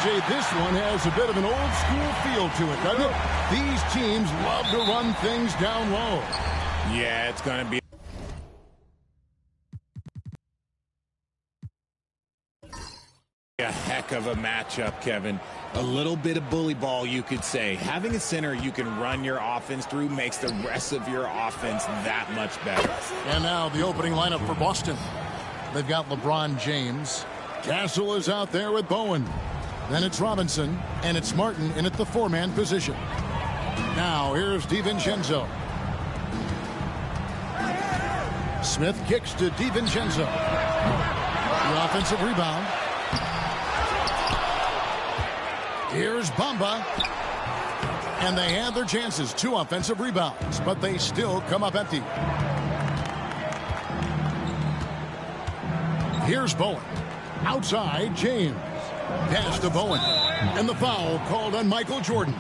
TJ, this one has a bit of an old school feel to it, doesn't it? These teams love to run things down low. Yeah, it's going to be a heck of a matchup, Kevin. A little bit of bully ball, you could say. Having a center you can run your offense through makes the rest of your offense that much better. And now the opening lineup for Boston. They've got LeBron James. Castle is out there with Bowen. Then it's Robinson, and it's Martin in at the four-man position. Now here's DiVincenzo. Smith kicks to DiVincenzo. The offensive rebound. Here's Bamba. And they had their chances. 2 offensive rebounds, but they still come up empty. Here's Bowen. Outside, James. Pass to Bowen. And the foul called on Michael Jordan.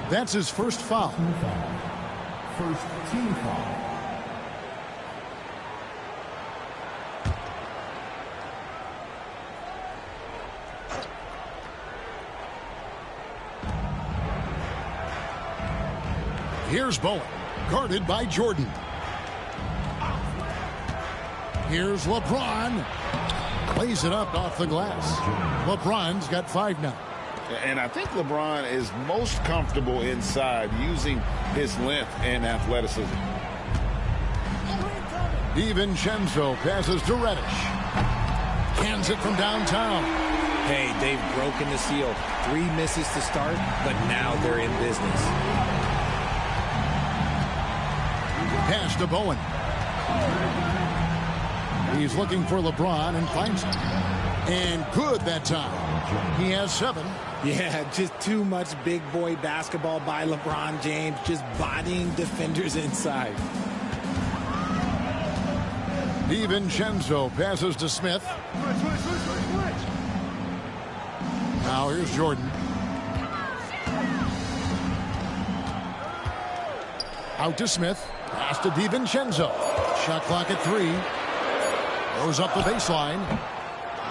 That's his first foul. First team foul. Here's Bowen, guarded by Jordan. Here's LeBron. Plays it up off the glass. LeBron's got 5 now. And I think LeBron is most comfortable inside using his length and athleticism. DiVincenzo passes to Reddish. Hands it from downtown. Hey, they've broken the seal. 3 misses to start, but now they're in business. Pass to Bowen. He's looking for LeBron and finds him. And good that time. He has 7. Yeah, just too much big boy basketball by LeBron James, just bodying defenders inside. DiVincenzo passes to Smith. Now here's Jordan. Out to Smith. Pass to DiVincenzo. Shot clock at 3. Goes up the baseline.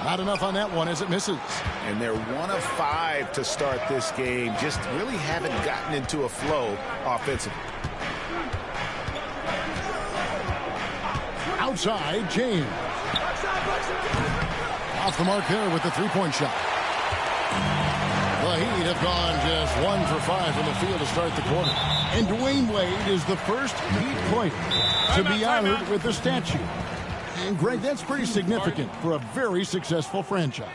Not enough on that one as it misses. And they're 1 of 5 to start this game. Just really haven't gotten into a flow offensively. Outside, James. Off the mark there with the three-point shot. The Heat have gone just 1 for 5 from the field to start the quarter. And Dwayne Wade is the first Heat player to be honored with the statue. And Greg, that's pretty significant for a very successful franchise.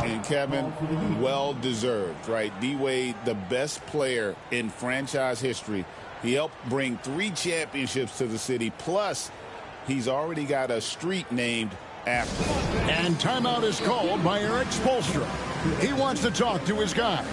And Kevin, well deserved, right? D-Wade, the best player in franchise history. He helped bring 3 championships to the city. Plus, he's already got a street named after him. And timeout is called by Eric Spoelstra. He wants to talk to his guys.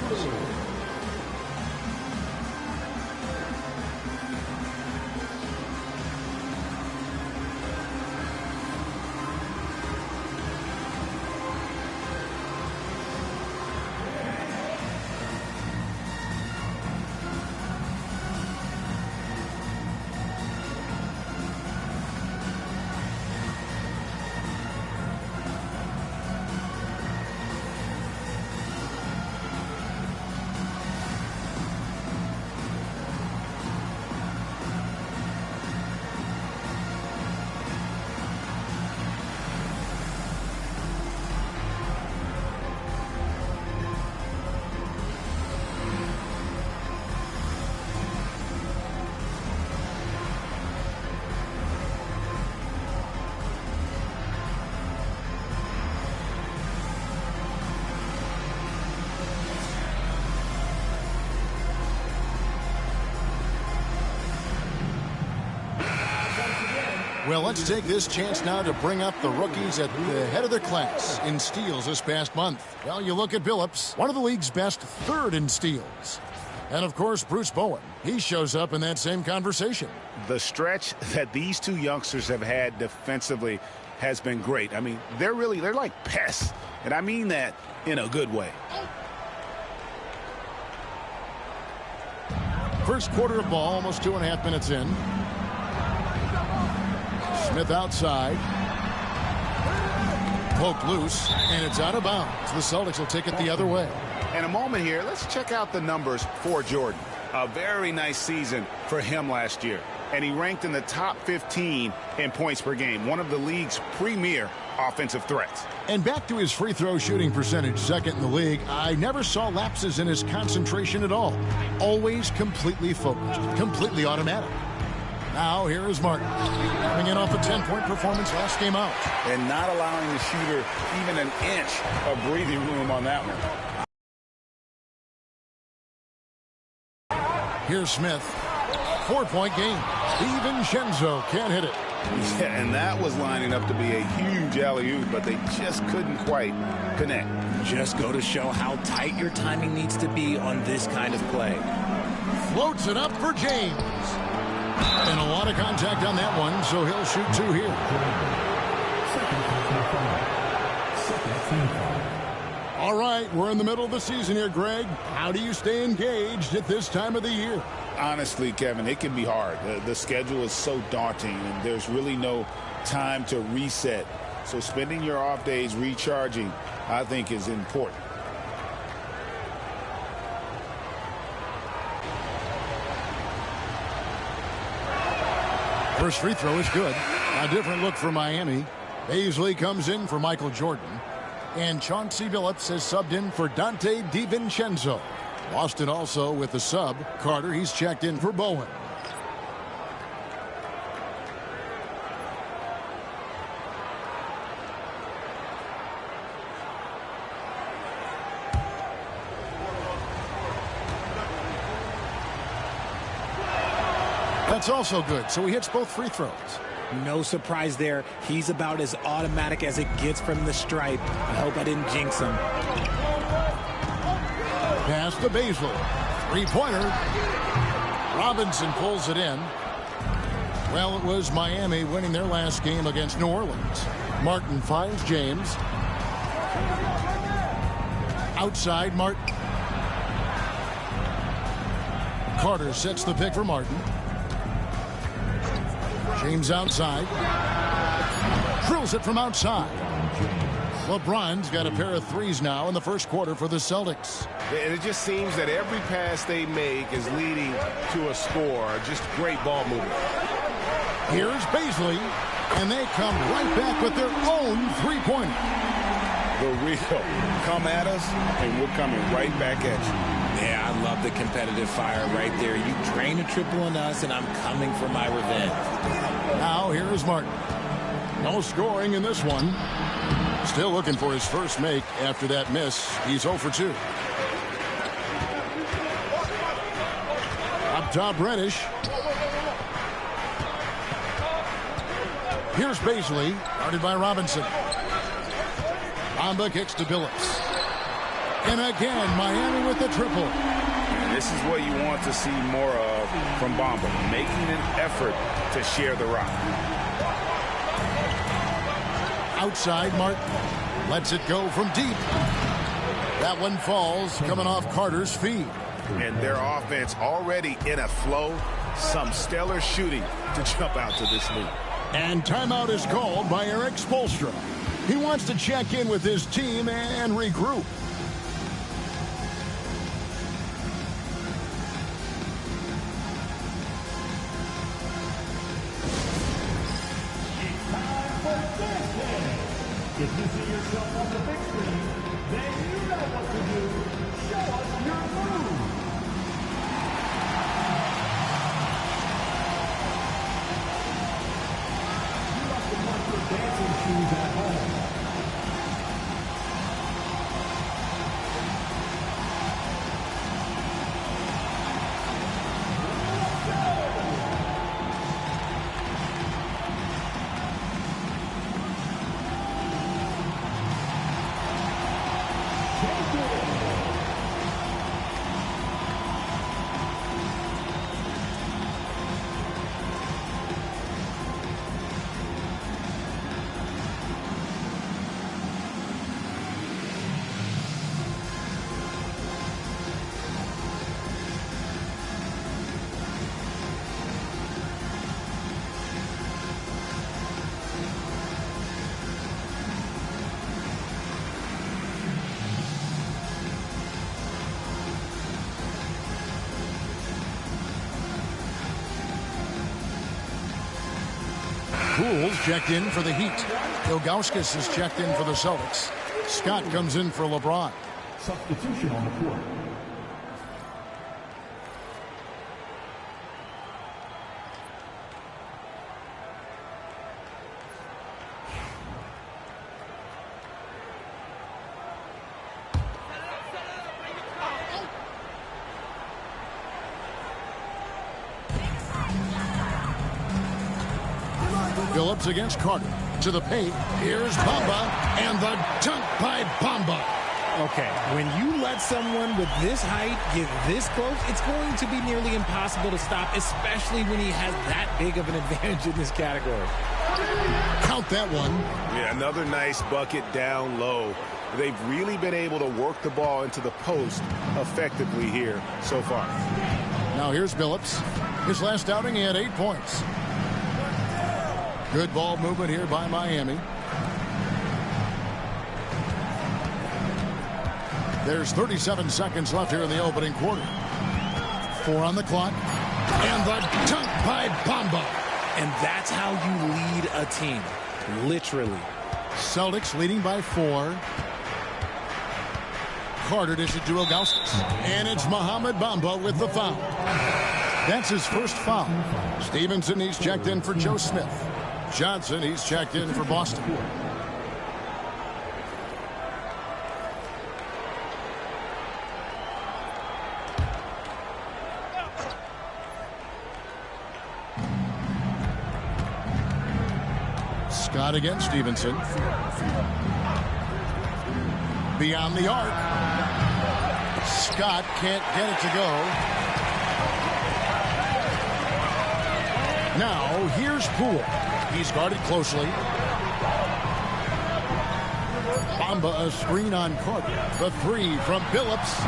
Well, let's take this chance now to bring up the rookies at the head of their class in steals this past month. Well, you look at Billups, one of the league's best, 3rd in steals. And, of course, Bruce Bowen. He shows up in that same conversation. The stretch that these 2 youngsters have had defensively has been great. I mean, they're like pests. And I mean that in a good way. First quarter of ball, almost 2.5 minutes in. Smith outside. Poked loose, and it's out of bounds. The Celtics will take it the other way. And a moment here, let's check out the numbers for Jordan. A very nice season for him last year. And he ranked in the top 15 in points per game, one of the league's premier offensive threats. And back to his free throw shooting percentage, second in the league. I never saw lapses in his concentration at all. Always completely focused, completely automatic. Now here is Martin, coming in off a 10-point performance last game out. And not allowing the shooter even an inch of breathing room on that one. Here's Smith. 4-point game. DiVincenzo can't hit it. Yeah, and that was lining up to be a huge alley-oop, but they just couldn't quite connect. Just go to show how tight your timing needs to be on this kind of play. Floats it up for James. And a lot of contact on that one, so he'll shoot two here. All right, we're in the middle of the season here, Greg. How do you stay engaged at this time of the year? Honestly, Kevin, it can be hard. The schedule is so daunting, and there's really no time to reset. So spending your off days recharging, I think, is important. First free throw is good. A different look for Miami. Baisley comes in for Michael Jordan. And Chauncey Billups has subbed in for Dante DiVincenzo. Boston also with the sub. Carter, he's checked in for Bowen. That's also good, so he hits both free throws. No surprise there. He's about as automatic as it gets from the stripe. I hope I didn't jinx him. Pass to Baisley. Three-pointer. Robinson pulls it in. Well, it was Miami winning their last game against New Orleans. Martin finds James. Outside, Martin. Carter sets the pick for Martin. James outside. Drills it from outside. LeBron's got a pair of threes now in the first quarter for the Celtics. And it just seems that every pass they make is leading to a score. Just great ball movement. Here's Baisley, and they come right back with their own three-pointer. The real come at us, and we're coming right back at you. Yeah, I love the competitive fire right there. You drain a triple on us, and I'm coming for my revenge. Now here is Martin. No scoring in this one. Still looking for his first make after that miss. He's 0 for 2. Up top, Reddish. Here's Baisley, guarded by Robinson. Bamba kicks to Billups. And again, Miami with the triple. And this is what you want to see more of from Bamba, making an effort to share the rock. Outside, Martin lets it go from deep. That one falls, coming off Carter's feet. And their offense already in a flow. Some stellar shooting to jump out to this lead. And timeout is called by Eric Spoelstra. He wants to check in with his team and regroup. If you see yourself on the big screen, then you know what to do. Show us your move. You must have left your dancing shoes at home. Poole's checked in for the Heat. Ilgauskas is checked in for the Celtics. Scott comes in for LeBron. Substitution on the court. Phillips against Carter. To the paint. Here's Bamba. And the dunk by Bamba. Okay, when you let someone with this height get this close, it's going to be nearly impossible to stop, especially when he has that big of an advantage in this category. Count that one. Yeah, another nice bucket down low. They've really been able to work the ball into the post effectively here so far. Now here's Phillips. His last outing, he had 8 points. Good ball movement here by Miami. There's 37 seconds left here in the opening quarter. 4 on the clock. And the dunk by Bamba. And that's how you lead a team. Literally. Celtics leading by 4. Carter dishes to Ilgauskas. And it's Mohamed Bamba with the foul. That's his first foul. Stevenson, he's checked in for Joe Smith. Johnson, he's checked in for Boston. Scott against Stevenson. Beyond the arc. Scott can't get it to go. Now, here's Poole. He's guarded closely. Bamba a screen on Carter. The 3 from Phillips.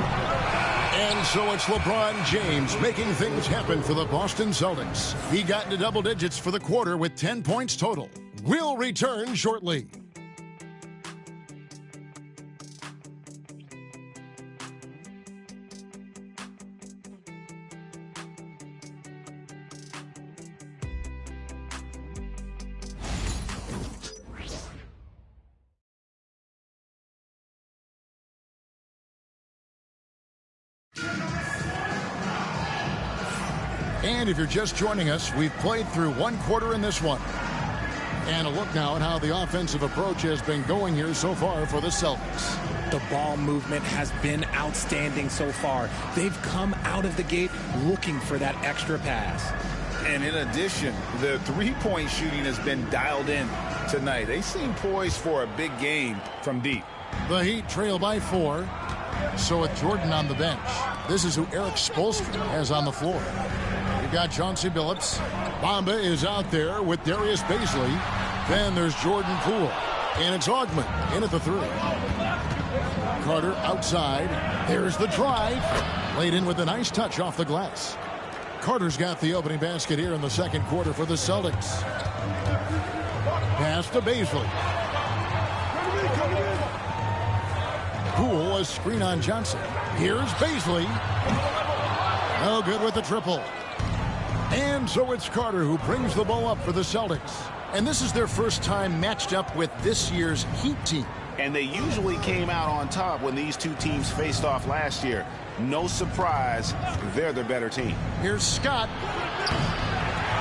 And so it's LeBron James making things happen for the Boston Celtics. He got into double digits for the quarter with 10 points total. We'll return shortly. And if you're just joining us, we've played through 1 quarter in this one. And a look now at how the offensive approach has been going here so far for the Celtics. The ball movement has been outstanding so far. They've come out of the gate looking for that extra pass. And in addition, the three-point shooting has been dialed in tonight. They seem poised for a big game from deep. The Heat trail by 4. So with Jordan on the bench, this is who Eric Spoelstra has on the floor. You've got Chauncey Billups. Bamba is out there with Darius Bazley. Then there's Jordan Poole. And it's Augment in at the 3. Carter outside. There's the drive. Laid in with a nice touch off the glass. Carter's got the opening basket here in the second quarter for the Celtics. Pass to Bazley. Poole, a screen on Johnson. Here's Bazley. No good with the triple. And so it's Carter who brings the ball up for the Celtics. And this is their first time matched up with this year's Heat team. And they usually came out on top when these two teams faced off last year. No surprise, they're the better team. Here's Scott.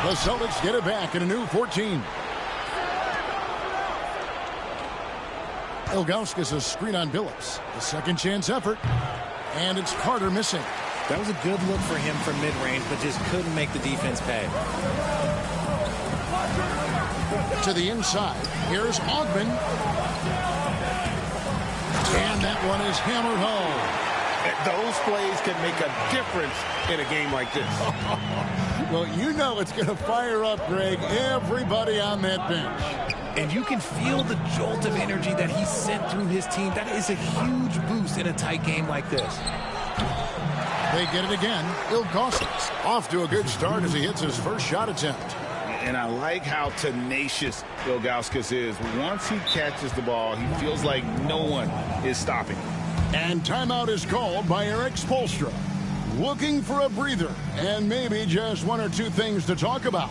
The Celtics get it back in a new 14. Ilgauskas a screen on Billups. The second chance effort. And it's Carter missing. That was a good look for him from mid-range, but just couldn't make the defense pay. To the inside. Here's Augment. And that one is hammered home. Those plays can make a difference in a game like this. Well, you know it's going to fire up, Greg, everybody on that bench. And you can feel the jolt of energy that he sent through his team. That is a huge boost in a tight game like this. They get it again. Ilgauskas off to a good start as he hits his first shot attempt. And I like how tenacious Ilgauskas is. Once he catches the ball, he feels like no one is stopping. And timeout is called by Eric Spoelstra. Looking for a breather and maybe just 1 or 2 things to talk about.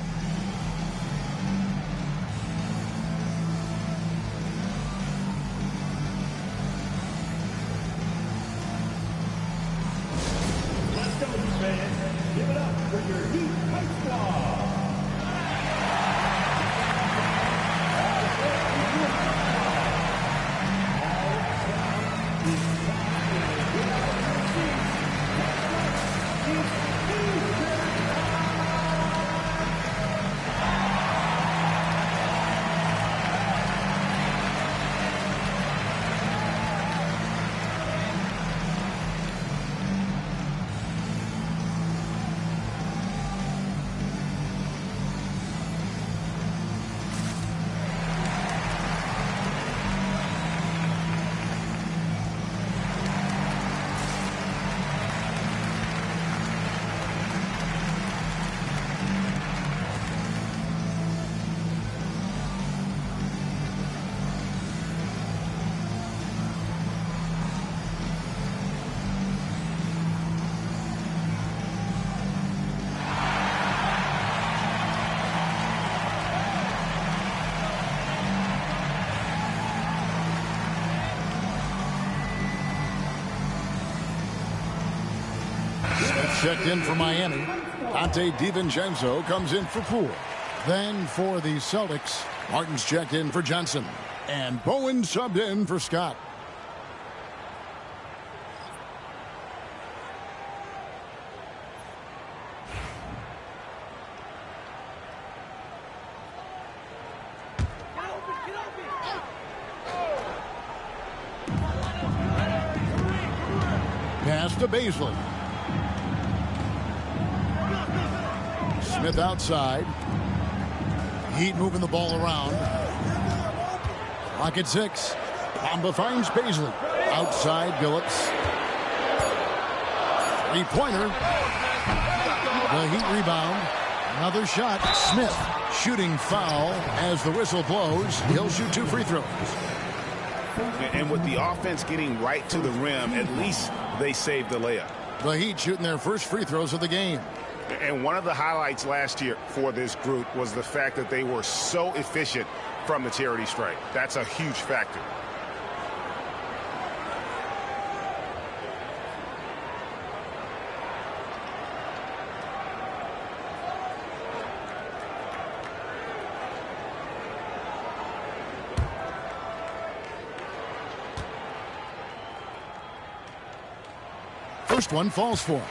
Checked in for Miami. Dante DiVincenzo comes in for Poole. Then for the Celtics, Martin's checked in for Johnson. And Bowen subbed in for Scott. Pass to Baisley. Smith outside. Heat moving the ball around. Clock at 6. Bamba finds Baisley. Outside Billups. Three-pointer. The Heat rebound. Another shot. Smith shooting foul as the whistle blows. He'll shoot 2 free throws. And with the offense getting right to the rim, at least they saved the layup. The Heat shooting their first free throws of the game. And one of the highlights last year for this group was the fact that they were so efficient from the charity stripe. That's a huge factor. First one falls for him.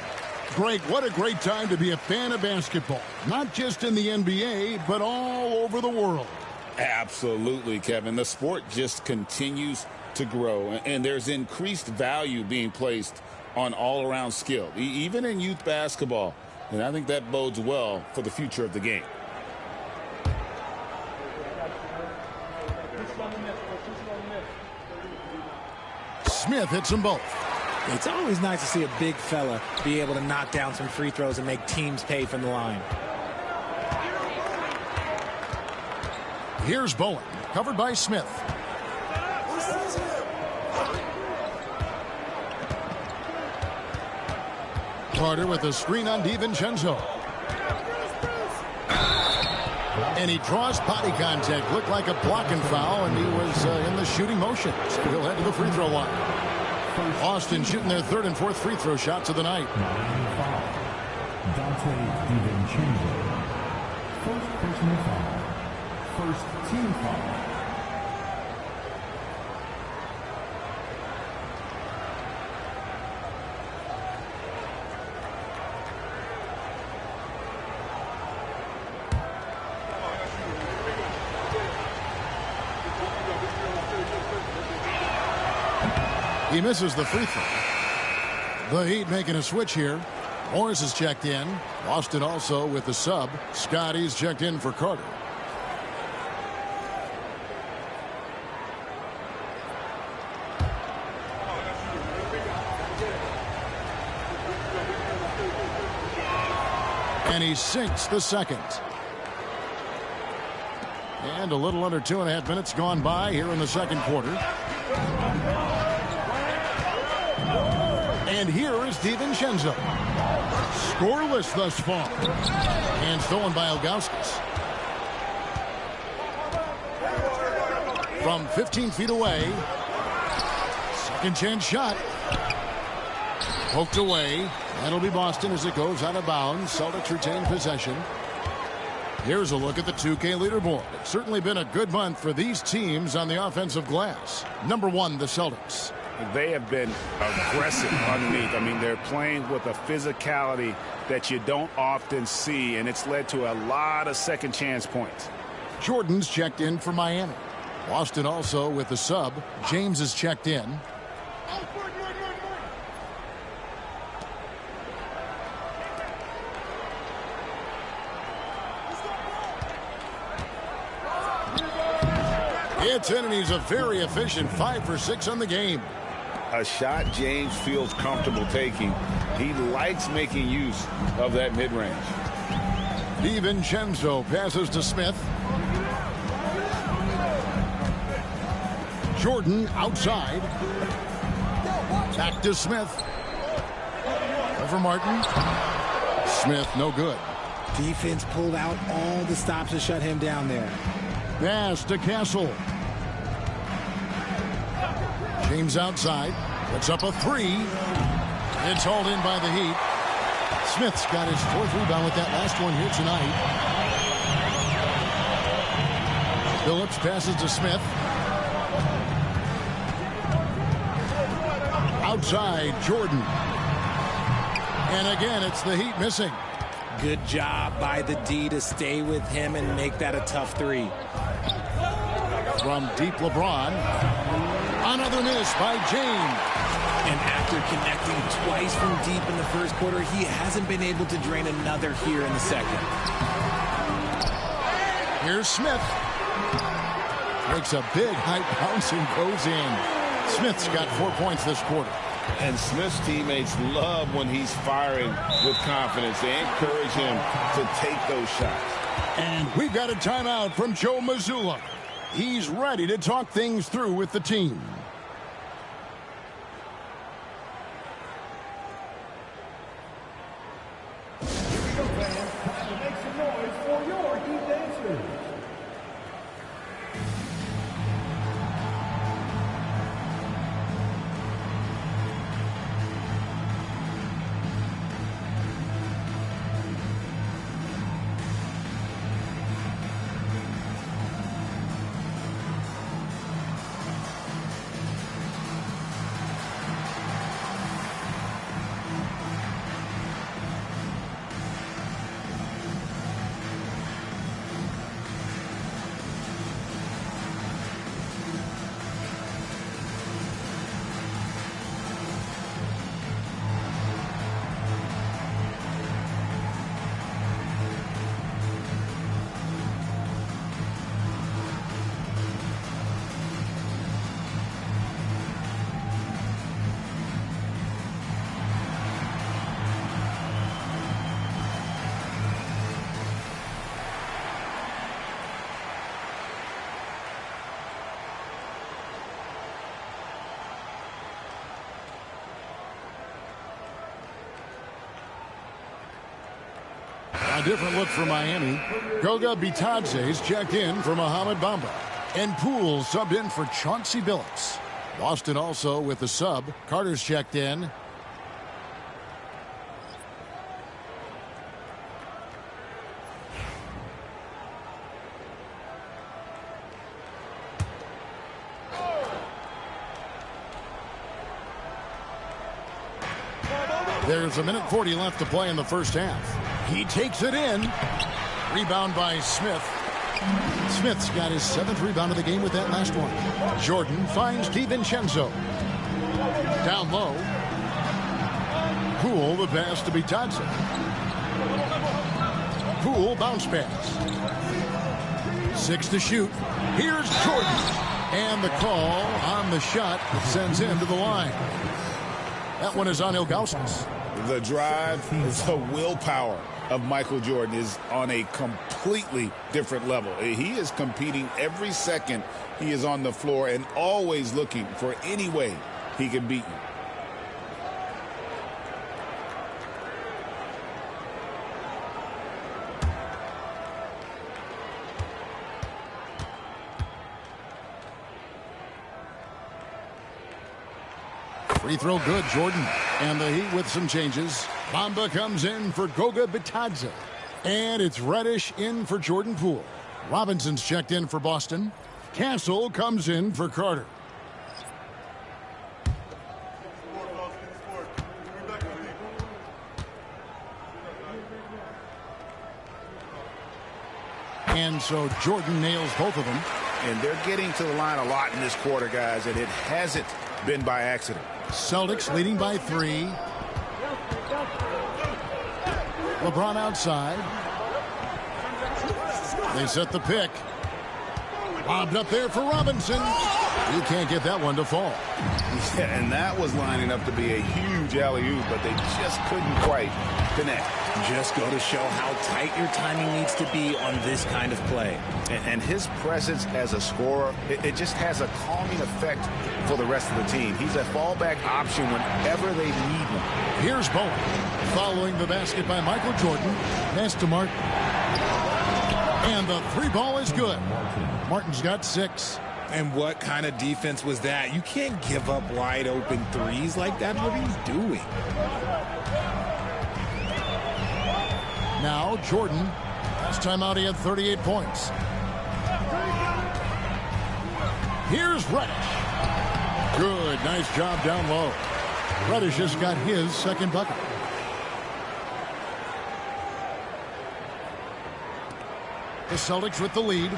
Greg, what a great time to be a fan of basketball. Not just in the NBA, but all over the world. Absolutely, Kevin. The sport just continues to grow, and there's increased value being placed on all-around skill, even in youth basketball. And I think that bodes well for the future of the game. Smith hits them both. It's always nice to see a big fella be able to knock down some free throws and make teams pay from the line. Here's Bowen, covered by Smith. Carter with a screen on DiVincenzo. And he draws body contact. Looked like a blocking foul, and he was in the shooting motion. So he'll head to the free throw line. Austin shooting their third and fourth free throw shots of the night. Dante DiVincenzo. First personal foul. First team foul. He misses the free throw. The Heat making a switch here. Morris is checked in. Austin also with the sub. Scotty's checked in for Carter. And he sinks the second. And a little under 2.5 minutes gone by here in the second quarter. And here is DiVincenzo. Scoreless thus far. And stolen by Ilgauskas. From 15 feet away. Second chance shot. Poked away. That'll be Boston as it goes out of bounds. Celtics retain possession. Here's a look at the 2K leaderboard. It's certainly been a good month for these teams on the offensive glass. Number 1, the Celtics. They have been aggressive underneath. I mean, they're playing with a physicality that you don't often see, and it's led to a lot of second chance points. Jordan's checked in for Miami. Boston also with the sub. James is checked in. It's in, and he's a very efficient 5 for 6 on the game. A shot James feels comfortable taking. He likes making use of that mid-range. DiVincenzo passes to Smith. Jordan outside. Back to Smith. Over Martin. Smith, no good. Defense pulled out all the stops to shut him down there. Pass to Castle. James outside. Puts up a 3. It's hauled in by the Heat. Smith's got his 4th rebound with that last one here tonight. Phillips passes to Smith. Outside, Jordan. And again, it's the Heat missing. Good job by the D to stay with him and make that a tough 3. From deep, LeBron. Another miss by James. And after connecting twice from deep in the first quarter, he hasn't been able to drain another here in the second. Here's Smith. Makes a big high bounce and goes in. Smith's got 4 points this quarter. And Smith's teammates love when he's firing with confidence. They encourage him to take those shots. And we've got a timeout from Joe Mazzulla. He's ready to talk things through with the team. Time to make some noise for your Heat dancers. A different look for Miami. Goga Bitadze's checked in for Mohamed Bamba. And Poole subbed in for Chauncey Billups. Boston also with the sub. Carter's checked in. There's 1:40 left to play in the first half. He takes it in. Rebound by Smith. Smith's got his 7th rebound of the game with that last one. Jordan finds DiVincenzo. Down low. Poole, the pass to Bitadze. Poole, bounce pass. 6 to shoot. Here's Jordan. And the call on the shot that sends him to the line. That one is on Ilgauskas. The drive, the willpower of Michael Jordan is on a completely different level. He is competing every second he is on the floor and always looking for any way he can beat you. Free throw good, Jordan. And the Heat with some changes. Bamba comes in for Goga Bitadze. And it's Reddish in for Jordan Poole. Robinson's checked in for Boston. Castle comes in for Carter. And so Jordan nails both of them. And they're getting to the line a lot in this quarter, guys, and it hasn't been by accident. Celtics leading by 3. LeBron outside. They set the pick. Lobbed up there for Robinson. He can't get that one to fall. Yeah, and that was lining up to be a huge alley-oop, but they just couldn't quite connect. Just go to show how tight your timing needs to be on this kind of play. And his presence as a scorer, it just has a calming effect for the rest of the team. He's a fallback option whenever they need one. Here's Bowen. Following the basket by Michael Jordan. Pass to Martin. And the 3 ball is good. Martin's got 6. And what kind of defense was that? You can't give up wide open threes like that. What are you doing? Now Jordan. Last time out he had 38 points. Here's Reddish. Good. Nice job down low. Reddish has got his second bucket. The Celtics with the lead.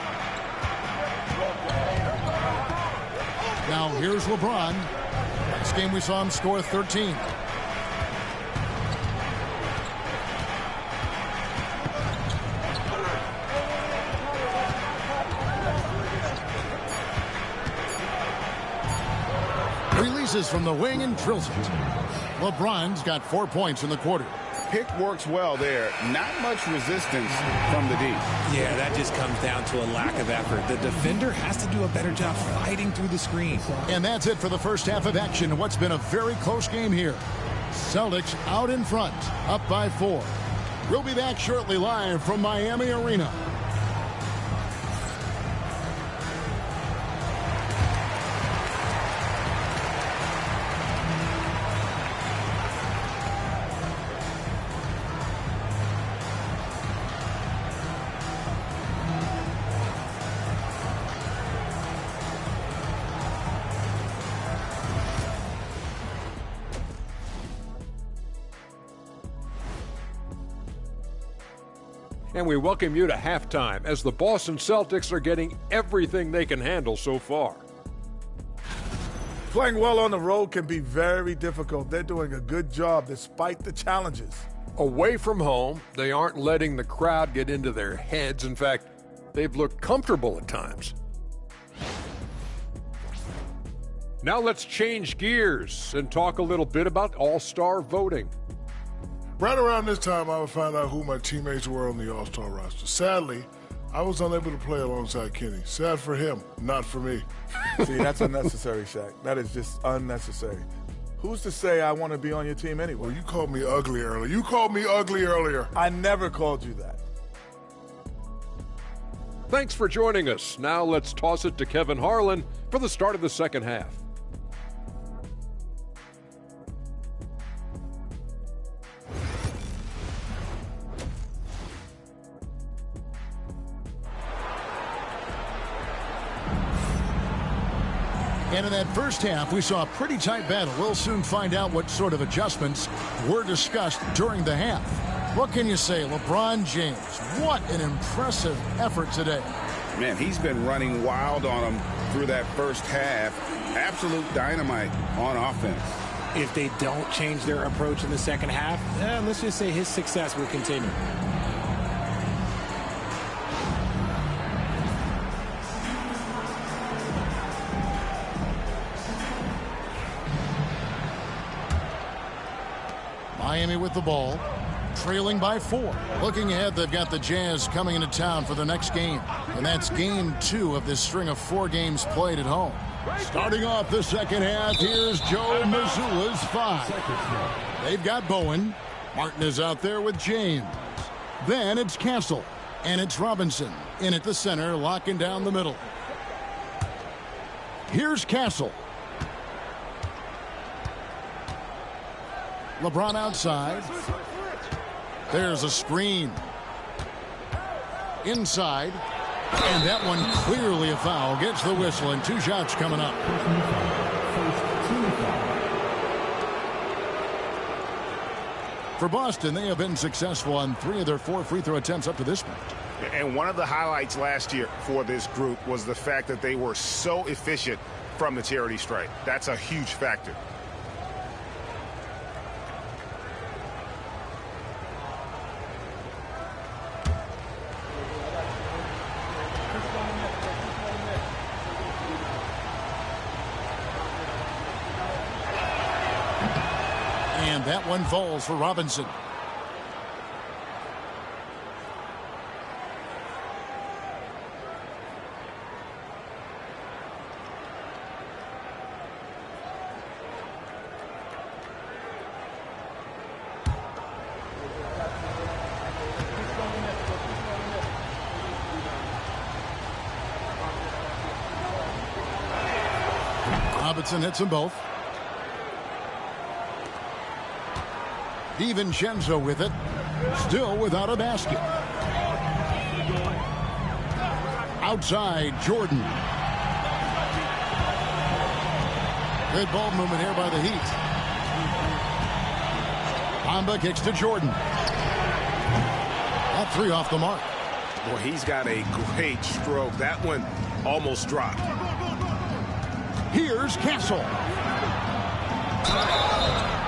Now here's LeBron. Last game we saw him score 13. Releases from the wing and drills it. LeBron's got 4 points in the quarter. Pick works well there. Not much resistance from the D. Yeah, that just comes down to a lack of effort. The defender has to do a better job fighting through the screen. And that's it for the first half of action. What's been a very close game here. Celtics out in front, up by 4. We'll be back shortly live from Miami Arena. And we welcome you to halftime as the Boston Celtics are getting everything they can handle so far. Playing well on the road can be very difficult. They're doing a good job despite the challenges. Away from home, they aren't letting the crowd get into their heads. In fact, they've looked comfortable at times. Now let's change gears and talk a little bit about All-Star voting. Right around this time, I would find out who my teammates were on the All-Star roster. Sadly, I was unable to play alongside Kenny. Sad for him, not for me. See, that's unnecessary, Shaq. That is just unnecessary. Who's to say I want to be on your team anyway? Well, you called me ugly earlier. You called me ugly earlier. I never called you that. Thanks for joining us. Now let's toss it to Kevin Harlan for the start of the second half. And in that first half, we saw a pretty tight battle. We'll soon find out what sort of adjustments were discussed during the half. What can you say? LeBron James, what an impressive effort today. Man, he's been running wild on them through that first half. Absolute dynamite on offense. If they don't change their approach in the second half, let's just say his success will continue. Miami with the ball, trailing by 4. Looking ahead, they've got the Jazz coming into town for the next game. And that's game 2 of this string of 4 games played at home. Starting off the second half, here's Joe Mazzulla's 5. They've got Bowen. Martin is out there with James. Then it's Castle. And it's Robinson in at the center, locking down the middle. Here's Castle. LeBron outside. There's a screen. Inside. And that one clearly a foul. Gets the whistle and 2 shots coming up. For Boston, they have been successful on 3 of their 4 free throw attempts up to this point. And one of the highlights last year for this group was the fact that they were so efficient from the charity stripe. That's a huge factor. And that one falls for Robinson. Robinson hits them both. DiVincenzo with it. Still without a basket. Outside, Jordan. Good ball movement here by the Heat. Bamba kicks to Jordan. That three off the mark. Boy, he's got a great stroke. That one almost dropped. Here's Castle.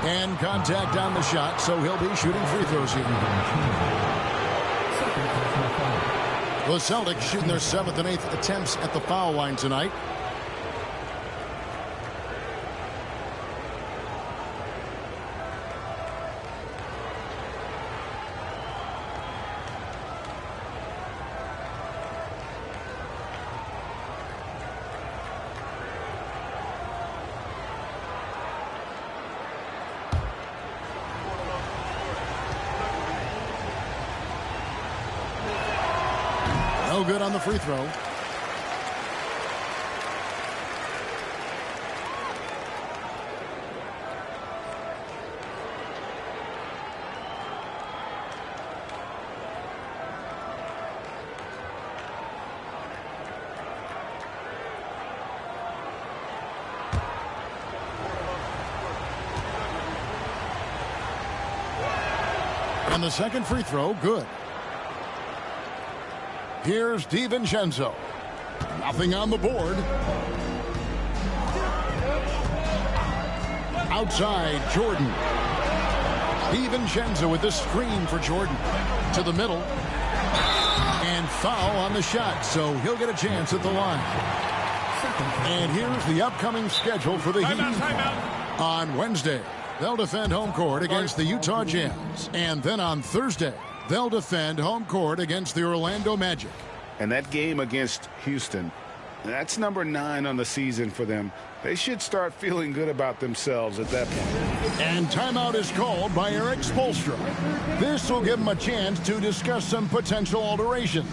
And contact on the shot, so he'll be shooting free throws here. The Celtics shooting their 7th and 8th attempts at the foul line tonight. No good on the free throw. And the second free throw, good. Here's DiVincenzo. Nothing on the board. Outside, Jordan. DiVincenzo with the screen for Jordan. To the middle. And foul on the shot, so he'll get a chance at the line. And here's the upcoming schedule for the Heat. On Wednesday, they'll defend home court against the Utah Jazz. And then on Thursday, they'll defend home court against the Orlando Magic. And that game against Houston, that's number 9 on the season for them. They should start feeling good about themselves at that point. And timeout is called by Eric Spoelstra. This will give them a chance to discuss some potential alterations.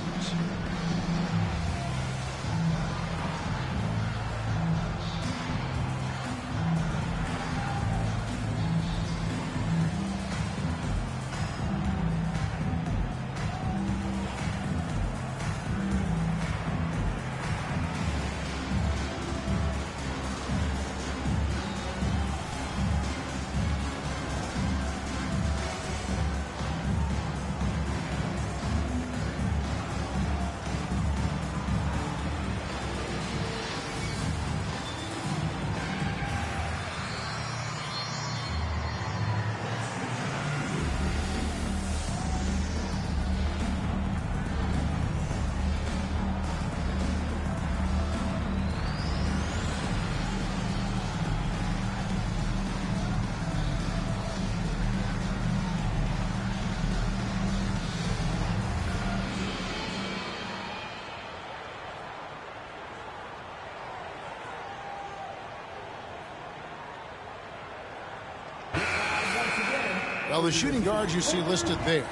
Well, the shooting guards you see listed there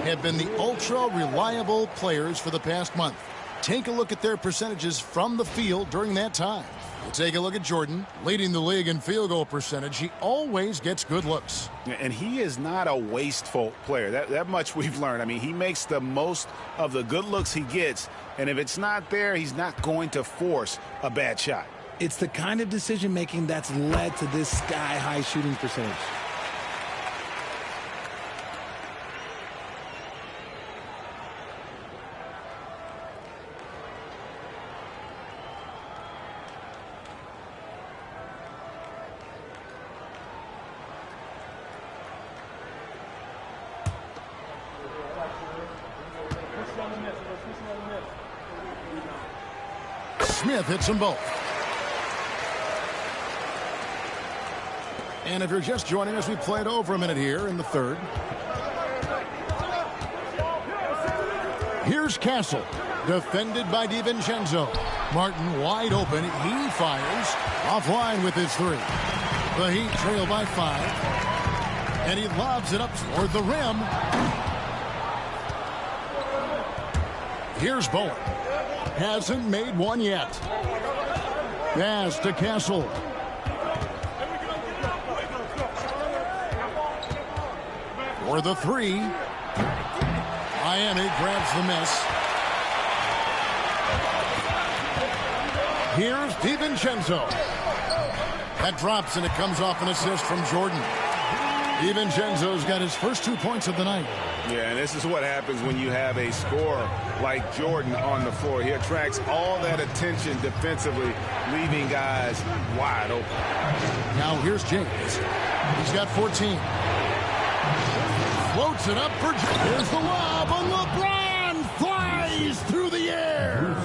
have been the ultra-reliable players for the past month. Take a look at their percentages from the field during that time. We'll take a look at Jordan, leading the league in field goal percentage. He always gets good looks. And he is not a wasteful player. That much we've learned. I mean, he makes the most of the good looks he gets, and if it's not there, he's not going to force a bad shot. It's the kind of decision-making that's led to this sky-high shooting percentage. Smith hits them both. And if you're just joining us, we played over a minute here in the third. Here's Castle, defended by DiVincenzo. Martin wide open. He fires offline with his three. The Heat trail by 5. And he lobs it up toward the rim. Here's Bowen. Hasn't made one yet. Pass to Castle. For the three. Miami grabs the miss. Here's DiVincenzo. That drops, and it comes off an assist from Jordan. DiVincenzo's got his first 2 points of the night. Yeah, and this is what happens when you have a scorer like Jordan on the floor. He attracts all that attention defensively, leaving guys wide open. Now here's James. He's got 14. Floats it up for James. Here's the lob, and LeBron flies through the air.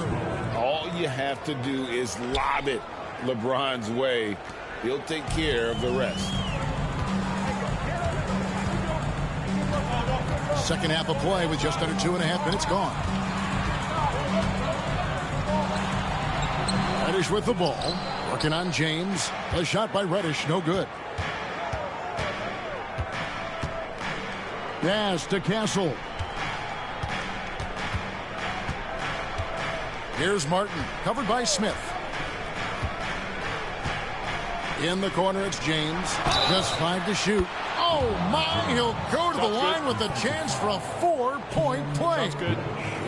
All you have to do is lob it LeBron's way. He'll take care of the rest. Second half of play with just under 2.5 minutes gone. Reddish with the ball. Working on James. A shot by Reddish, no good. Pass to Castle. Here's Martin, covered by Smith. In the corner, it's James. Just 5 to shoot. Oh, my! He'll go to the line with a chance for a 4-point play. Sounds good.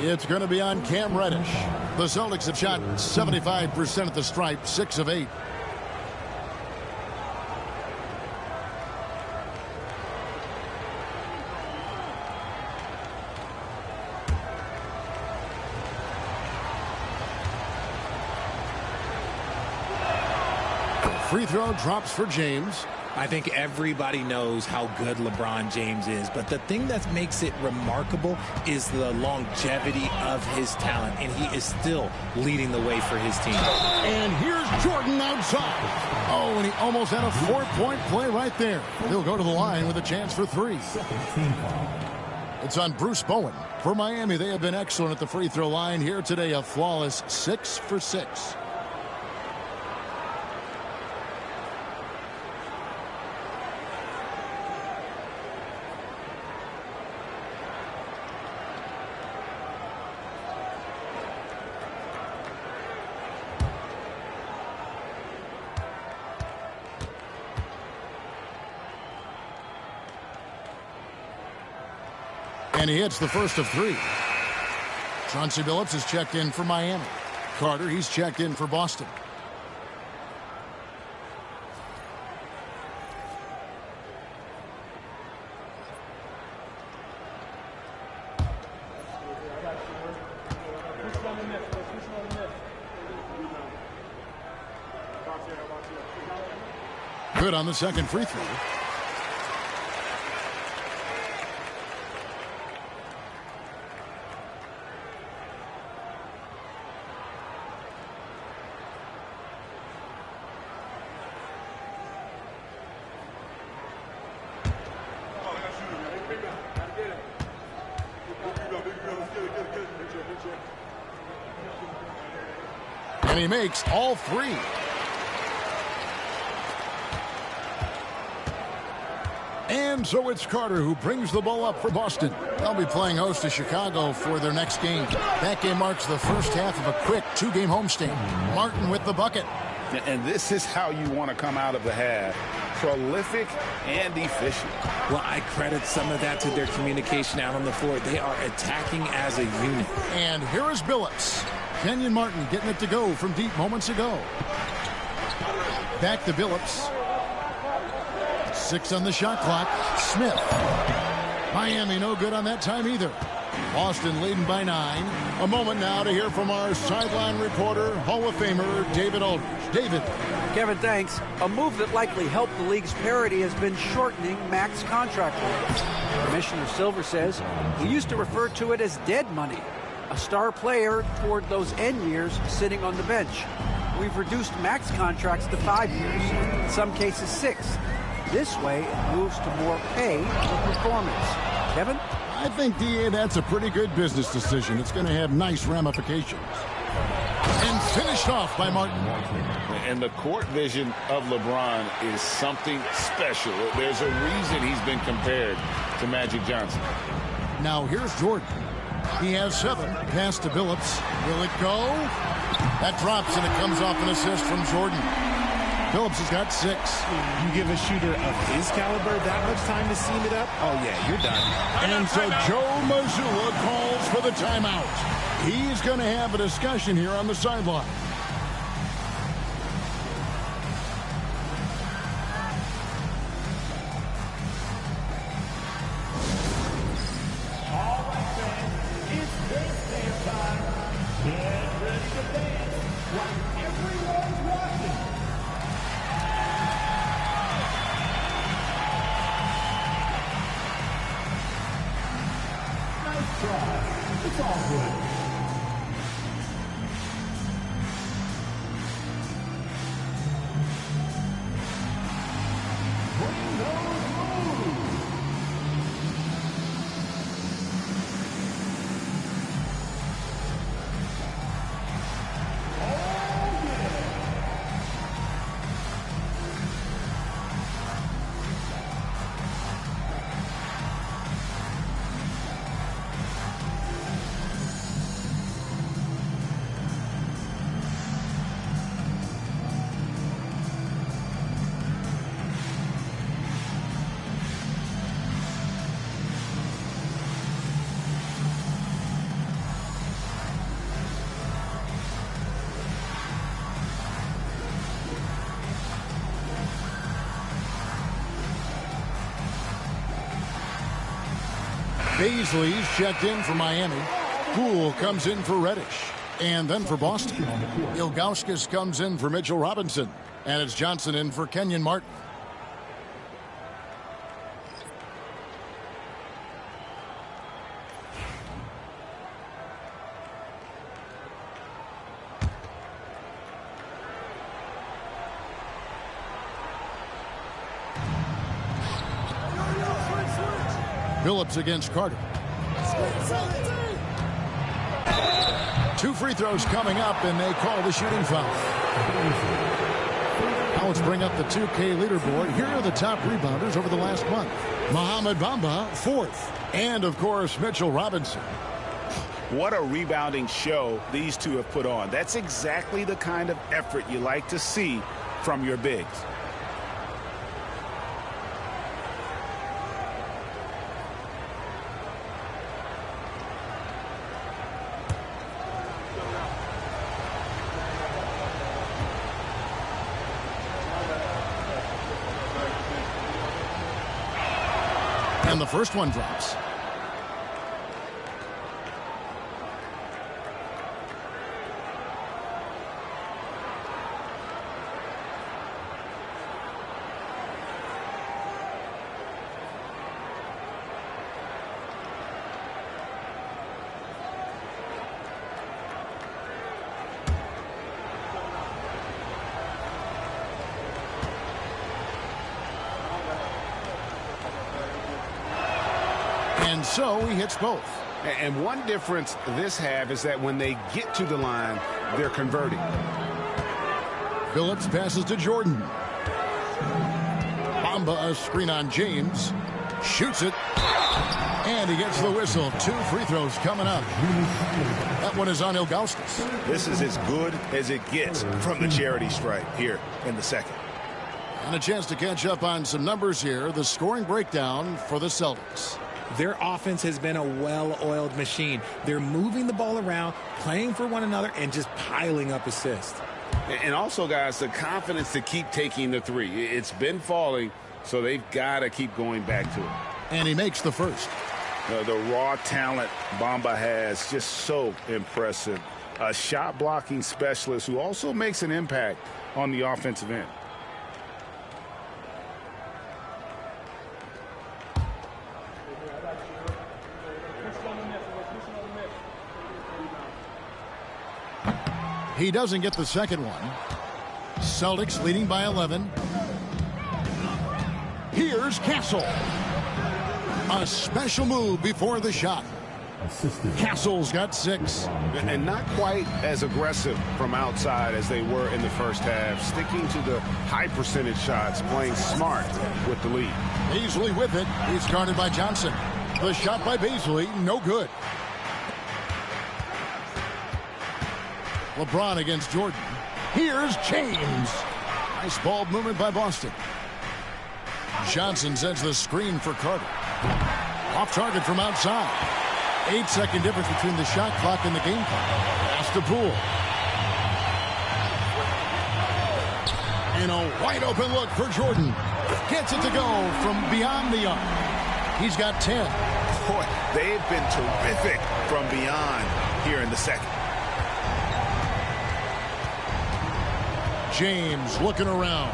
It's going to be on Cam Reddish. The Celtics have shot 75% at the stripe, 6 of 8. Free throw drops for James. I think everybody knows how good LeBron James is, but the thing that makes it remarkable is the longevity of his talent, and he is still leading the way for his team. And here's Jordan outside. Oh, and he almost had a 4-point play right there. He'll go to the line with a chance for 3. It's on Bruce Bowen. For Miami, they have been excellent at the free throw line here today. A flawless 6 for 6. And he hits the first of 3. Chauncey Billups is checked in for Miami. Carter, he's checked in for Boston. Good on the second free throw. And he makes all 3. And so it's Carter who brings the ball up for Boston. They'll be playing host to Chicago for their next game. That game marks the first half of a quick 2-game homestand. Martin with the bucket. And this is how you want to come out of the half. Prolific and efficient. Well, I credit some of that to their communication out on the floor. They are attacking as a unit. And here is Billups. Kenyon Martin getting it to go from deep moments ago. Back to Billups. 6 on the shot clock. Smith. Miami no good on that time either. Boston leading by 9. A moment now to hear from our sideline reporter, Hall of Famer David Aldridge. David. Kevin, thanks. A move that likely helped the league's parity has been shortening max contract lengths. Commissioner Silver says he used to refer to it as dead money, a star player toward those end years sitting on the bench. We've reduced max contracts to 5 years, in some cases 6. This way, it moves to more pay for performance. Kevin? I think, DA, that's a pretty good business decision. It's going to have nice ramifications. And finished off by Martin. And the court vision of LeBron is something special. There's a reason he's been compared to Magic Johnson. Now here's Jordan. He has 7. Pass to Billups. Will it go? That drops, and it comes off an assist from Jordan. Phillips has got 6. You give a shooter of his caliber that much time to seam it up, oh yeah, you're done. And so Joe Mazzulla calls for the timeout. He's going to have a discussion here on the sideline. All right, fans, it's dance time. Get ready to dance while everyone's watching. Nice try. It's all good. Bring those moves. Baisley's checked in for Miami. Poole comes in for Reddish. And then for Boston, Ilgauskas comes in for Mitchell Robinson. And it's Johnson in for Kenyon Martin. Phillips against Carter. 2 free throws coming up, and they call the shooting foul. Now let's bring up the 2K leaderboard. Here are the top rebounders over the last month. Mohamed Bamba, 4th. And, of course, Mitchell Robinson. What a rebounding show these two have put on. That's exactly the kind of effort you like to see from your bigs. And the first one drops. And so he hits both. And one difference this half is that when they get to the line, they're converting. Phillips passes to Jordan. Bamba, a screen on James. Shoots it. And he gets the whistle. 2 free throws coming up. That one is on Ilgauskas. This is as good as it gets from the charity stripe here in the second. And a chance to catch up on some numbers here. The scoring breakdown for the Celtics. Their offense has been a well-oiled machine. They're moving the ball around, playing for one another, and just piling up assists. And also, guys, the confidence to keep taking the three. It's been falling, so they've got to keep going back to it. And he makes the first. The raw talent Bamba has, just so impressive. A shot-blocking specialist who also makes an impact on the offensive end. He doesn't get the second one. Celtics leading by 11. Here's Castle. A special move before the shot. Castle's got 6. And not quite as aggressive from outside as they were in the first half. Sticking to the high percentage shots, playing smart with the lead. Baisley with it. He's guarded by Johnson. The shot by Baisley, no good. LeBron against Jordan. Here's James. Nice ball movement by Boston. Johnson sends the screen for Carter. Off target from outside. 8-second difference between the shot clock and the game clock. Pass to Poole. And a wide open look for Jordan. Gets it to go from beyond the arc. He's got 10. Boy, they've been terrific from beyond here in the second. James looking around.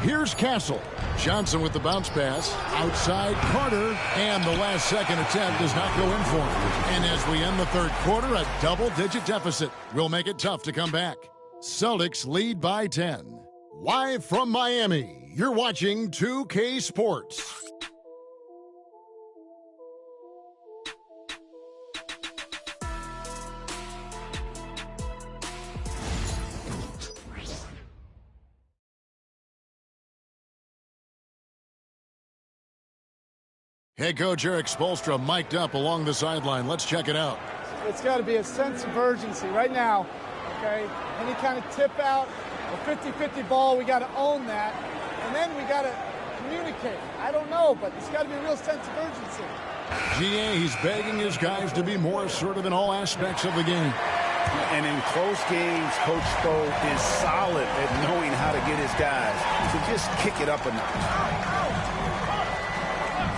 Here's Castle. Johnson with the bounce pass. Outside Carter. And the last second attempt does not go in for him. And as we end the third quarter, a double-digit deficit will make it tough to come back. Celtics lead by 10. Live from Miami, you're watching 2K Sports. Head coach Eric Spoelstra mic'd up along the sideline. Let's check it out. It's got to be a sense of urgency right now, okay? Any kind of tip out, a 50-50 ball, we got to own that. And then we got to communicate. I don't know, but it's got to be a real sense of urgency. GA, he's begging his guys to be more assertive in all aspects of the game. And in close games, Coach Spo is solid at knowing how to get his guys to just kick it up a notch.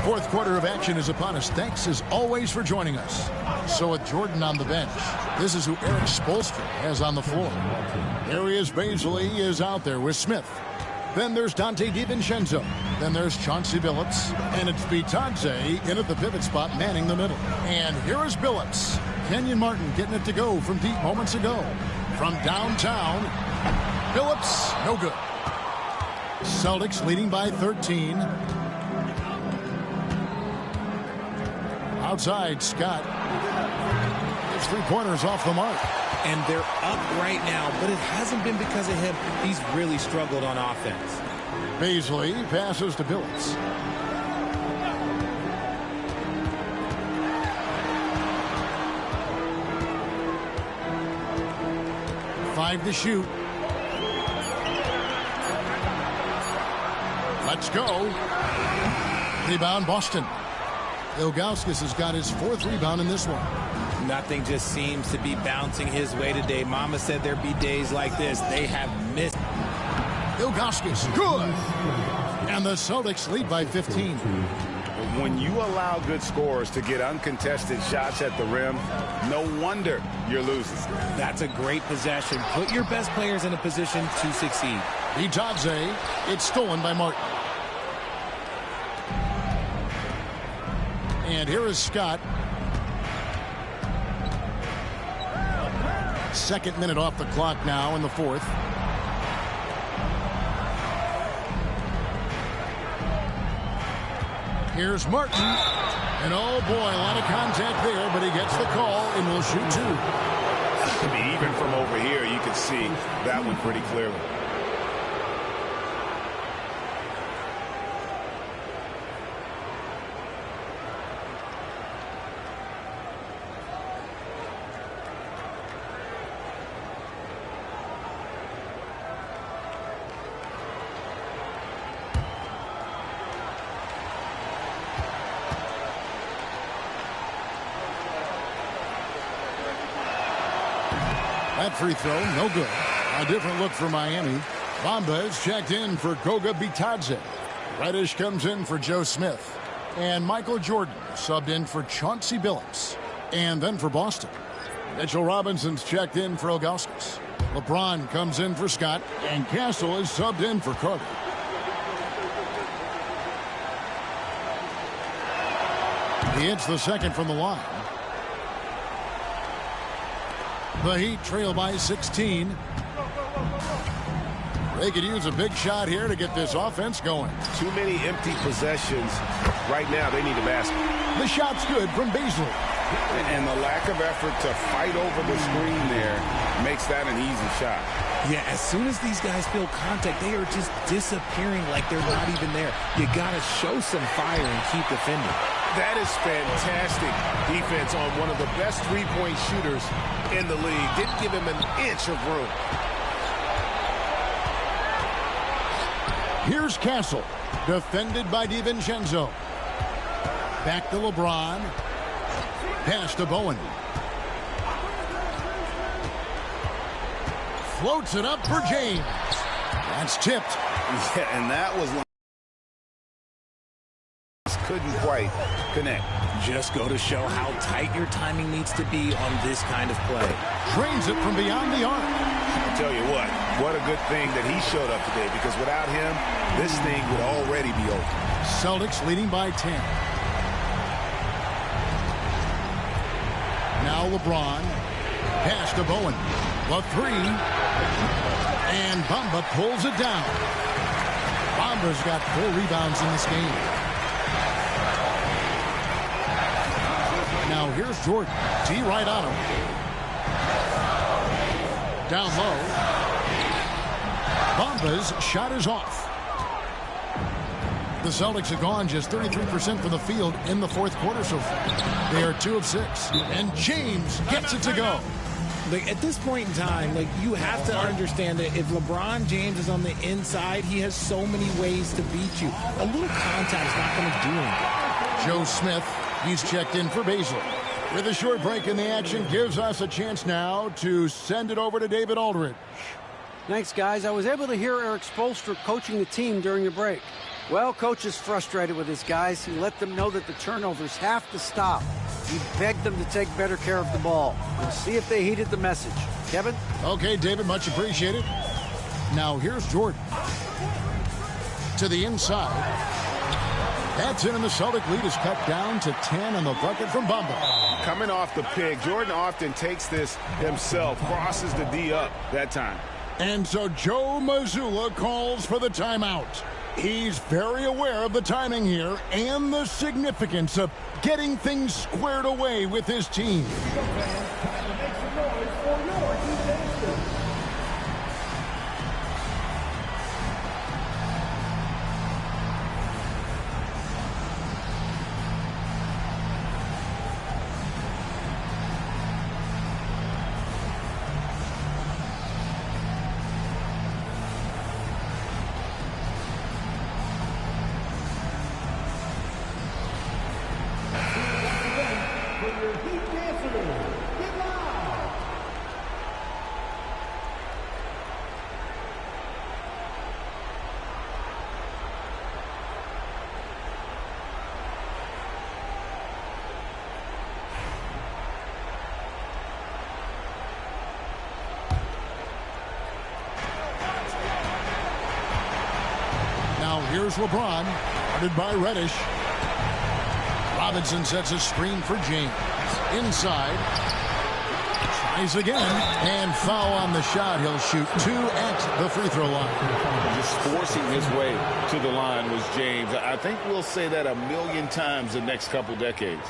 Fourth quarter of action is upon us. Thanks as always for joining us. So with Jordan on the bench, this is who Eric Spoelstra has on the floor. Darius Bazley is out there with Smith. Then there's Dante DiVincenzo. Then there's Chauncey Billups. And it's Bitadze in at the pivot spot, manning the middle. And here is Billups. Kenyon Martin getting it to go from deep moments ago. From downtown, Billups, no good. Celtics leading by 13. Outside, Scott. His three-pointers off the mark. And they're up right now, but it hasn't been because of him. He's really struggled on offense. Bazley passes to Billups. Five to shoot. Let's go. Rebound, Boston. Ilgauskas has got his fourth rebound in this one. Nothing just seems to be bouncing his way today. Mama said there'd be days like this. They have missed. Ilgauskas, good. And the Celtics lead by 15. When you allow good scorers to get uncontested shots at the rim, no wonder you're losing. That's a great possession. Put your best players in a position to succeed. Bitadze, it's stolen by Martin. And here is Scott. Second minute off the clock now in the fourth. Here's Martin. And oh boy, a lot of contact there, but he gets the call and will shoot two. I mean, even from over here, you can see that one pretty clearly. That free throw, no good. A different look for Miami. Bamba is checked in for Goga Bitadze. Reddish comes in for Joe Smith. And Michael Jordan subbed in for Chauncey Billups. And then for Boston, Mitchell Robinson's checked in for Ilgauskas. LeBron comes in for Scott. And Castle is subbed in for Carter. He hits the second from the line. The Heat trail by 16. They could use a big shot here to get this offense going. Too many empty possessions. Right now, they need a basket. The shot's good from Bazley. And the lack of effort to fight over the screen there makes that an easy shot. Yeah, as soon as these guys feel contact, they are just disappearing like they're not even there. You got to show some fire and keep defending. That is fantastic defense on one of the best three-point shooters in the league. Didn't give him an inch of room. Here's Castle, defended by DiVincenzo. Back to LeBron. Pass to Bowen. Floats it up for James. That's tipped. Yeah, and that was couldn't quite connect. Just go to show how tight your timing needs to be on this kind of play. Drains it from beyond the arc. I'll tell you what a good thing that he showed up today, because without him, this thing would already be over. Celtics leading by 10. Now LeBron. Pass to Bowen. The three. And Bamba pulls it down. Bamba's got 4 rebounds in this game. Now here's Jordan. T right on him. Down low. Bamba's shot is off. The Celtics have gone just 33% from the field in the fourth quarter so far. They are 2 of 6. And James gets it to go. Like, at this point in time, like, you have to understand that if LeBron James is on the inside, he has so many ways to beat you. A little contact is not going to do anything. Joe Smith, he's checked in for Basil. With a short break in the action, gives us a chance now to send it over to David Aldridge. Thanks, guys. I was able to hear Eric Spoelstra coaching the team during the break. Well, coach is frustrated with his guys. He let them know that the turnovers have to stop. He begged them to take better care of the ball. We'll see if they heeded the message. Kevin? Okay, David, much appreciated. Now here's Jordan. To the inside. That's in, and the Celtic lead is cut down to 10 on the bucket from Bamba. Coming off the pick, Jordan often takes this himself, crosses the D up that time. And so Joe Mazzulla calls for the timeout. He's very aware of the timing here and the significance of getting things squared away with his team. Here's LeBron, guarded by Reddish. Robinson sets a screen for James. Inside. Tries again. And foul on the shot. He'll shoot 2 at the free throw line. Just forcing his way to the line was James. I think we'll say that a million times the next couple decades.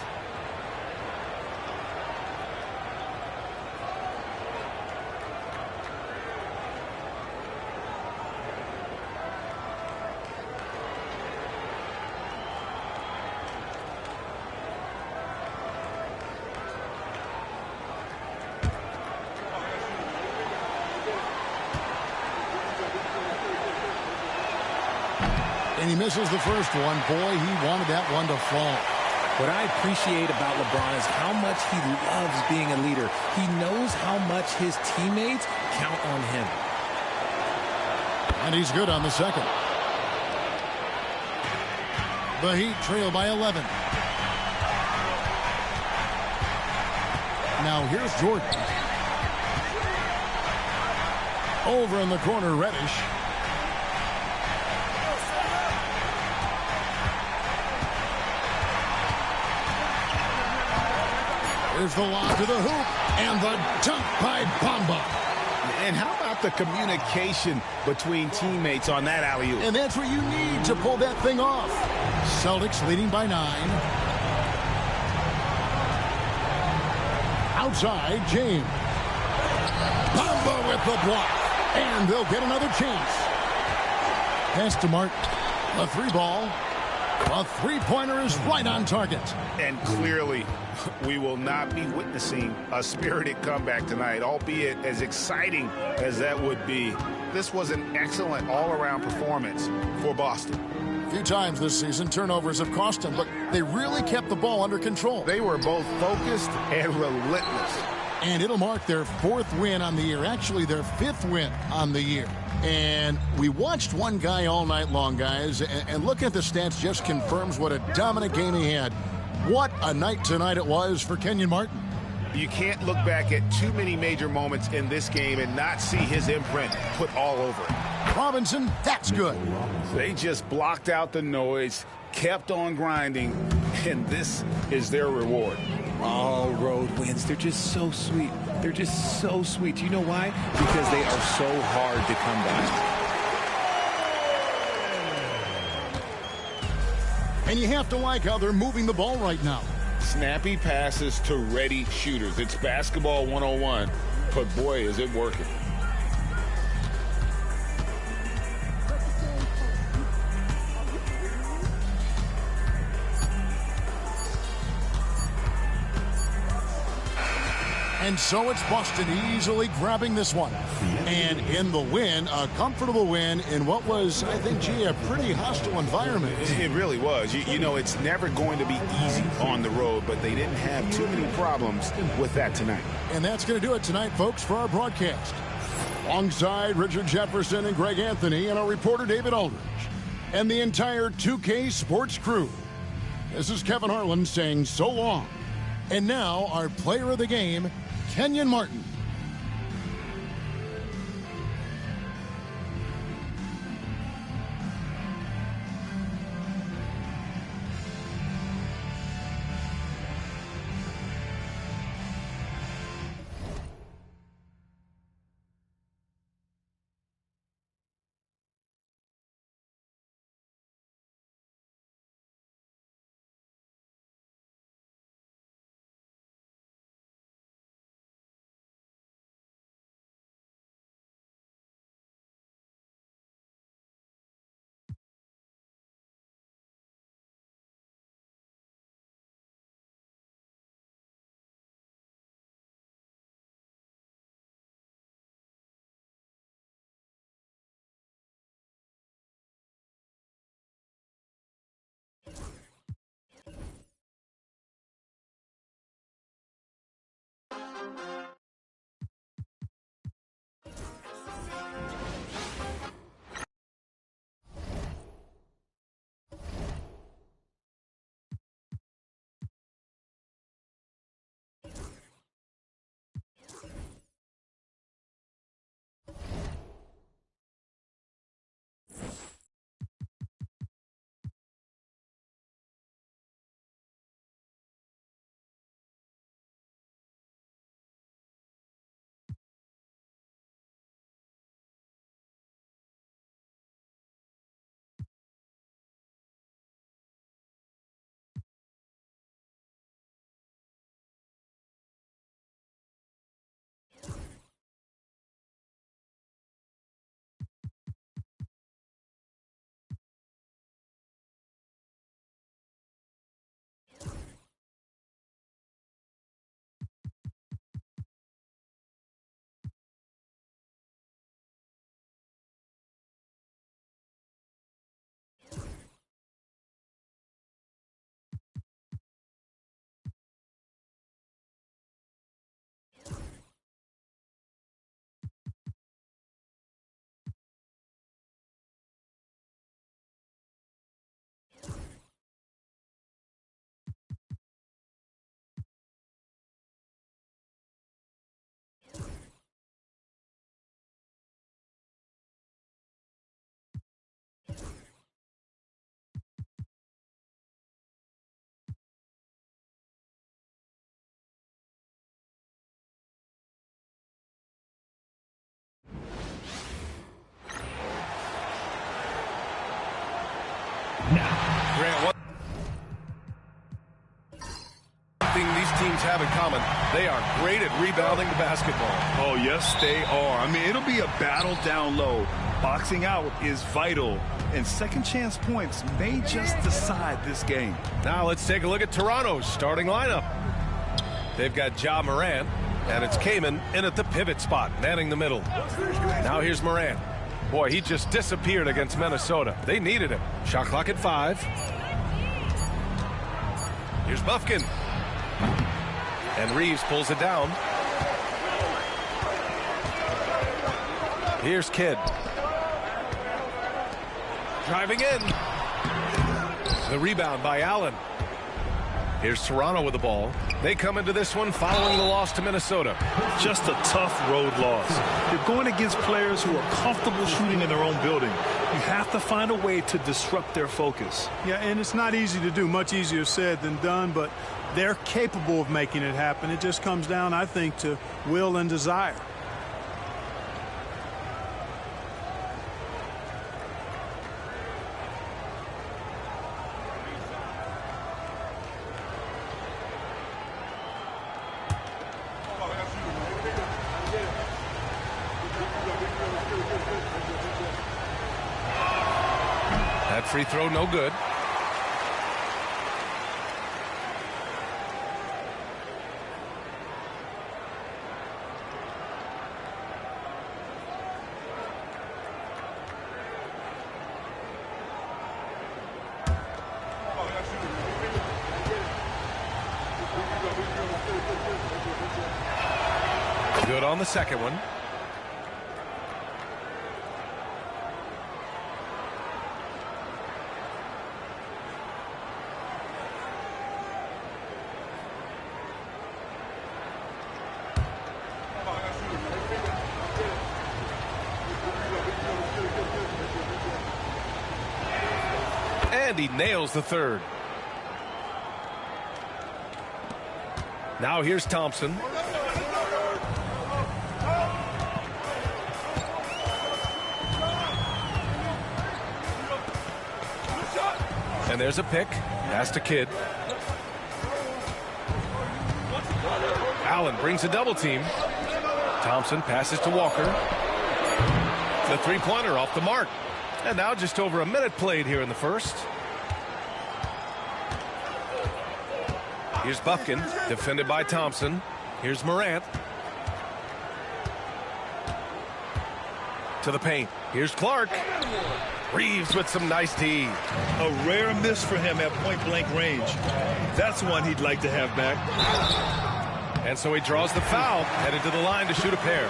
And he misses the first one. Boy, he wanted that one to fall. What I appreciate about LeBron is how much he loves being a leader. He knows how much his teammates count on him. And he's good on the second. The Heat trail by 11. Now here's Jordan. Over in the corner, Reddish. There's the lob to the hoop, and the dunk by Bamba. And how about the communication between teammates on that alley-oop? And that's what you need to pull that thing off. Celtics leading by 9. Outside, James. Bamba with the block. And they'll get another chance. Pass to Martin. A three ball. A three-pointer is right on target. And clearly, we will not be witnessing a spirited comeback tonight, albeit as exciting as that would be. This was an excellent all-around performance for Boston. A few times this season, turnovers have cost them, but they really kept the ball under control. They were both focused and relentless. And it'll mark their 4th win on the year, actually their 5th win on the year. And we watched one guy all night long, guys, and looking at the stats just confirms what a dominant game he had. What a night tonight it was for Kenyon Martin. You can't look back at too many major moments in this game and not see his imprint put all over it. Robinson, that's good. They just blocked out the noise, kept on grinding, and this is their reward. Oh, road wins. They're just so sweet. They're just so sweet. Do you know why? Because they are so hard to come by. And you have to like how they're moving the ball right now. Snappy passes to ready shooters. It's basketball 101, but boy, is it working. And so it's Boston easily grabbing this one. And in the win, a comfortable win in what was, I think, a pretty hostile environment. It really was. You know, it's never going to be easy on the road, but they didn't have too many problems with that tonight. And that's going to do it tonight, folks, for our broadcast. Alongside Richard Jefferson and Greg Anthony and our reporter David Aldridge and the entire 2K Sports crew. This is Kevin Harlan saying so long. And now our player of the game, Kenyon Martin. Grant, one thing these teams teams have in common. They are great at rebounding the basketball. Oh, yes, they are. I mean, it'll be a battle down low. Boxing out is vital, and second chance points may just decide this game. Now let's take a look at Toronto's starting lineup. They've got Ja Morant, and it's Kaman in at the pivot spot, manning the middle. Now here's Morant. Boy, he just disappeared against Minnesota. They needed him. Shot clock at 5. Here's Bufkin. And Reeves pulls it down. Here's Kidd. Driving in. The rebound by Allen. Here's Toronto with the ball. They come into this one following the loss to Minnesota. Just a tough road loss. You're going against players who are comfortable shooting in their own building. You have to find a way to disrupt their focus. Yeah, and it's not easy to do. Much easier said than done, but they're capable of making it happen. It just comes down, I think, to will and desire. Free throw, no good. Good on the second one. And he nails the third. Now here's Thompson. And there's a pick. Pass to Kidd. Allen brings a double team. Thompson passes to Walker. The three-pointer off the mark. And now just over a minute played here in the first. Here's Bufkin, defended by Thompson. Here's Morant. To the paint. Here's Clark. Reeves with some nice D. A rare miss for him at point-blank range. That's one he'd like to have back. And so he draws the foul, headed to the line to shoot a pair.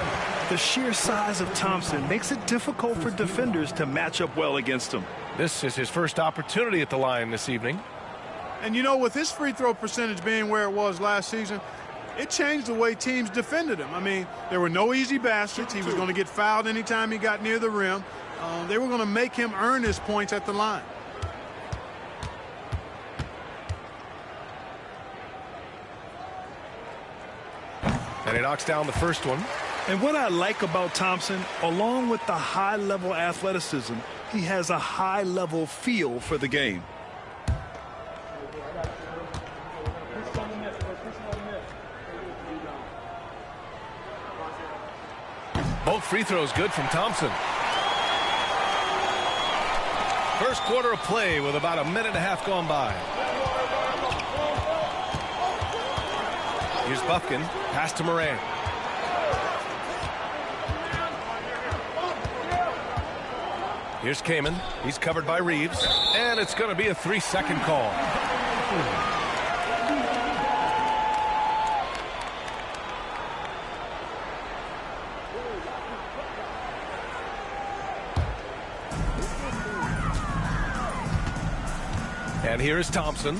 The sheer size of Thompson makes it difficult for defenders to match up well against him. This is his first opportunity at the line this evening. And, you know, with his free throw percentage being where it was last season, it changed the way teams defended him. I mean, there were no easy baskets. He was going to get fouled anytime he got near the rim. They were going to make him earn his points at the line. And he knocks down the first one. And what I like about Thompson, along with the high-level athleticism, he has a high-level feel for the game. Both free throws good from Thompson. First quarter of play with about a minute and a half gone by. Here's Bufkin. Pass to Morant. Here's Kaman. He's covered by Reeves. And it's going to be a 3-second call. And here is Thompson.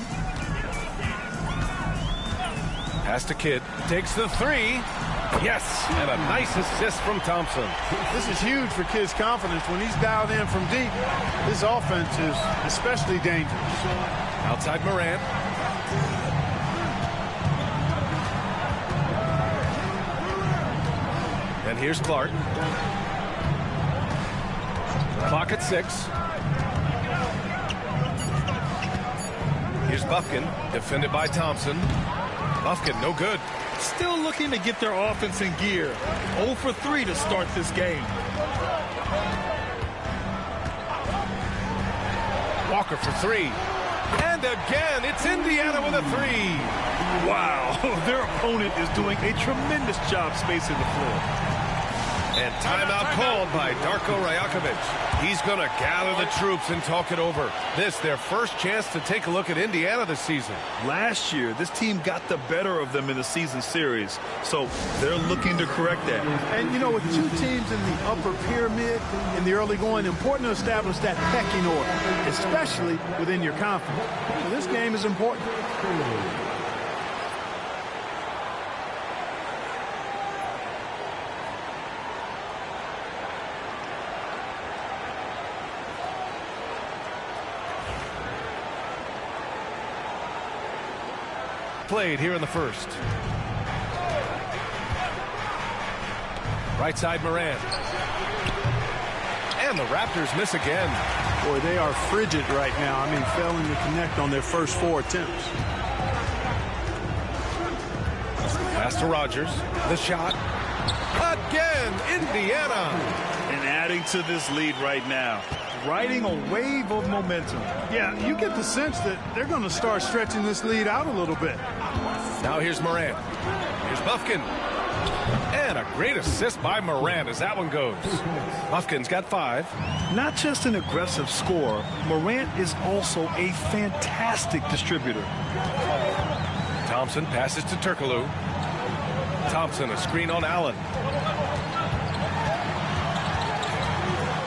Pass to Kidd. Takes the three. Yes, and a nice assist from Thompson. This is huge for Kidd's confidence. When he's dialed in from deep, his offense is especially dangerous. Outside Morant. And here's Clark. Clock at 6. Here's Bufkin, defended by Thompson. Bufkin, no good. Still looking to get their offense in gear. 0 for 3 to start this game. Walker for 3. And again, it's Indiana with a 3. Wow, their opponent is doing a tremendous job spacing the floor. And timeout called by Darko Rajakovic. He's going to gather the troops and talk it over. This, their first chance to take a look at Indiana this season. Last year, this team got the better of them in the season series, so they're looking to correct that. And, you know, with two teams in the upper pyramid in the early going, important to establish that pecking order, especially within your conference. So this game is important. Played here in the first. Right side Moran. And the Raptors miss again. Boy, they are frigid right now. I mean, failing to connect on their first 4 attempts. Pass to Rogers. The shot. Again, Indiana. And adding to this lead right now. Riding a wave of momentum. Yeah, you get the sense that they're going to start stretching this lead out a little bit. Now here's Moran. Here's Bufkin. And a great assist by Moran as that one goes. Bufkin's got 5. Not just an aggressive scorer, Morant is also a fantastic distributor. Thompson passes to Turkoglu. Thompson, a screen on Allen.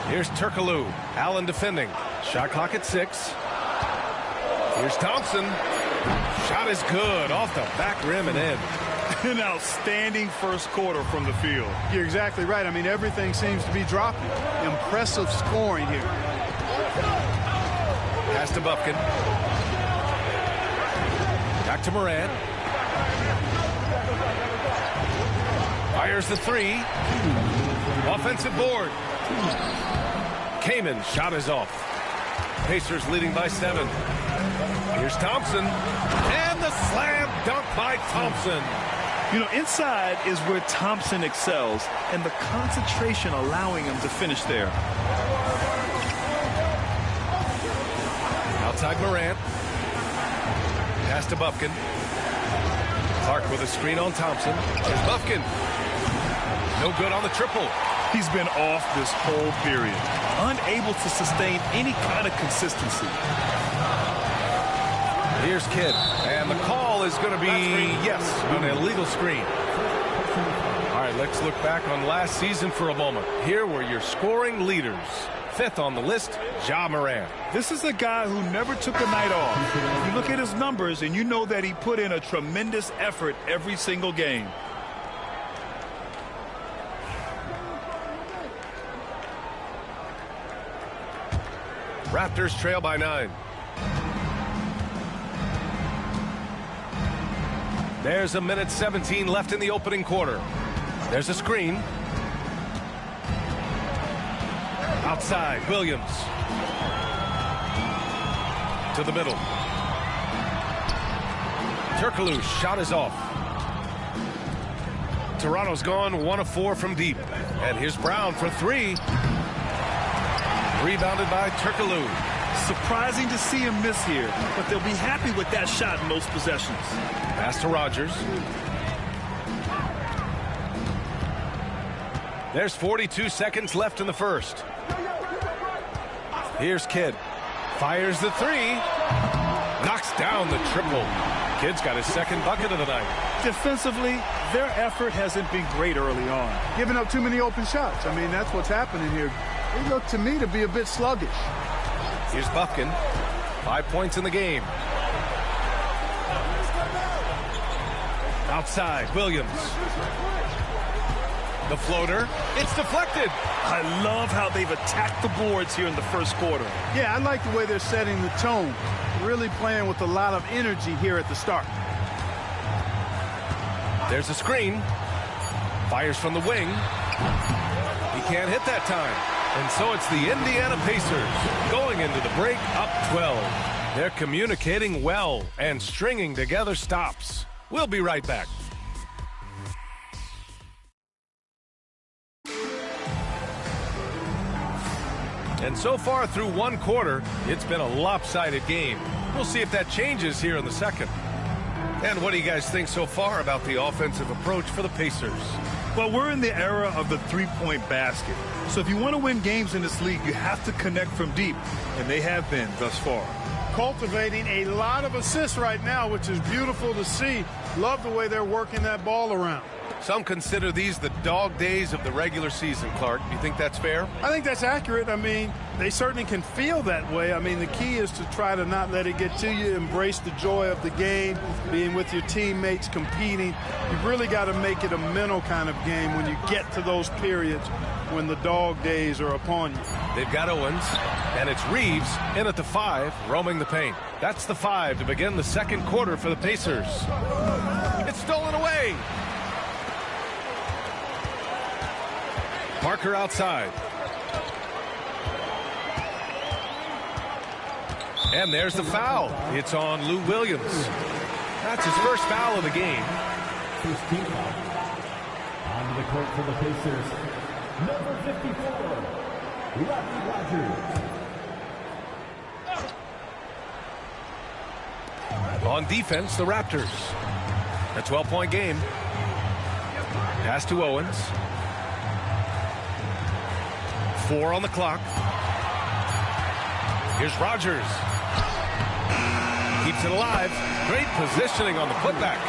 Here's Turkoglu. Allen defending. Shot clock at 6. Here's Thompson. Shot is good off the back rim and in. An outstanding first quarter from the field. You're exactly right. I mean, everything seems to be dropping. Impressive scoring here. Pass to Bufkin. Back to Moran. Fires the 3. Offensive board. Kaman, shot is off. Pacers leading by 7. Here's Thompson. And the slam dunk by Thompson. You know, inside is where Thompson excels, and the concentration allowing him to finish there. Outside Morant. Pass to Bufkin. Clark with a screen on Thompson. Here's Bufkin. No good on the triple. He's been off this whole period, unable to sustain any kind of consistency. Here's Kidd, and the call is going to be, yes, an illegal screen. All right, let's look back on last season for a moment. Here were your scoring leaders. 5th on the list, Ja Morant. This is a guy who never took a night off. You look at his numbers, and you know that he put in a tremendous effort every single game. Raptors trail by 9. There's a minute 17 left in the opening quarter. There's a screen. Outside, Williams. To the middle. Turkoglu, shot is off. Toronto's gone 1 of 4 from deep. And here's Brown for 3. Rebounded by Turkoglu. Surprising to see him miss here, but they'll be happy with that shot in most possessions. Pass to Rogers. There's 42 seconds left in the first. Here's Kidd. Fires the 3. Knocks down the triple. Kidd's got his 2nd bucket of the night. Defensively, their effort hasn't been great early on. Giving up too many open shots. I mean, that's what's happening here. They look to me to be a bit sluggish. Here's Bufkin. 5 points in the game. Outside, Williams. The floater. It's deflected. I love how they've attacked the boards here in the first quarter. Yeah, I like the way they're setting the tone. Really playing with a lot of energy here at the start. There's a screen. Fires from the wing. He can't hit that time. And so it's the Indiana Pacers going into the break up 12. They're communicating well and stringing together stops. We'll be right back. And so far through one quarter, it's been a lopsided game. We'll see if that changes here in the second. And what do you guys think so far about the offensive approach for the Pacers? Well, we're in the era of the three-point basket. So if you want to win games in this league, you have to connect from deep, and they have been thus far. Cultivating a lot of assists right now, which is beautiful to see. Love the way they're working that ball around. Some consider these the dog days of the regular season, Clark. Do you think that's fair? I think that's accurate. I mean, they certainly can feel that way. I mean, the key is to try to not let it get to you, embrace the joy of the game, being with your teammates, competing. You've really got to make it a mental kind of game when you get to those periods when the dog days are upon you. They've got Owens, and it's Reeves in at the 5, roaming the paint. That's the 5 to begin the second quarter for the Pacers. It's stolen away. Parker outside. And there's the foul. It's on Lou Williams. That's his first foul of the game. First team foul. Onto the court for the Pacers. Number 54, Rodney Rogers. On defense, the Raptors. A 12-point game. Pass to Owens. 4 on the clock. Here's Rogers. Keeps it alive. Great positioning on the putback.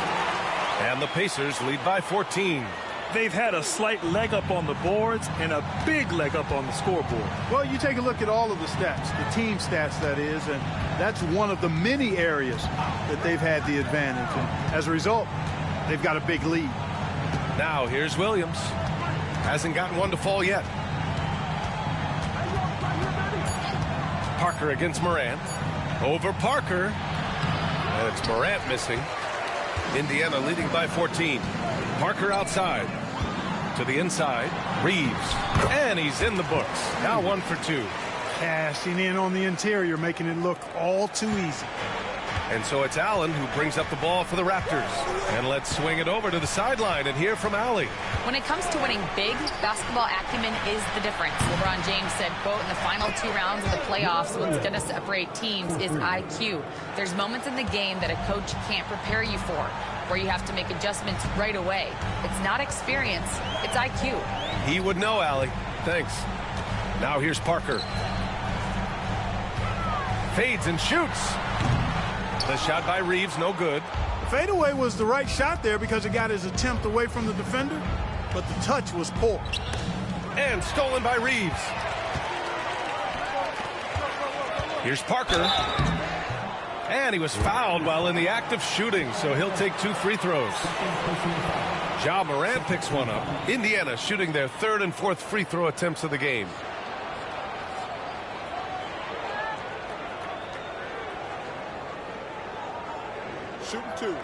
And the Pacers lead by 14. They've had a slight leg up on the boards and a big leg up on the scoreboard. Well, you take a look at all of the stats, the team stats, that is, and that's one of the many areas that they've had the advantage. And as a result, they've got a big lead. Now here's Williams. Hasn't gotten one to fall yet. Parker against Morant. Over Parker. And it's Morant missing. Indiana leading by 14. Parker outside. To the inside. Reeves. And he's in the books. Now 1 for 2. Cashing in on the interior, making it look all too easy. And so it's Allen who brings up the ball for the Raptors. And let's swing it over to the sideline and hear from Allie. When it comes to winning big, basketball acumen is the difference. LeBron James said, quote, in the final 2 rounds of the playoffs, what's going to separate teams is IQ. There's moments in the game that a coach can't prepare you for, where you have to make adjustments right away. It's not experience, it's IQ. He would know, Allie. Thanks. Now here's Parker. Fades and shoots. The shot by Reeves, no good. The fadeaway was the right shot there because it got his attempt away from the defender, but the touch was poor. And stolen by Reeves. Here's Parker. And he was fouled while in the act of shooting, so he'll take 2 free throws. Ja Morant picks one up. Indiana shooting their 3rd and 4th free throw attempts of the game. Shooting 2.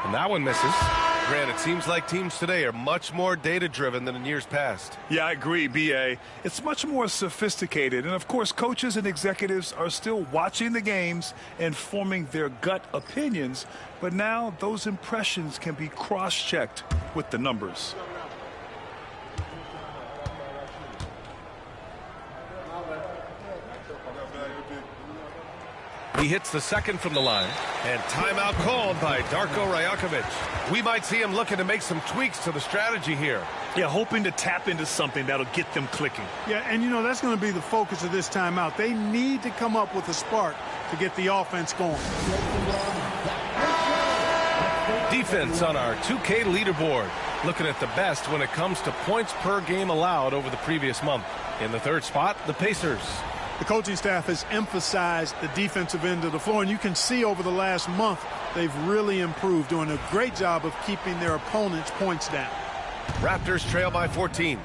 And that one misses. Grant, it seems like teams today are much more data-driven than in years past. Yeah, I agree, B.A. It's much more sophisticated. And, of course, coaches and executives are still watching the games and forming their gut opinions. But now those impressions can be cross-checked with the numbers. He hits the second from the line. And timeout called by Darko Rajakovic. We might see him looking to make some tweaks to the strategy here. Yeah, hoping to tap into something that'll get them clicking. Yeah, and you know, that's going to be the focus of this timeout. They need to come up with a spark to get the offense going. Defense on our 2K leaderboard. Looking at the best when it comes to points per game allowed over the previous month. In the 3rd spot, the Pacers. The coaching staff has emphasized the defensive end of the floor, and you can see over the last month they've really improved, doing a great job of keeping their opponents' points down. Raptors trail by 14.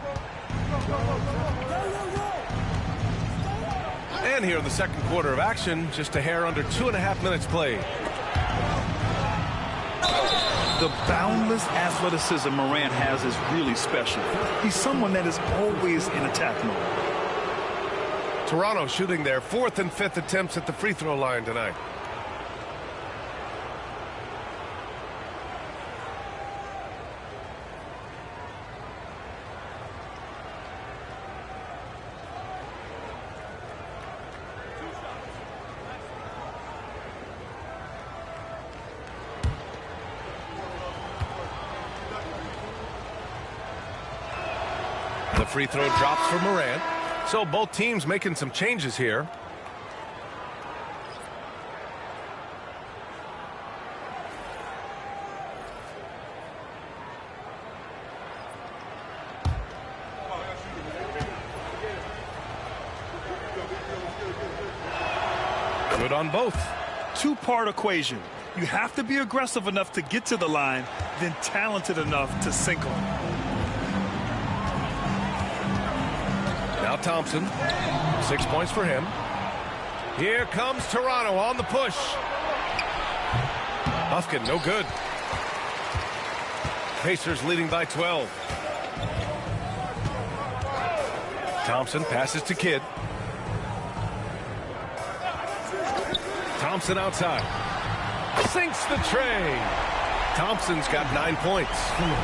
And here in the second quarter of action, just a hair under 2.5 minutes played. The boundless athleticism Morant has is really special. He's someone that is always in attack mode. Toronto shooting their 4th and 5th attempts at the free throw line tonight. The free throw drops for Morant. So both teams making some changes here. Good on both. Two-part equation. You have to be aggressive enough to get to the line, then talented enough to sink on. Now Thompson, 6 points for him. Here comes Toronto on the push. Buffkin, no good. Pacers leading by 12. Thompson passes to Kidd. Thompson outside. Sinks the tray. Thompson's got 9 points.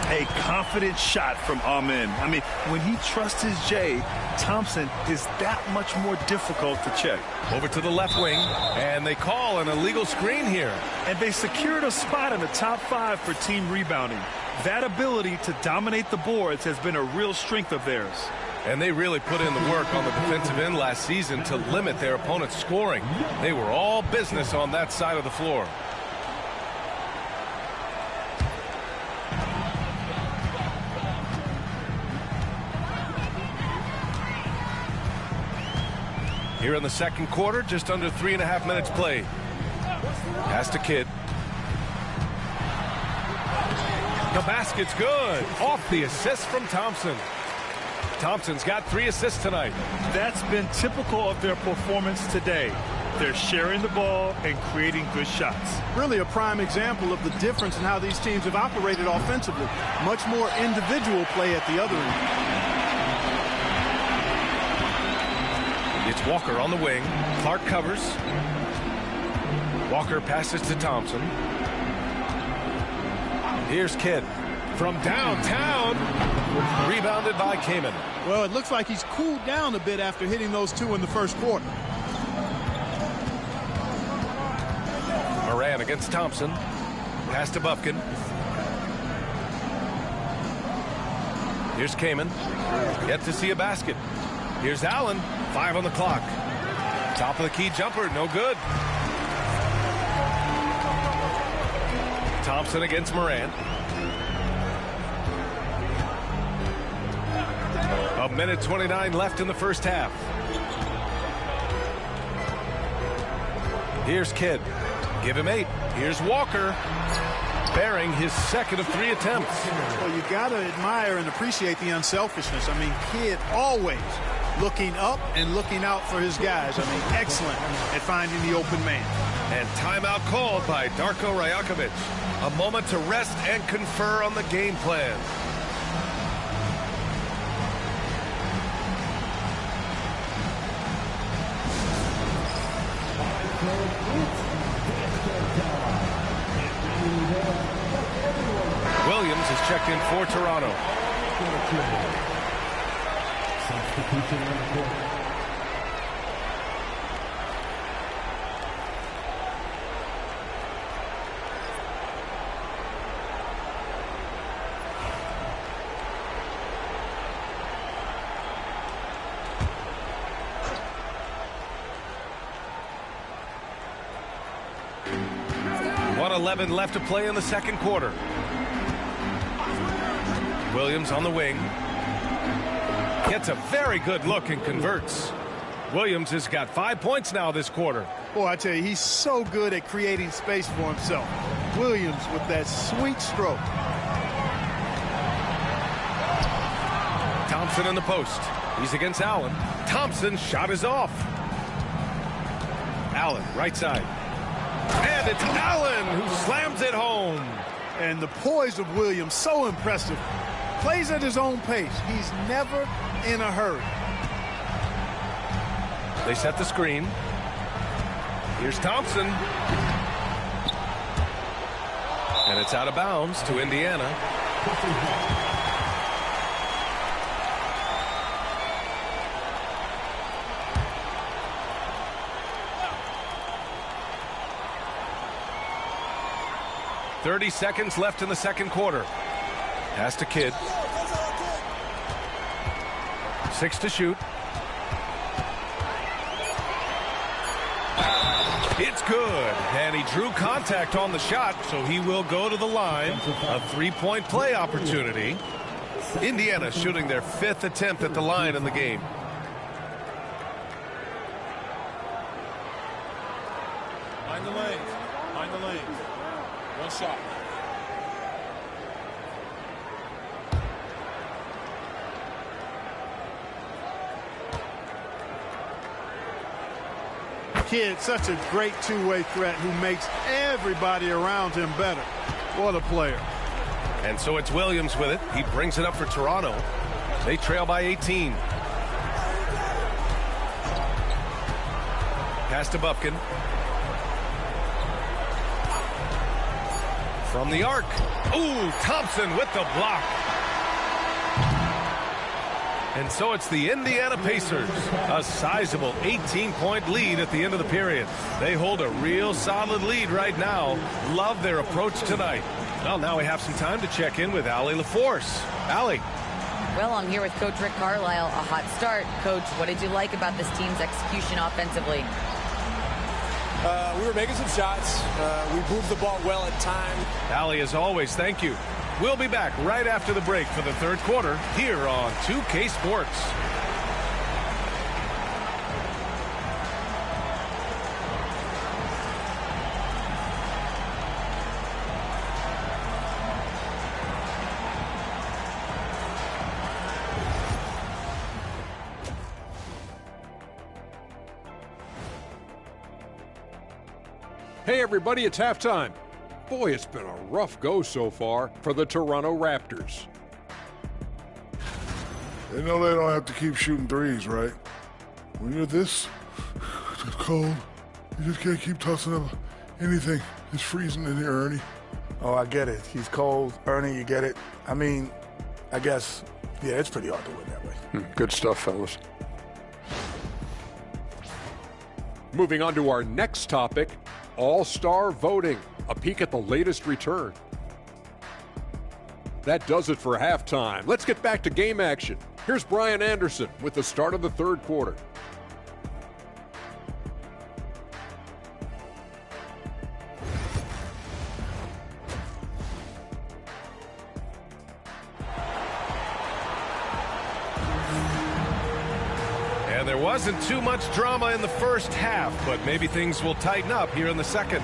A confident shot from Amen. I mean, when he trusts his J, Thompson is that much more difficult to check. Over to the left wing, and they call an illegal screen here. And they secured a spot in the top 5 for team rebounding. That ability to dominate the boards has been a real strength of theirs. And they really put in the work on the defensive end last season to limit their opponent's scoring. They were all business on that side of the floor. Here in the second quarter, just under 3.5 minutes played. Pass to Kidd. The basket's good. Off the assist from Thompson. Thompson's got 3 assists tonight. That's been typical of their performance today. They're sharing the ball and creating good shots. Really a prime example of the difference in how these teams have operated offensively. Much more individual play at the other end. It's Walker on the wing. Clark covers. Walker passes to Thompson. Here's Kidd from downtown. Rebounded by Kamen. Well, it looks like he's cooled down a bit after hitting those 2 in the first quarter. Moran against Thompson. Pass to Buffkin. Here's Kamen. Yet to see a basket. Here's Allen. 5 on the clock. Top of the key jumper. No good. Thompson against Moran. A minute 29 left in the first half. Here's Kidd. Give him 8. Here's Walker. Bearing his second of 3 attempts. Well, you got to admire and appreciate the unselfishness. I mean, Kidd always looking up and looking out for his guys. I mean, excellent at finding the open man. And timeout called by Darko Rajakovic. A moment to rest and confer on the game plan. Williams is checked in for Toronto. Substitution on the court. .11 left to play in the second quarter. Williams on the wing. Gets a very good look and converts. Williams has got 5 points now this quarter. Boy, I tell you, he's so good at creating space for himself. Williams with that sweet stroke. Thompson in the post. He's against Allen. Thompson's shot is off. Allen, right side. And it's Allen who slams it home. And the poise of Williams, so impressive. Plays at his own pace. He's never in a hurry. They set the screen. Here's Thompson. And it's out of bounds to Indiana. "30 seconds left in the second quarter. Pass to Kidd. 6 to shoot. It's good, and he drew contact on the shot, so he will go to the line. A three-point play opportunity. Indiana shooting their 5th attempt at the line in the game. Mind the lanes. Mind the lanes. One shot. Kidd, such a great two-way threat who makes everybody around him better. What a player. And so it's Williams with it. He brings it up for Toronto. They trail by 18. Pass to Bufkin. From the arc. Ooh, Thompson with the block. And so it's the Indiana Pacers. A sizable 18-point lead at the end of the period. They hold a real solid lead right now. Love their approach tonight. Well, now we have some time to check in with Allie LaForce. Allie. Well, I'm here with Coach Rick Carlisle. A hot start. Coach, what did you like about this team's execution offensively? We were making some shots. We moved the ball well at times. Allie, as always, thank you. We'll be back right after the break for the third quarter here on 2K Sports. Hey everybody, it's halftime. Boy, it's been a rough go so far for the Toronto Raptors. They know they don't have to keep shooting threes, right? When you're this cold, you just can't keep tossing up anything. It's freezing in here, Ernie. Oh, I get it. He's cold. Ernie, you get it. I mean, I guess, yeah, it's pretty hard to win that way. Good stuff, fellas. Moving on to our next topic, All-Star voting. A peek at the latest return. That does it for halftime. Let's get back to game action. Here's Brian Anderson with the start of the third quarter. And there wasn't too much drama in the first half, but maybe things will tighten up here in the second.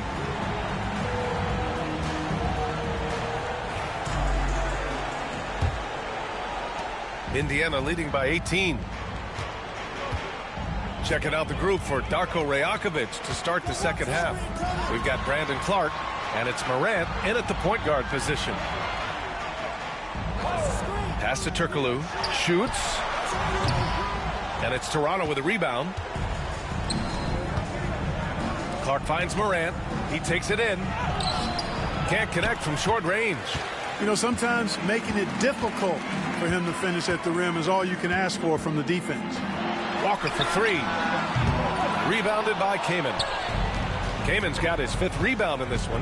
Indiana leading by 18. Checking out the group for Darko Rajakovic to start the second half. We've got Brandon Clark, and it's Morant in at the point guard position. Pass to Turkoglu. Shoots. And it's Toronto with a rebound. Clark finds Morant. He takes it in. Can't connect from short range. You know, sometimes making it difficult for him to finish at the rim is all you can ask for from the defense. Walker for three. Rebounded by Kaman. Kaman's got his 5th rebound in this one.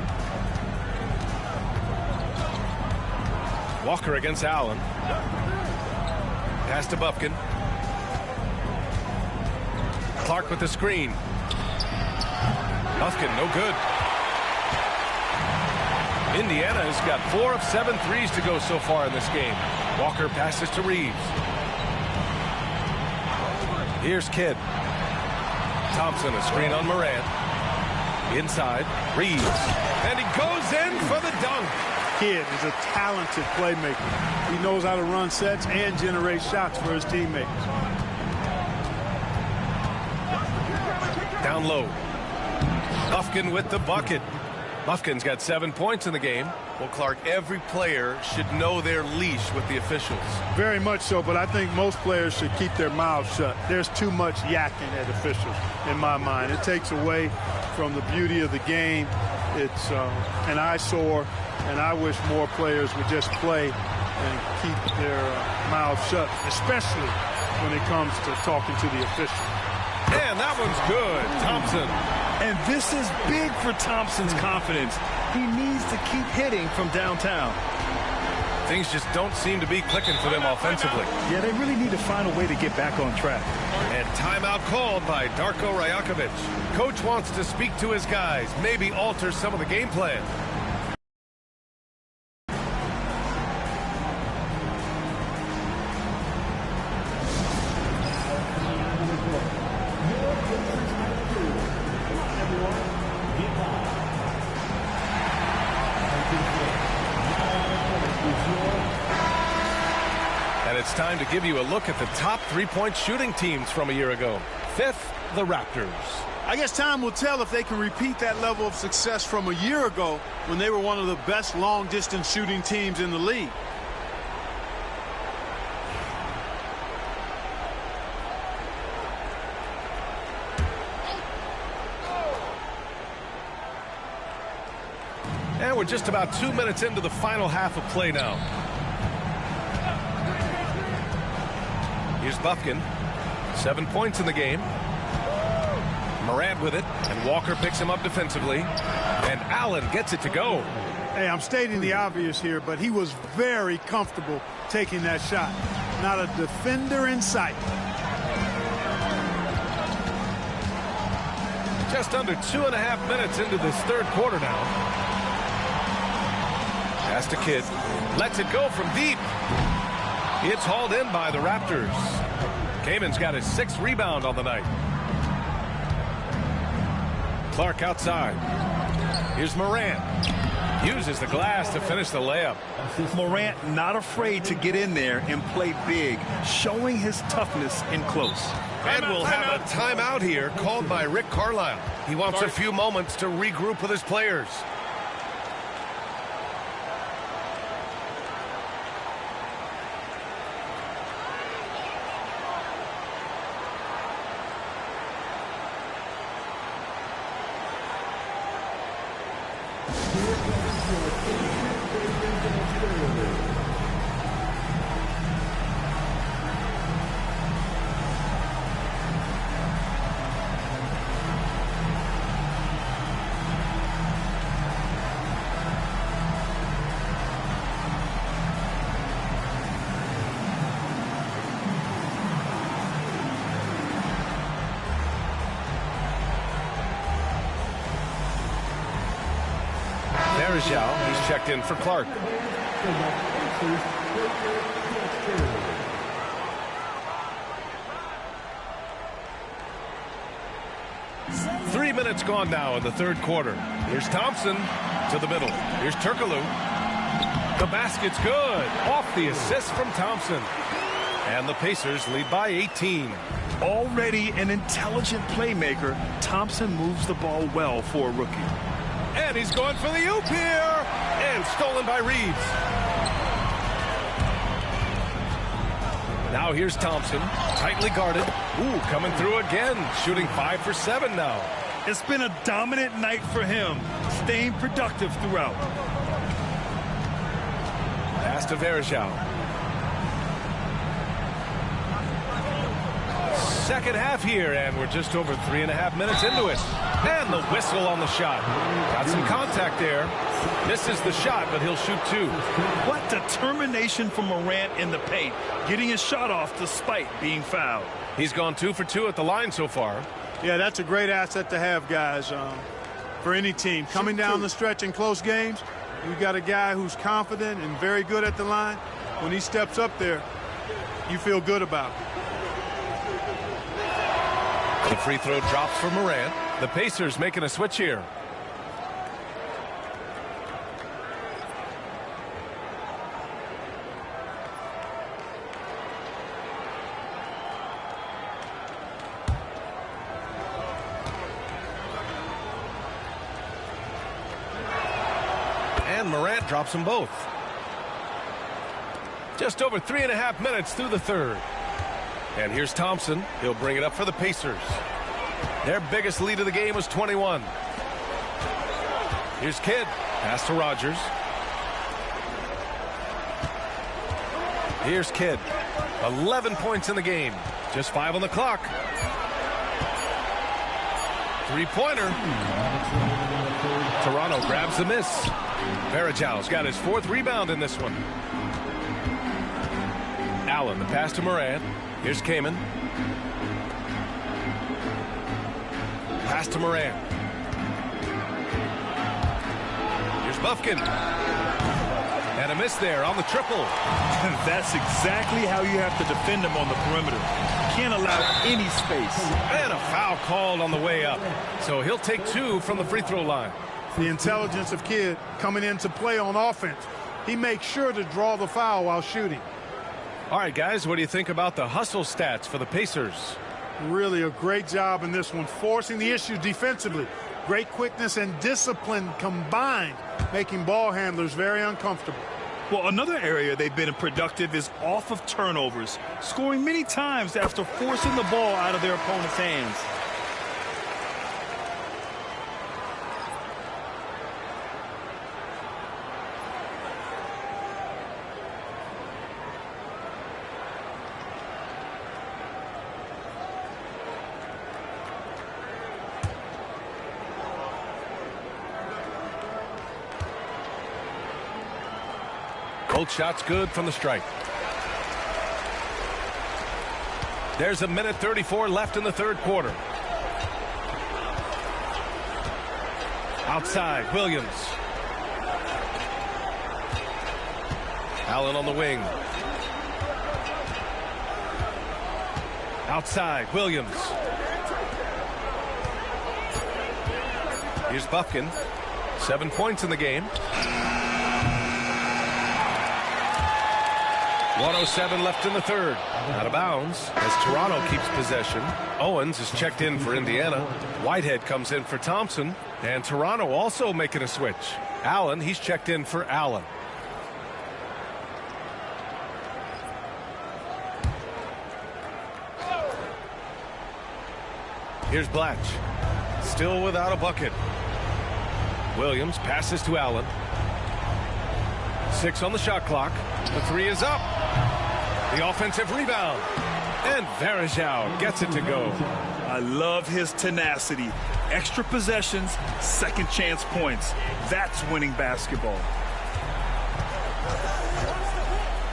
Walker against Allen. Pass to Bufkin. Clark with the screen. Bufkin, no good. Indiana has got 4 of 7 threes to go so far in this game. Walker passes to Reeves. Here's Kidd. Thompson, a screen on Morant. Inside, Reeves. And he goes in for the dunk. Kidd is a talented playmaker. He knows how to run sets and generate shots for his teammates. Down low. Bufkin with the bucket. Bufkin's got 7 points in the game. Well, Clark, every player should know their leash with the officials. Very much so, but I think most players should keep their mouths shut. There's too much yakking at officials, in my mind. It takes away from the beauty of the game. It's an eyesore, and I wish more players would just play and keep their mouths shut, especially when it comes to talking to the official. And that one's good. Thompson. And this is big for Thompson's confidence. He needs to keep hitting from downtown. Things just don't seem to be clicking for them offensively. Yeah, they really need to find a way to get back on track. And timeout called by Darko Rajakovic. Coach wants to speak to his guys, maybe alter some of the game plan. It's time to give you a look at the top three-point shooting teams from a year ago. Fifth, the Raptors. I guess time will tell if they can repeat that level of success from a year ago when they were one of the best long-distance shooting teams in the league. And we're just about 2 minutes into the final half of play now. Here's Buffkin. 7 points in the game. Morant with it, and Walker picks him up defensively. And Allen gets it to go. Hey, I'm stating the obvious here, but he was very comfortable taking that shot. Not a defender in sight. Just under 2.5 minutes into this third quarter now. Pass to Kidd. Lets it go from deep. It's hauled in by the Raptors. Kaman's got his 6th rebound on the night. Clark outside. Here's Morant. Uses the glass to finish the layup. Morant not afraid to get in there and play big, showing his toughness in close. And we'll have a timeout here called by Rick Carlisle. He wants a few moments to regroup with his players. He's checked in for Clark. 3 minutes gone now in the third quarter. Here's Thompson to the middle. Here's Turkoglu. The basket's good. Off the assist from Thompson. And the Pacers lead by 18. Already an intelligent playmaker, Thompson moves the ball well for a rookie. And he's going for the oop here. And stolen by Reeves. Now here's Thompson. Tightly guarded. Ooh, coming through again. Shooting 5 for 7 now. It's been a dominant night for him. Staying productive throughout. Pass to Varejao. Second half here, and we're just over 3.5 minutes into it. And the whistle on the shot. Got some contact there. Misses the shot, but he'll shoot 2. What determination from Morant in the paint, getting his shot off despite being fouled. He's gone 2 for 2 at the line so far. Yeah, that's a great asset to have, guys, for any team. Coming down the stretch in close games, you've got a guy who's confident and very good at the line. When he steps up there, you feel good about it. The free throw drops for Morant. The Pacers making a switch here. And Morant drops them both. Just over 3.5 minutes through the third. And here's Thompson. He'll bring it up for the Pacers. Their biggest lead of the game was 21. Here's Kidd. Pass to Rogers. Here's Kidd. 11 points in the game. Just 5 on the clock. Three-pointer. Toronto grabs the miss. Varejão's got his 4th rebound in this one. Allen, the pass to Morant. Here's Kaman. Pass to Morant. Here's Bufkin. And a miss there on the triple. That's exactly how you have to defend him on the perimeter. Can't allow any space. And a foul called on the way up. So he'll take 2 from the free throw line. The intelligence of Kidd coming into play on offense. He makes sure to draw the foul while shooting. All right, guys, what do you think about the hustle stats for the Pacers? Really a great job in this one, forcing the issue defensively. Great quickness and discipline combined, making ball handlers very uncomfortable. Well, another area they've been productive is off of turnovers, scoring many times after forcing the ball out of their opponent's hands. Both shots good from the stripe. There's 1:34 left in the third quarter. Outside, Williams. Allen on the wing. Outside, Williams. Here's Bufkin. 7 points in the game. 1:07 left in the third. Out of bounds as Toronto keeps possession. Owens is checked in for Indiana. Whitehead comes in for Thompson. And Toronto also making a switch. Allen, he's checked in for Allen. Here's Blatch. Still without a bucket. Williams passes to Allen. 6 on the shot clock. The 3 is up. The offensive rebound. And Varejão gets it to go. I love his tenacity. Extra possessions, second chance points. That's winning basketball.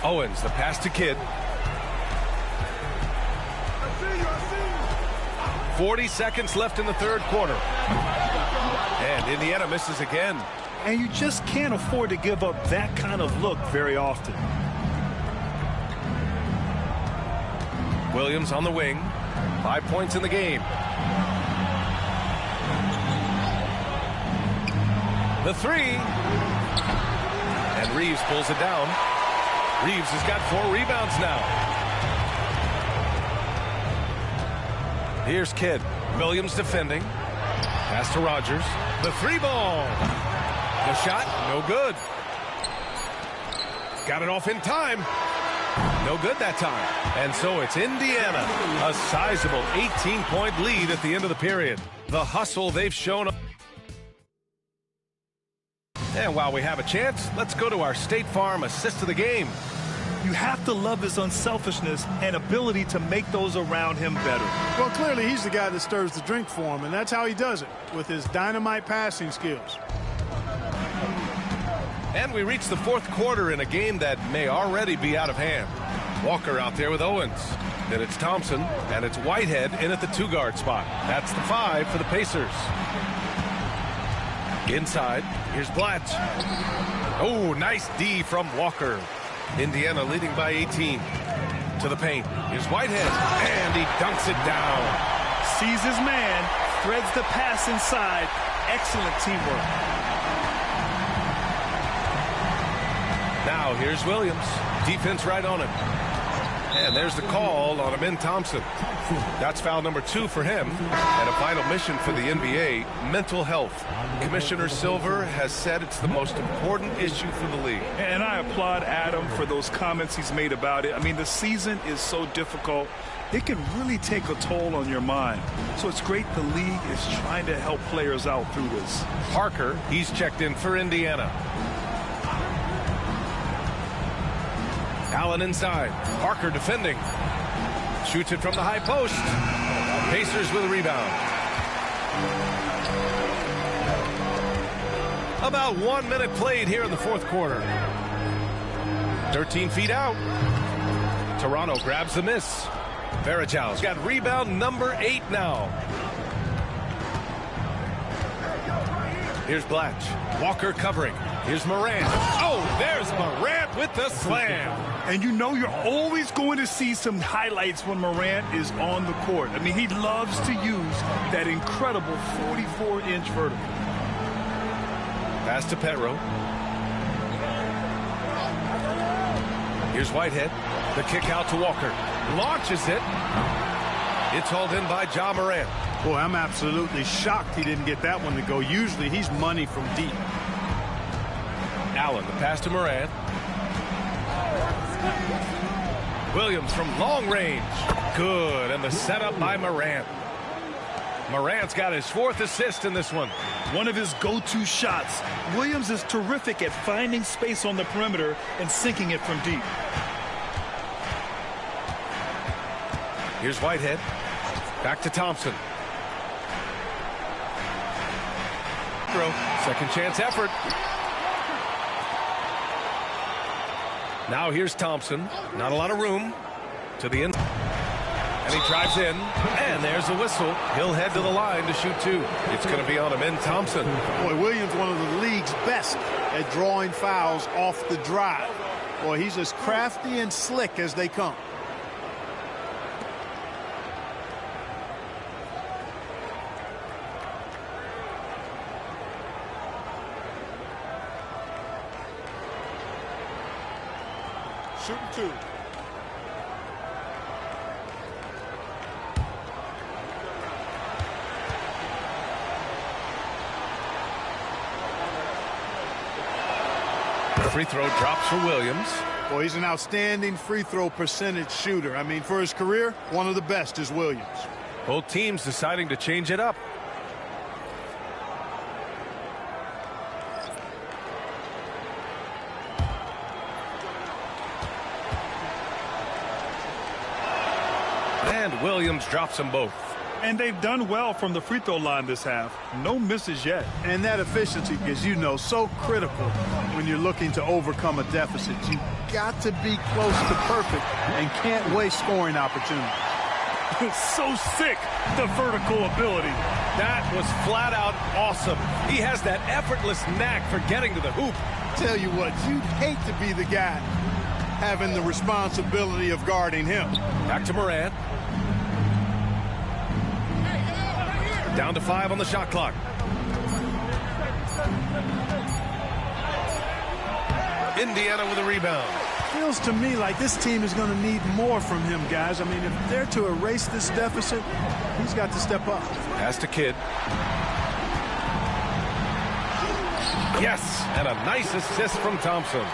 Owens, the pass to Kidd. 40 seconds left in the third quarter. And Indiana misses again. And you just can't afford to give up that kind of look very often. Williams on the wing. 5 points in the game. The 3. And Reeves pulls it down. Reeves has got 4 rebounds now. Here's Kidd. Williams defending. Pass to Rogers. The 3 ball. The shot, no good. Got it off in time. No good that time. And so it's Indiana. A sizable 18-point lead at the end of the period. The hustle they've shown. And while we have a chance, let's go to our State Farm assist of the game. You have to love his unselfishness and ability to make those around him better. Well, clearly he's the guy that stirs the drink for him, and that's how he does it, with his dynamite passing skills. And we reach the fourth quarter in a game that may already be out of hand. Walker out there with Owens. Then it's Thompson, and it's Whitehead in at the 2-guard spot. That's the 5 for the Pacers. Inside, here's Blatch. Oh, nice D from Walker. Indiana leading by 18. To the paint. Here's Whitehead, and he dunks it down. Sees his man, threads the pass inside. Excellent teamwork. Now here's Williams. Defense right on him. And there's the call on Amin Thompson. That's foul number 2 for him. And a final mission for the NBA, mental health. Commissioner Silver has said it's the most important issue for the league. And I applaud Adam for those comments he's made about it. I mean, the season is so difficult. It can really take a toll on your mind. So it's great the league is trying to help players out through this. Parker, he's checked in for Indiana. Allen inside. Parker defending. Shoots it from the high post. Pacers with a rebound. About 1 minute played here in the fourth quarter. 13 feet out. Toronto grabs the miss. Varejão's got rebound number 8 now. Here's Blatch. Walker covering. Here's Morant. Oh, there's Morant with the slam. And you know you're always going to see some highlights when Morant is on the court. I mean, he loves to use that incredible 44-inch vertical. Pass to Petro. Here's Whitehead. The kick out to Walker. Launches it. It's hauled in by Ja Morant. Boy, I'm absolutely shocked he didn't get that one to go. Usually he's money from deep. Allen, the pass to Morant. Williams from long range. Good, and the setup by Morant. Morant's got his 4th assist in this one. One of his go-to shots. Williams is terrific at finding space on the perimeter and sinking it from deep. Here's Whitehead. Back to Thompson. Second chance effort. Now here's Thompson. Not a lot of room. To the end. And he drives in. And there's a whistle. He'll head to the line to shoot 2. It's going to be on Amin Thompson. Boy, Williams, one of the league's best at drawing fouls off the drive. Boy, he's as crafty and slick as they come. Shooting 2. The free throw drops for Williams. Boy, he's an outstanding free throw percentage shooter. I mean, for his career, one of the best is Williams. Both teams deciding to change it up. And Williams drops them both. And they've done well from the free throw line this half. No misses yet. And that efficiency is, you know, so critical when you're looking to overcome a deficit. You've got to be close to perfect and can't waste scoring opportunities. So sick, the vertical ability. That was flat out awesome. He has that effortless knack for getting to the hoop. Tell you what, you'd hate to be the guy having the responsibility of guarding him. Back to Morant. Down to 5 on the shot clock. Indiana with a rebound. Feels to me like this team is going to need more from him, guys. I mean, if they're to erase this deficit, he's got to step up. Pass to Kidd. Yes, and a nice assist from Thompson.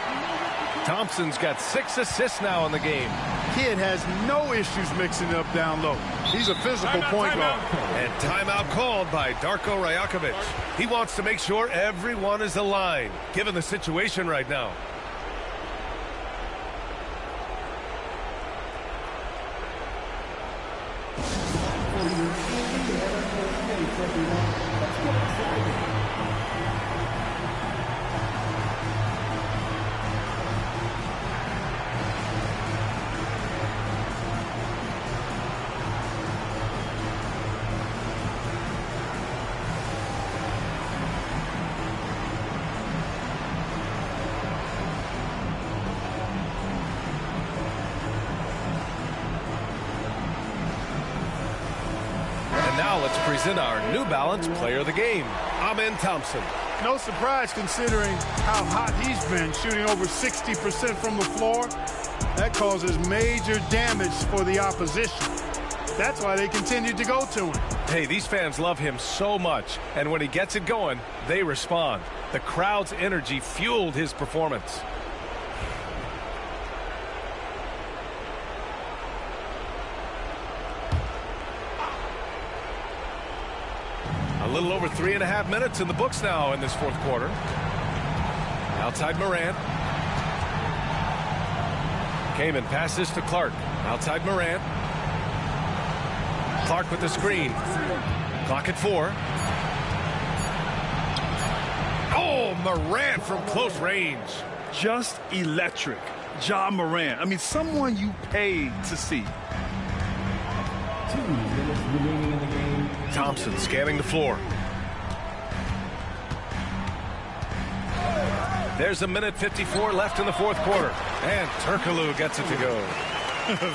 Thompson's got 6 assists now in the game. Kidd has no issues mixing it up down low. He's a physical point guard. And timeout called by Darko Rajakovic. He wants to make sure everyone is aligned, given the situation right now. Now let's present our New Balance Player of the Game, Amin Thompson. No surprise considering how hot he's been, shooting over 60% from the floor. that causes major damage for the opposition. That's why they continue to go to him. Hey, these fans love him so much, and when he gets it going, they respond. The crowd's energy fueled his performance. A little over 3.5 minutes in the books now in this fourth quarter. Outside Morant. Kaman passes to Clark. Outside Morant. Clark with the screen. Clock at 4. Oh, Morant from close range. Just electric. Ja Morant. I mean, someone you paid to see. 2 minutes remaining in the game. Thompson scanning the floor. There's 1:54 left in the fourth quarter. And Turkoglu gets it to go.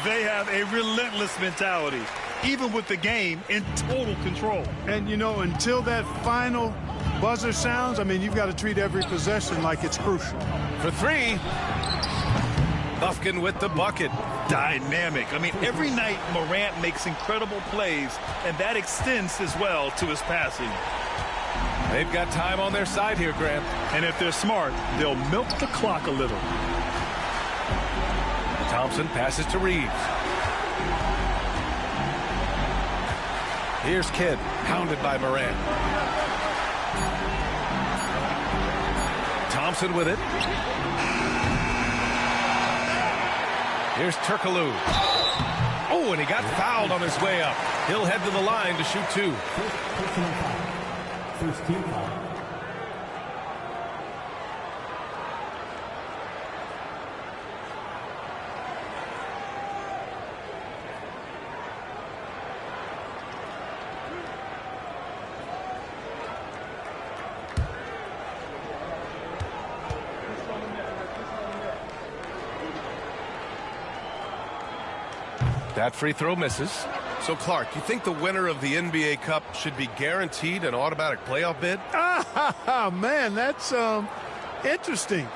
They have a relentless mentality, even with the game in total control. And, you know, until that final buzzer sounds, I mean, you've got to treat every possession like it's crucial. For 3. Buffkin with the bucket. Dynamic. I mean, every night Morant makes incredible plays, and that extends as well to his passing. They've got time on their side here, Grant. And if they're smart, they'll milk the clock a little. Thompson passes to Reeves. Here's Kidd, hounded by Morant. Thompson with it. Here's Turkoglu. Oh, and he got fouled on his way up. He'll head to the line to shoot 2. First team foul. That free throw misses. So, Clark, you think the winner of the NBA Cup should be guaranteed an automatic playoff bid? Man, that's interesting.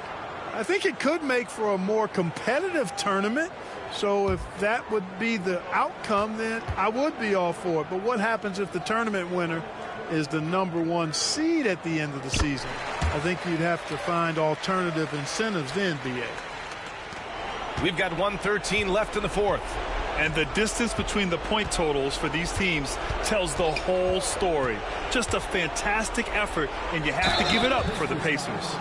I think it could make for a more competitive tournament. So if that would be the outcome, then I would be all for it. But what happens if the tournament winner is the #1 seed at the end of the season? I think you'd have to find alternative incentives then, BA. We've got 1:13 left in the fourth. And the distance between the point totals for these teams tells the whole story. Just a fantastic effort, and you have to give it up for the Pacers.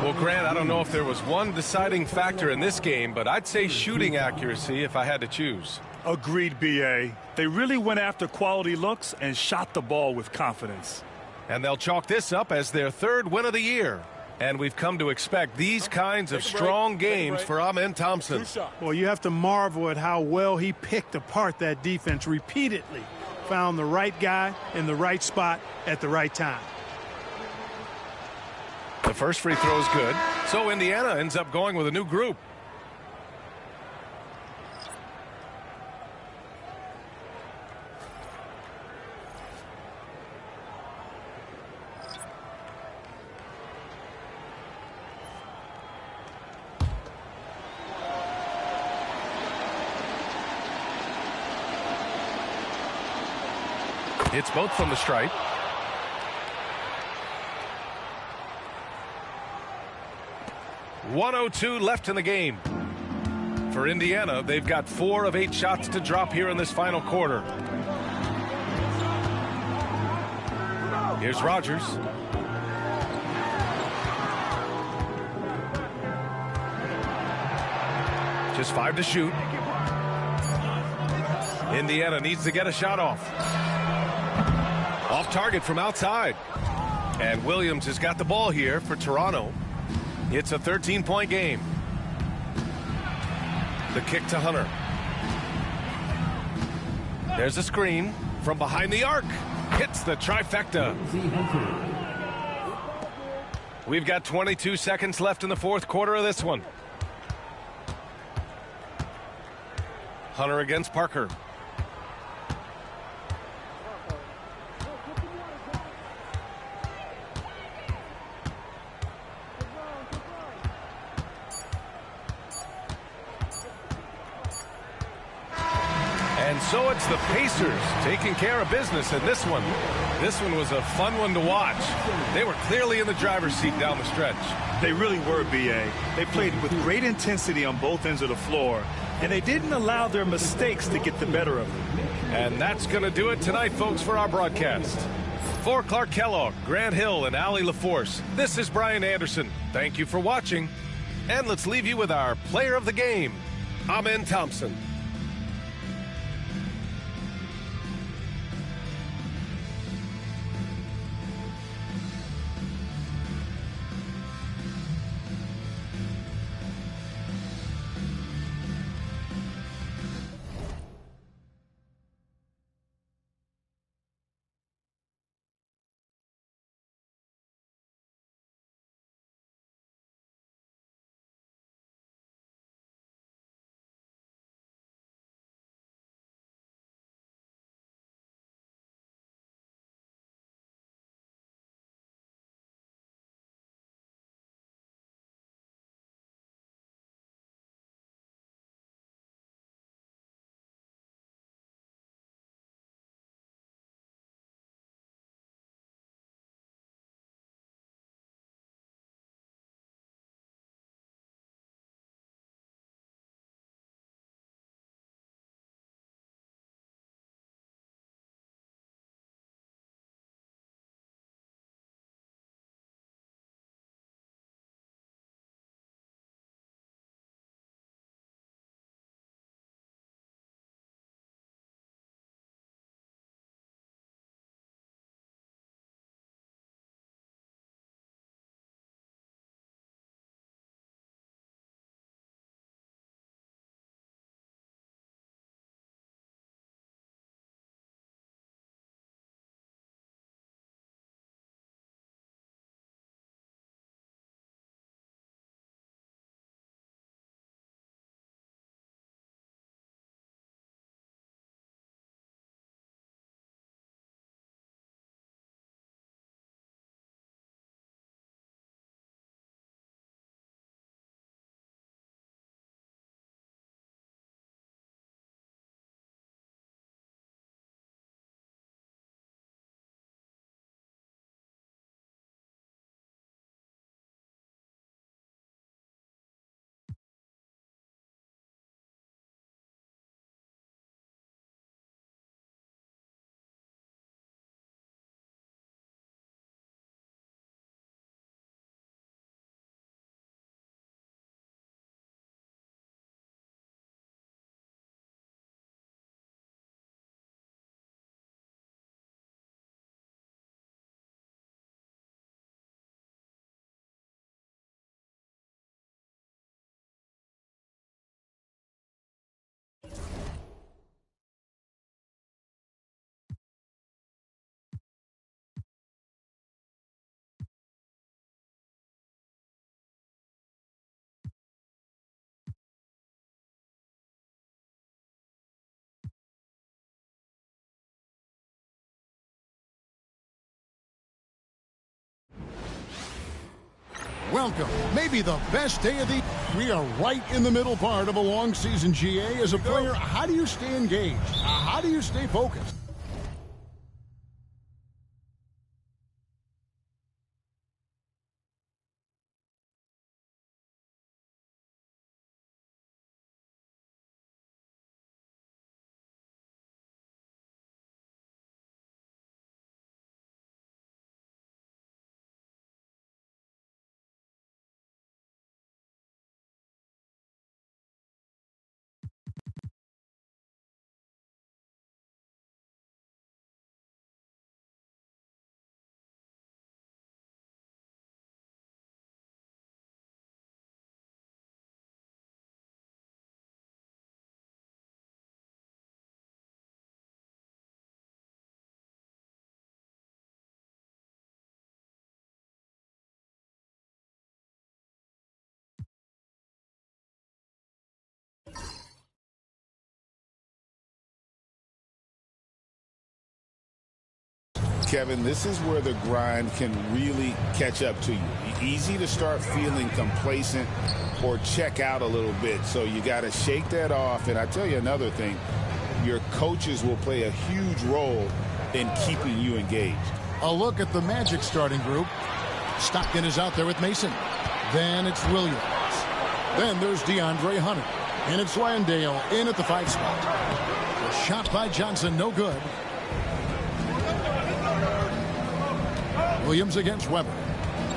Well, Grant, I don't know if there was one deciding factor in this game, but I'd say shooting accuracy if I had to choose. Agreed, BA. They really went after quality looks and shot the ball with confidence. And they'll chalk this up as their 3rd win of the year. And we've come to expect these kinds of strong games for Amen Thompson. Well, you have to marvel at how well he picked apart that defense repeatedly. Found the right guy in the right spot at the right time. The first free throw is good. So Indiana ends up going with a new group. It's both from the stripe. .102 left in the game. For Indiana, they've got 4 of 8 shots to drop here in this final quarter. Here's Rogers. Just 5 to shoot. Indiana needs to get a shot off. Off target from outside. And Williams has got the ball here for Toronto. It's a 13-point game. The kick to Hunter. There's a screen from behind the arc. Hits the trifecta. We've got 22 seconds left in the fourth quarter of this one. Hunter against Parker. And so it's the Pacers taking care of business in this one. This one was a fun one to watch. They were clearly in the driver's seat down the stretch. They really were, B.A. They played with great intensity on both ends of the floor, and they didn't allow their mistakes to get the better of them. And that's going to do it tonight, folks, for our broadcast. For Clark Kellogg, Grant Hill, and Allie LaForce, this is Brian Anderson. Thank you for watching. And let's leave you with our player of the game, Amen Thompson. Welcome. Maybe the best day of the... We are right in the middle part of a long season, GA. As a player, how do you stay engaged? How do you stay focused? Kevin, this is where the grind can really catch up to you. Easy to start feeling complacent or check out a little bit. So you got to shake that off. And I tell you another thing, your coaches will play a huge role in keeping you engaged. A look at the Magic starting group. Stockton is out there with Mason. Then it's Williams. Then there's DeAndre Hunter. And it's Landale in at the 5 spot. The shot by Johnson, no good. Williams against Weber.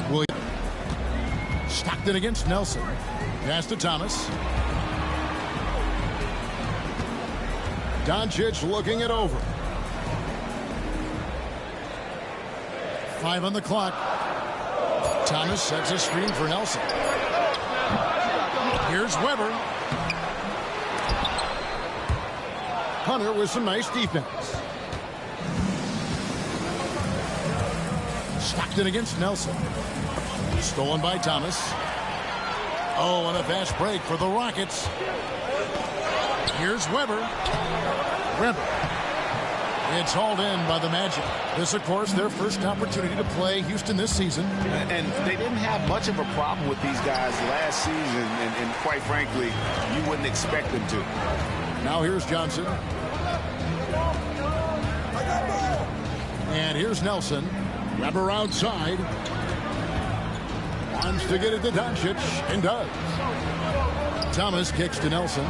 Williams. Stockton against Nelson. Pass to Thomas. Doncic looking it over. 5 on the clock. Thomas sets a screen for Nelson. Here's Weber. Hunter with some nice defense. Stockton against Nelson. Stolen by Thomas. Oh, and a fast break for the Rockets. Here's Weber. Weber. It's hauled in by the Magic. This, of course, their first opportunity to play Houston this season. And they didn't have much of a problem with these guys last season, and quite frankly, you wouldn't expect them to. Now here's Johnson. And here's Nelson. Weber outside. Wants to get it to Doncic, and does. Thomas kicks to Nelson.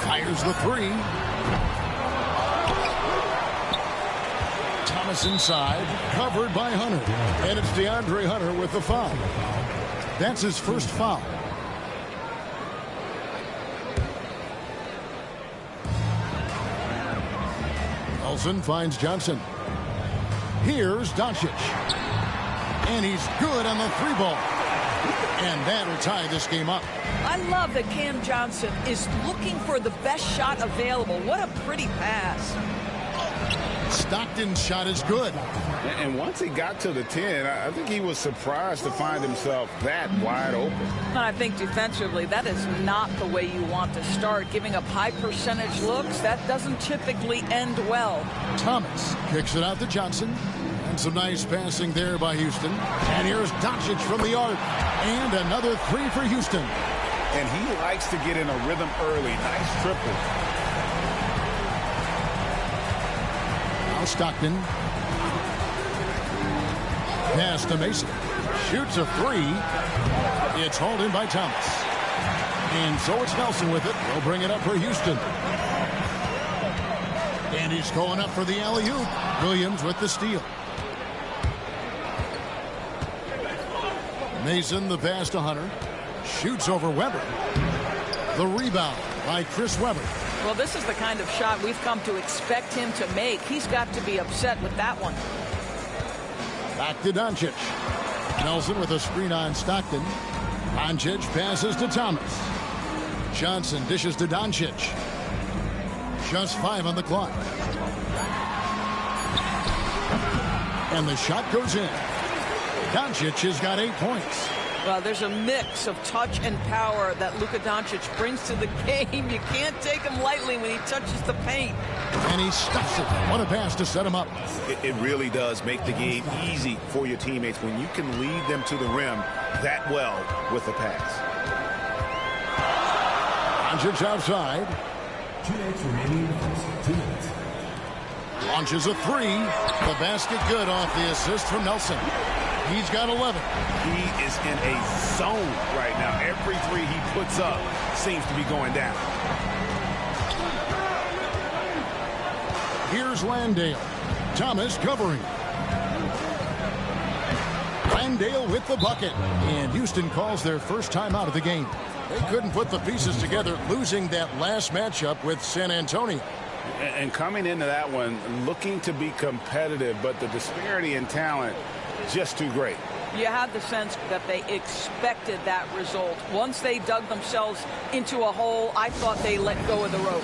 Fires the 3. Thomas inside, covered by Hunter. And it's DeAndre Hunter with the foul. That's his first foul. Nelson finds Johnson. Here's Doncic. And he's good on the 3 ball. And that'll tie this game up. I love that Cam Johnson is looking for the best shot available. What a pretty pass. Stockton's shot is good. And once he got to the 10, I think he was surprised to find himself that wide open. I think defensively, that is not the way you want to start. Giving up high percentage looks, that doesn't typically end well. Thomas kicks it out to Johnson. And some nice passing there by Houston. And here's Doncic from the arc. And another 3 for Houston. And he likes to get in a rhythm early. Nice triple. Now Stockton. Pass to Mason. Shoots a 3. It's hauled in by Thomas. And so it's Nelson with it. They'll bring it up for Houston. And he's going up for the alley-oop. Williams with the steal. Mason, the pass to Hunter. Shoots over Weber. The rebound by Chris Weber. Well, this is the kind of shot we've come to expect him to make. He's got to be upset with that one. Back to Doncic. Nelson with a screen on Stockton. Doncic passes to Thomas. Johnson dishes to Doncic. Just 5 on the clock. And the shot goes in. Doncic has got 8 points. Well, there's a mix of touch and power that Luka Doncic brings to the game. You can't take him lightly when he touches the paint. And he stuffs it. What a pass to set him up. It really does make the game easy for your teammates when you can lead them to the rim that well with a pass. Doncic outside. 2 minutes remaining in the first. 2 minutes. Launches a 3. The basket good off the assist from Nelson. He's got 11. He is in a zone right now. Every 3 he puts up seems to be going down. Here's Landale. Thomas covering. Landale with the bucket. And Houston calls their first time out of the game. They couldn't put the pieces together, losing that last matchup with San Antonio. And coming into that one, looking to be competitive, but the disparity in talent just too great. You had the sense that they expected that result. Once they dug themselves into a hole, I thought they let go of the rope.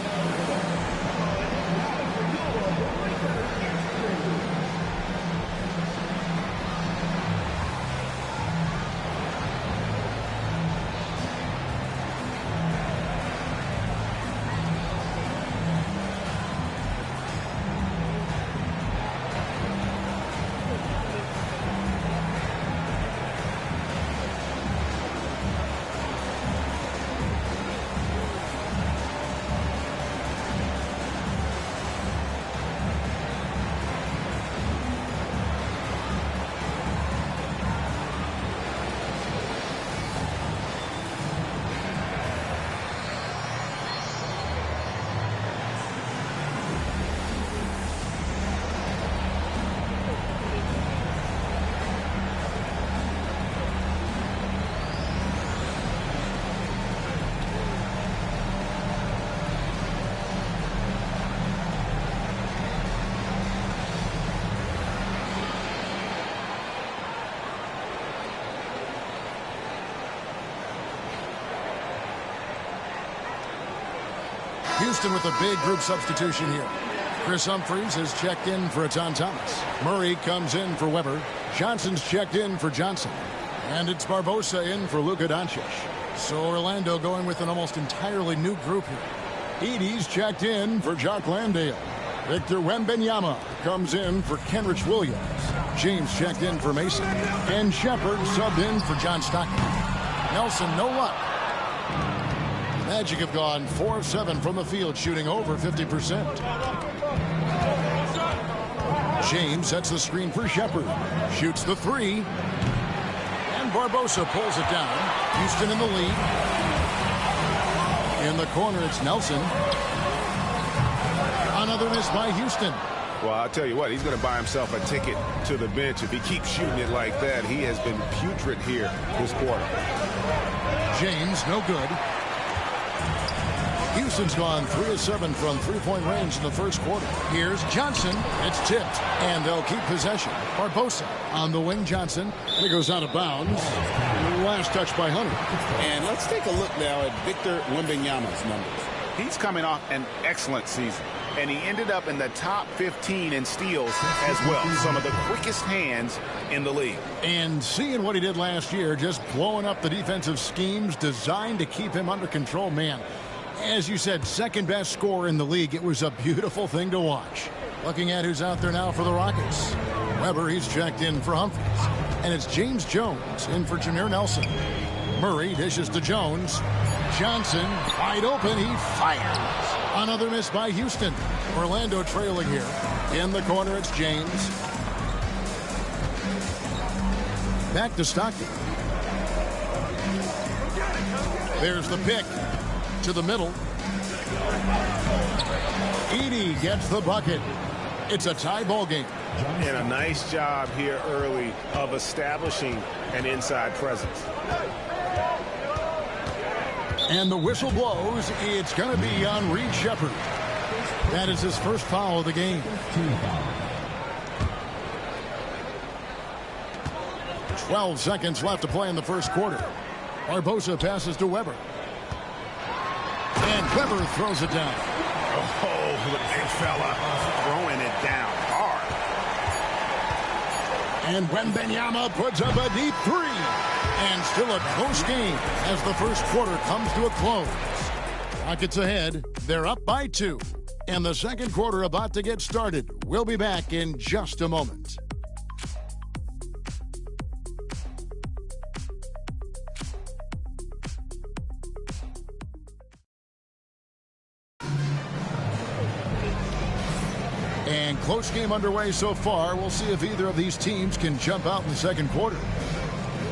Houston with a big group substitution here. Chris Humphries has checked in for Etan Thomas. Murray comes in for Weber. Johnson's checked in for Johnson. And it's Barbosa in for Luka Doncic. So Orlando going with an almost entirely new group here. Edey's checked in for Jock Landale. Victor Wembanyama comes in for Kenrich Williams. James checked in for Mason. And Shepard subbed in for John Stockton. Nelson, no luck. The Magic have gone 4 of 7 from the field, shooting over 50%. James sets the screen for Shepard. Shoots the 3. And Barbosa pulls it down. Houston in the lead. In the corner, it's Nelson. Another miss by Houston. Well, I'll tell you what, he's going to buy himself a ticket to the bench if he keeps shooting it like that. He has been putrid here this quarter. James, no good. Houston's gone 3 of 7 from three-point range in the first quarter. Here's Johnson. It's tipped, and they'll keep possession. Barbosa on the wing. Johnson, and it goes out of bounds. Last touch by Hunter. And let's take a look now at Victor Wembanyama's numbers. He's coming off an excellent season, and he ended up in the top 15 in steals as well. Some of the quickest hands in the league. And seeing what he did last year, just blowing up the defensive schemes designed to keep him under control, man. As you said, second best scorer in the league. It was a beautiful thing to watch. Looking at who's out there now for the Rockets. Weber, he's checked in for Humphries. And it's James Jones in for Jameer Nelson. Murray dishes to Jones. Johnson, wide open, he fires. Another miss by Houston. Orlando trailing here. In the corner, it's James. Back to Stockton. There's the pick. To the middle. Edey gets the bucket. It's a tie ball game. And a nice job here early of establishing an inside presence. And the whistle blows. It's going to be on Reed Shepard. That is his first foul of the game. 12 seconds left to play in the first quarter. Barbosa passes to Weber. And Weber throws it down. Oh, the big fella throwing it down hard. And Wembanyama puts up a deep 3. And still a close game as the first quarter comes to a close. Rockets ahead. They're up by 2. And the second quarter about to get started. We'll be back in just a moment. And close game underway so far. We'll see if either of these teams can jump out in the second quarter.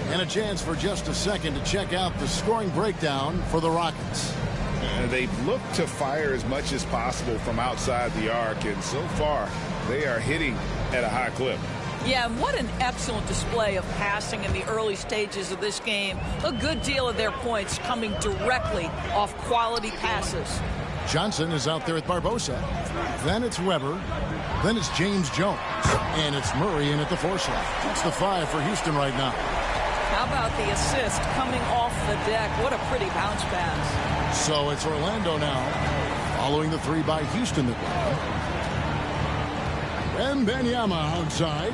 And a chance for just a second to check out the scoring breakdown for the Rockets. They've looked to fire as much as possible from outside the arc, and so far they are hitting at a high clip. Yeah, and what an excellent display of passing in the early stages of this game. A good deal of their points coming directly off quality passes. Johnson is out there with Barbosa. Then it's Weber. Then it's James Jones. And it's Murray in at the 4 slot. That's the 5 for Houston right now. How about the assist coming off the deck? What a pretty bounce pass. So it's Orlando now, following the 3 by Houston. Wembanyama outside.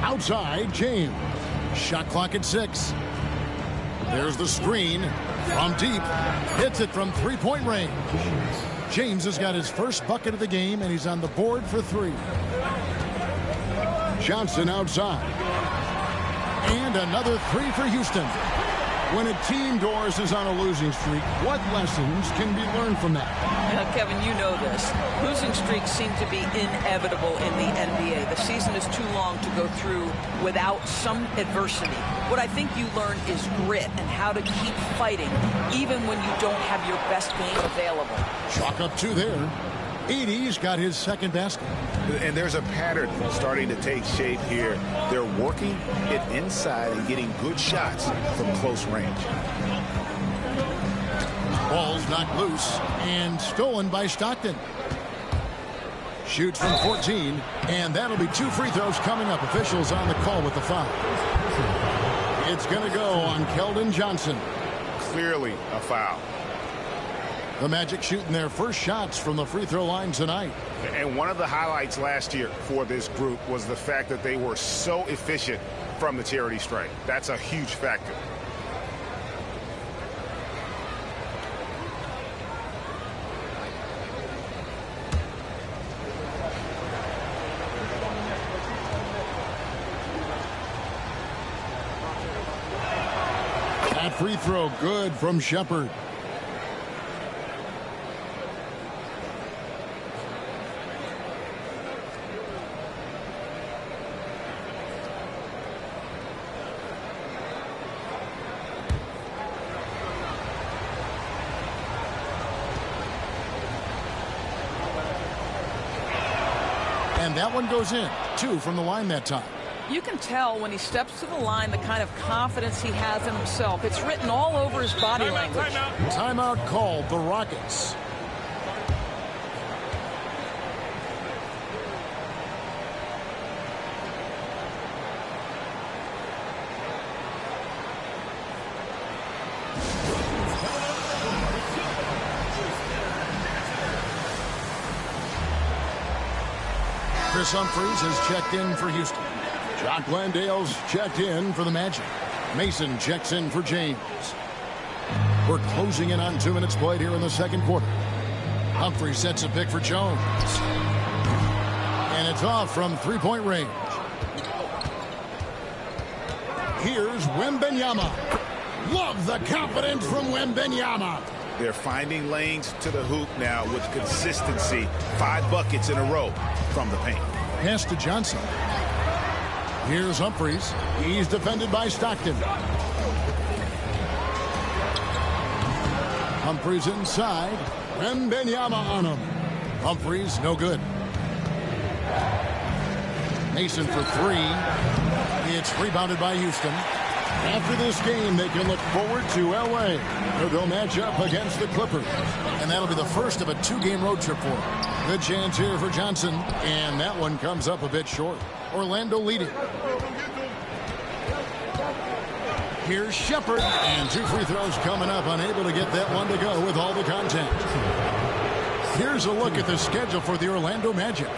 Outside, James. Shot clock at 6. There's the screen from deep. Hits it from three-point range. James has got his first bucket of the game, and he's on the board for 3. Johnson outside. And another 3 for Houston. When a team, Doris, is on a losing streak, what lessons can be learned from that? Kevin, you know this. Losing streaks seem to be inevitable in the NBA. The season is too long to go through without some adversity. What I think you learn is grit and how to keep fighting, even when you don't have your best game available. Chalk up 2 there. Edey's got his second basket. And there's a pattern starting to take shape here. They're working it inside and getting good shots from close range. Ball's knocked loose and stolen by Stockton. Shoots from 14, and that'll be 2 free throws coming up. Officials on the call with the foul. It's going to go on Keldon Johnson. Clearly a foul. The Magic shooting their first shots from the free throw line tonight. And one of the highlights last year for this group was the fact that they were so efficient from the charity stripe. That's a huge factor. That free throw good from Shepard. And that one goes in. 2 from the line that time. You can tell when he steps to the line the kind of confidence he has in himself. It's written all over his body language. Timeout called, the Rockets. Chris Humphries has checked in for Houston. Jock Landale's checked in for the Magic. Mason checks in for James. We're closing in on 2 minutes played here in the second quarter. Humphries sets a pick for Jones. And it's off from three-point range. Here's Wembanyama. Love the confidence from Wembanyama. They're finding lanes to the hoop now with consistency. 5 buckets in a row from the paint. Pass to Johnson. Here's Humphries. He's defended by Stockton. Humphries inside. Wembanyama on him. Humphries, no good. Mason for 3. It's rebounded by Houston. After this game, they can look forward to L.A. where they'll match up against the Clippers. And that'll be the first of a 2-game road trip for them. Good chance here for Johnson. And that one comes up a bit short. Orlando leading. Here's Shepard. And 2 free throws coming up. Unable to get that one to go with all the contact. Here's a look at the schedule for the Orlando Magic.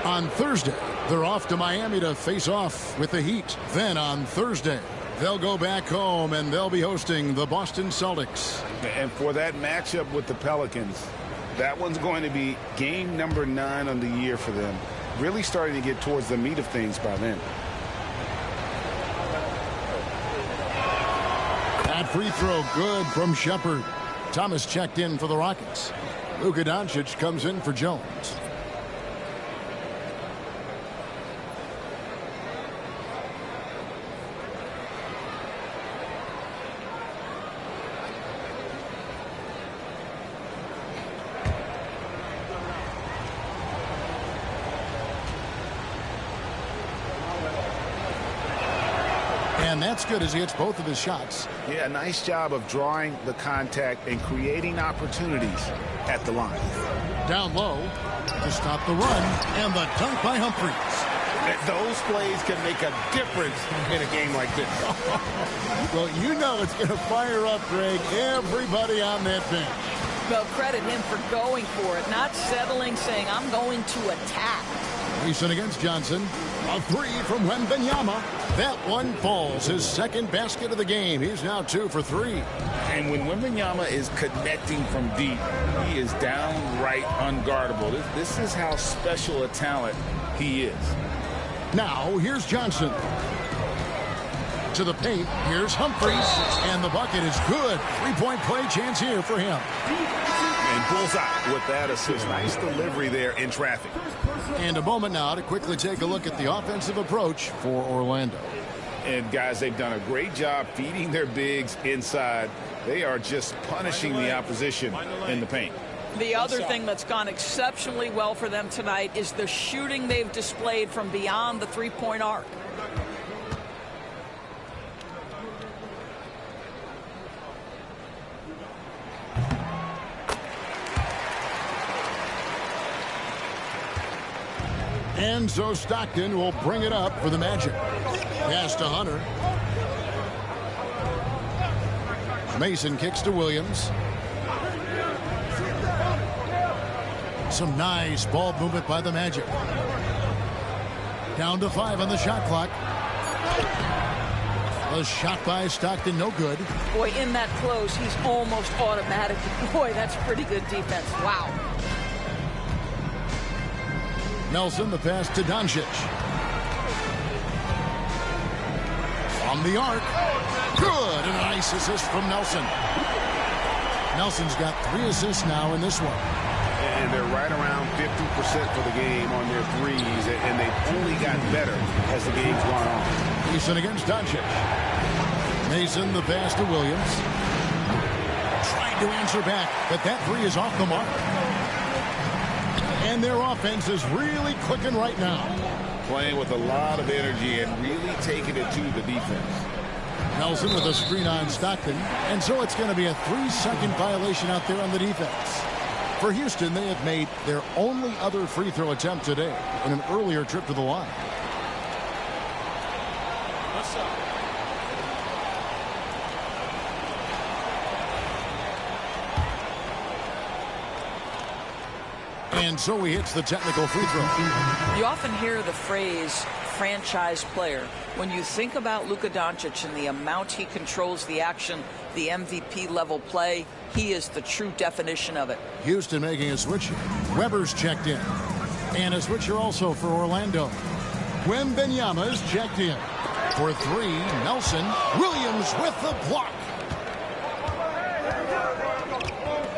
On Thursday, they're off to Miami to face off with the Heat. Then on Thursday, they'll go back home and they'll be hosting the Boston Celtics. And for that matchup with the Pelicans, that one's going to be game number 9 on the year for them. Really starting to get towards the meat of things by then. That free throw good from Shepard. Thomas checked in for the Rockets. Luka Doncic comes in for Jones. And that's good as he hits both of his shots. Yeah, nice job of drawing the contact and creating opportunities at the line. Down low to stop the run, and the dunk by Humphries. Those plays can make a difference in a game like this. Well, you know it's going to fire up, Greg, everybody on that bench. Well, credit him for going for it, not settling, saying, I'm going to attack. Mason against Johnson. A 3 from Wembanyama. That one falls. His second basket of the game. He's now 2 for 3. And when Wembanyama is connecting from deep, he is downright unguardable. This is how special a talent he is. Now, here's Johnson. To the paint. Here's Humphries. And the bucket is good. 3-point play chance here for him. And bullseye with that assist. Nice delivery there in traffic. And a moment now to quickly take a look at the offensive approach for Orlando. And guys, they've done a great job feeding their bigs inside. They are just punishing the opposition in the paint. The other thing that's gone exceptionally well for them tonight is the shooting they've displayed from beyond the three-point arc. And so Stockton will bring it up for the Magic. Pass to Hunter. Mason kicks to Williams. Some nice ball movement by the Magic. Down to 5 on the shot clock. A shot by Stockton, no good. Boy, in that close, he's almost automatic. Boy, that's pretty good defense. Wow. Nelson, the pass to Doncic. From the arc. Good. And a nice assist from Nelson. Nelson's got 3 assists now in this one. And they're right around 50% for the game on their threes, and they've only gotten better as the game's gone on. Mason against Doncic. Mason, the pass to Williams. Trying to answer back, but that 3 is off the mark. And their offense is really clicking right now. Playing with a lot of energy and really taking it to the defense. Nelson with a screen on Stockton. And so it's going to be a 3-second violation out there on the defense. For Houston, they have made their only other free throw attempt today in an earlier trip to the line. What's up? And so he hits the technical free throw. You often hear the phrase franchise player. When you think about Luka Doncic and the amount he controls the action, the MVP level play, he is the true definition of it. Houston making a switch. Weber's checked in. And a switcher also for Orlando. Wembanyama's checked in. For 3, Nelson. Williams with the block.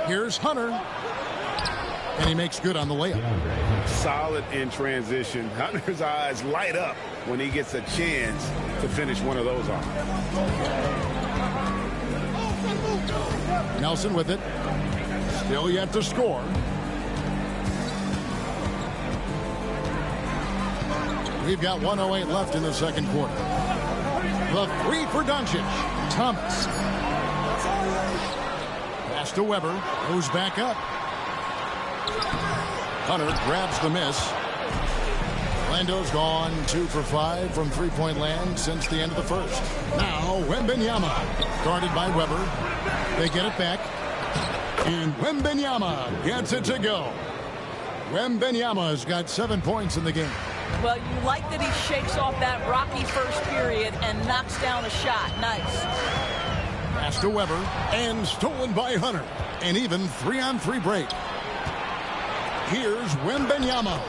Here's Hunter. And he makes good on the layup. Solid in transition. Hunter's eyes light up when he gets a chance to finish one of those off. Nelson with it. Still yet to score. We've got 1:08 left in the second quarter. The 3 for Doncic. Thomas. Pass to Weber. Goes back up. Hunter grabs the miss. Orlando's gone 2 for 5 from three-point land since the end of the first. Now Wembanyama, guarded by Weber. They get it back. And Wembanyama gets it to go. Wembanyama's got 7 points in the game. Well, you like that he shakes off that rocky first period and knocks down a shot. Nice. Pass to Weber. And stolen by Hunter. An even 3-on-3 break. Here's Wembanyama.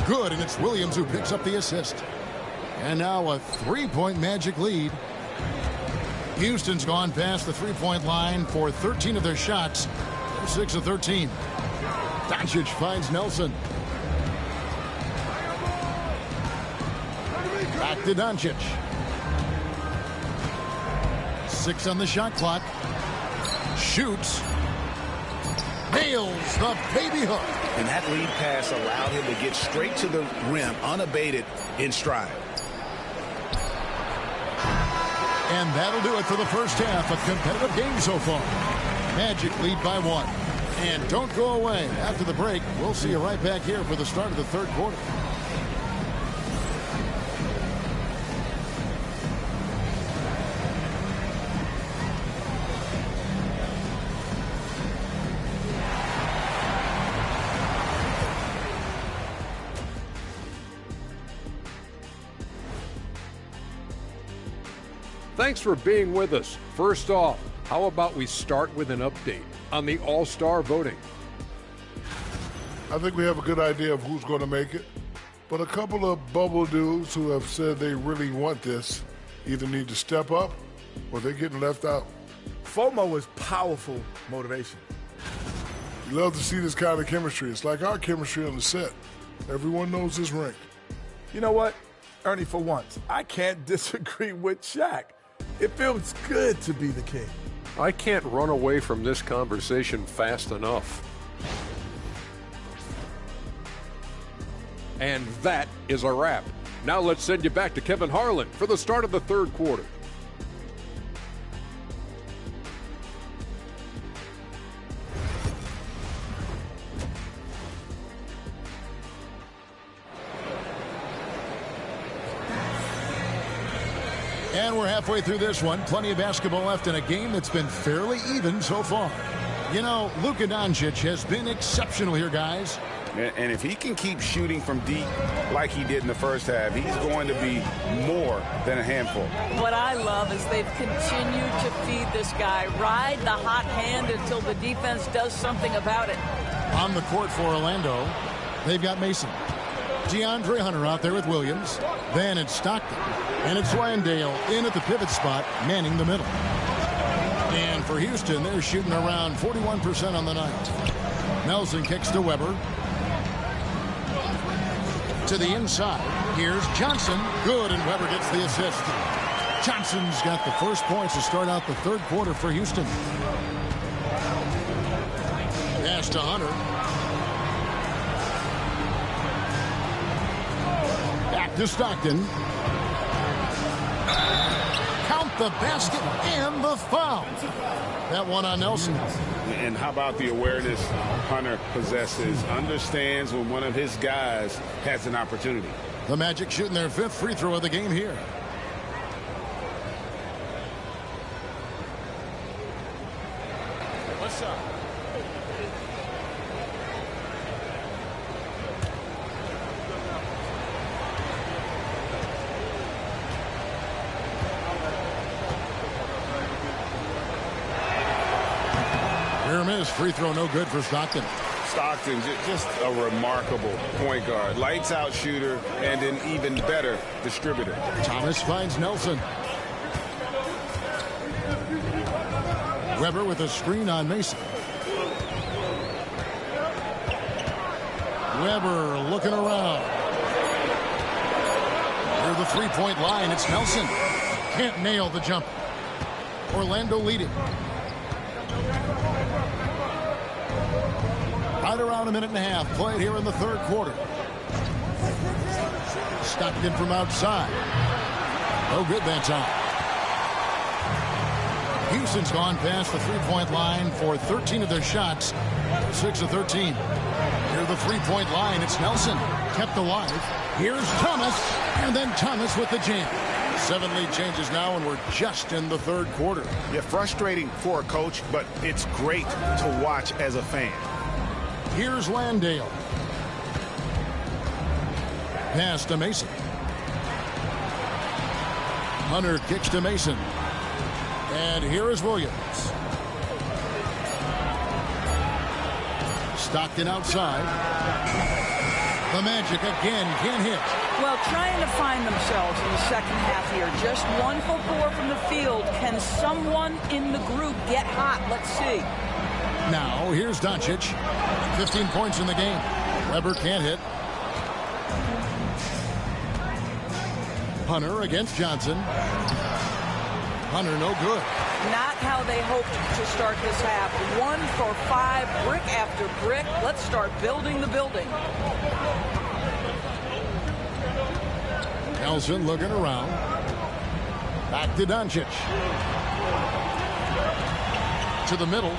Good, and it's Williams who picks up the assist. And now a 3-point Magic lead. Houston's gone past the 3-point line for 13 of their shots. They're 6 of 13. Doncic finds Nelson. Back to Doncic. 6 on the shot clock. Shoots. Nails the baby hook. And that lead pass allowed him to get straight to the rim unabated in stride. And that'll do it for the first half. A competitive game so far. Magic lead by 1. And don't go away. After the break, we'll see you right back here for the start of the third quarter. Thanks for being with us. First off, how about we start with an update on the All-Star voting? I think we have a good idea of who's going to make it. But a couple of bubble dudes who have said they really want this either need to step up or they're getting left out. FOMO is powerful motivation. You love to see this kind of chemistry. It's like our chemistry on the set. Everyone knows this rink. You know what, Ernie, for once, I can't disagree with Shaq. It feels good to be the king. I can't run away from this conversation fast enough. And that is a wrap. Now let's send you back to Kevin Harlan for the start of the third quarter. And we're halfway through this one. Plenty of basketball left in a game that's been fairly even so far. You know, Luka Doncic has been exceptional here, guys. And if he can keep shooting from deep like he did in the first half, he's going to be more than a handful. What I love is they've continued to feed this guy, ride the hot hand until the defense does something about it. On the court for Orlando, they've got Mason. DeAndre Hunter out there with Williams. Then it's Stockton. And it's Landale in at the pivot spot, manning the middle. And for Houston, they're shooting around 41% on the night. Nelson kicks to Weber. To the inside. Here's Johnson. Good, and Weber gets the assist. Johnson's got the first points to start out the third quarter for Houston. Pass to Hunter. Back to Stockton. Count the basket and the foul. That one on Nelson. And how about the awareness Hunter possesses? Understands when one of his guys has an opportunity. The Magic shooting their fifth free throw of the game here. What's up? Miss free throw no good for Stockton. Stockton, just a remarkable point guard. Lights out shooter and an even better distributor. Thomas finds Nelson. Weber with a screen on Mason. Weber looking around. Near the three-point line, it's Nelson. Can't nail the jump. Orlando leading. Right around a minute and a half played here in the third quarter. Stockton from outside. No good that time. Houston's gone past the three-point line for 13 of their shots. 6 of 13. Near the three-point line, it's Nelson. Kept alive. Here's Thomas. And then Thomas with the jam. 7 lead changes now, and we're just in the third quarter. Yeah, frustrating for a coach, but it's great to watch as a fan. Here's Landale. Pass to Mason. Hunter kicks to Mason. And here is Williams. Stockton outside. The Magic again can't hit. Well, trying to find themselves in the second half here. Just 1 for 4 from the field. Can someone in the group get hot? Let's see. Now, here's Doncic. 15 points in the game. Weber can't hit. Hunter against Johnson. Hunter no good. Not how they hoped to start this half. 1 for 5, brick after brick. Let's start building the building. Nelson looking around. Back to Doncic. To the middle.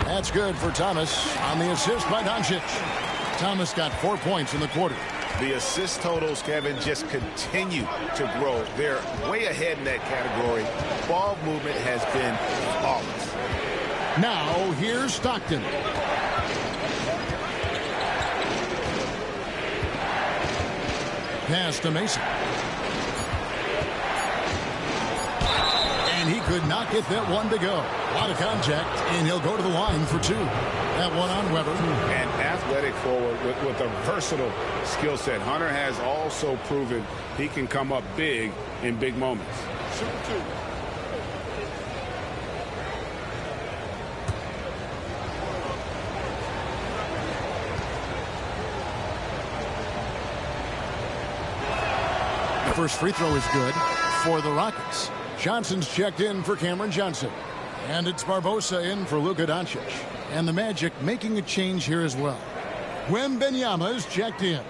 That's good for Thomas on the assist by Doncic. Thomas got 4 points in the quarter. The assist totals, Kevin, just continue to grow. They're way ahead in that category. Ball movement has been flawless. Now, here's Stockton. Pass to Mason. And he could not get that one to go. A lot of contact, and he'll go to the line for 2. That one on Weber. An athletic forward with a versatile skill set. Hunter has also proven he can come up big in big moments. The first free throw is good for the Rockets. Johnson's checked in for Cameron Johnson. And it's Barbosa in for Luka Doncic. And the Magic making a change here as well. Wembanyama is checked in.